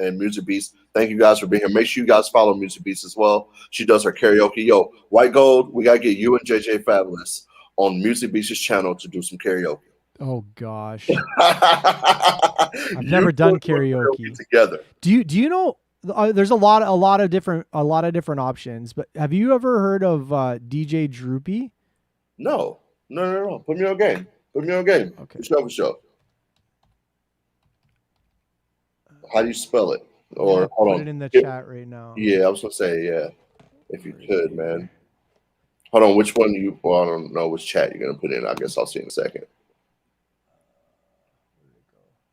Music Beast. Thank you guys for being here. Make sure you guys follow Music Beast as well. She does her karaoke. Yo, Whitegold, we gotta get you and JJ Fabulous on Music Beast's channel to do some karaoke.
Oh gosh. I've never done karaoke
together.
Do you know there's a lot of different options, but have you ever heard of DJ Droopy?
No. Put me on game. Okay. For sure. How do you spell it? Or hold on.
Put it in the chat right now.
Yeah, I was gonna say yeah. If you could, man. Hold on, which one well, I don't know which chat you're gonna put in. I guess I'll see in a second.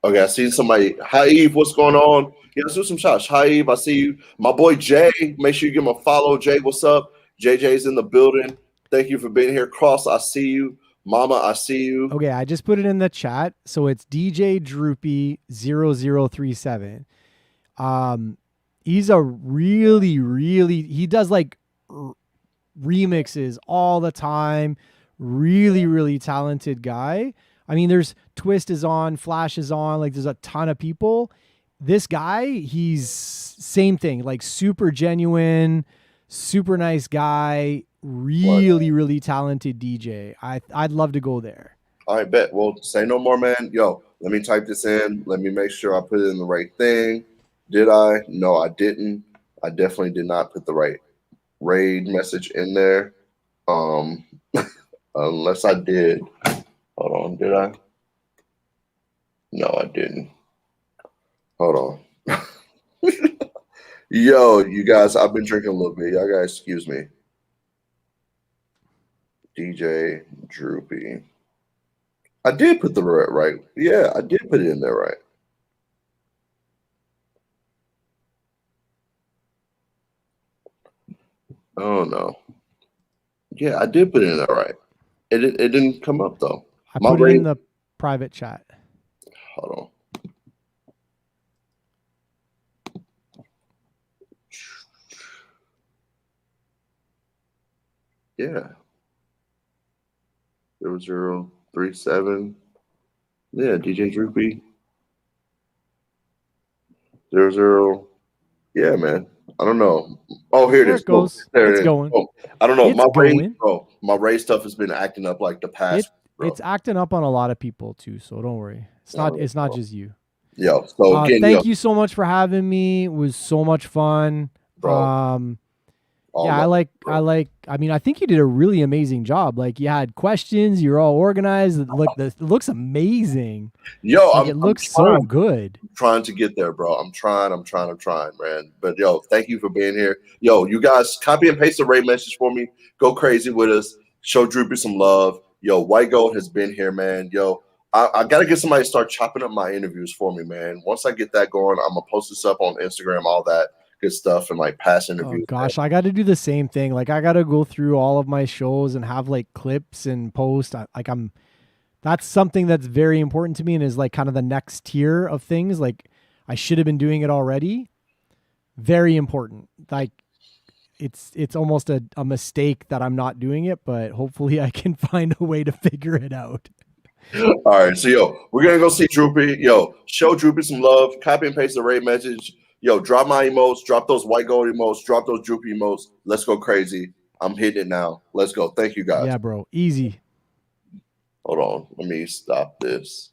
Okay, I see somebody. Hi Eve, what's going on? Yeah, let's do some shots. Hi Eve, I see you. My boy Jay, make sure you give him a follow. Jay, what's up? JJ's in the building. Thank you for being here. Cross, I see you. Mama, I see you.
Okay, I just put it in the chat. So it's DJ Droopy 0037. He's a really he does like remixes all the time. Really talented guy. I mean, there's Twist is on, Flash is on, like there's a ton of people. This guy, he's same thing, like super genuine, super nice guy, really talented DJ. I'd love to go there.
I bet. Well, say no more, man. Yo, let me type this in. Let me make sure I put it in the right thing. Did I? No, I didn't. I definitely did not put the right raid message in there. Unless I did. Hold on, did I? No, I didn't. Hold on. Yo, you guys, I've been drinking a little bit. Y'all guys, excuse me. DJ Droopy. I did put the right. Yeah, I did put it in there right. Oh no. Yeah, I did put it in there right. It didn't come up though.
I
My
put it in
rate.
the private chat.
Hold on. Yeah. 0037. Yeah, DJ Droopy. 00. Yeah, man. I don't know. Oh, here it
There
is.
it
Boom.
goes.
There
It's
it is.
going.
Boom. I don't know.
It's
My Ray,
going.
bro. My Ray stuff has been acting up like the
It
past, bro.
it's acting up on a lot of people too, so don't worry. It's
I don't
not
know,
it's not
bro.
just you.
Yo, so again,
Thank you so much for having me. It was so much fun.
bro. All
Yeah,
love, bro.
I mean, I think you did a really amazing job. Like you had questions, you're all organized. It looks amazing.
Yo,
Like
I'm
it
I'm
looks so
trying.
good.
Trying to get there, bro. I'm trying, man. But yo, thank you for being here. Yo, you guys copy and paste the rate message for me. Go crazy with us. Show Droopy some love. Yo, White Gold has been here, man. Yo, I gotta get somebody to start chopping up my interviews for me, man. Once I get that going, I'm gonna post this up on Instagram, all that good stuff, and like past
Oh
interviews, man.
gosh, I got to do the same thing. Like I got to go through all of my shows and have like clips and post. That's something that's very important to me and is like kind of the next tier of things. Like I should have been doing it already. Very important. Like it's almost a mistake that I'm not doing it, but hopefully I can find a way to figure it out.
All right, so yo, we're gonna go see Droopy. Yo, show Droopy some love. Copy and paste the rate message. Yo, drop my emotes, drop those White Gold emotes, drop those Droopy emotes. Let's go crazy. I'm hitting it now. Let's go. Thank you guys.
Yeah, bro. Easy.
Hold on. Let me stop this.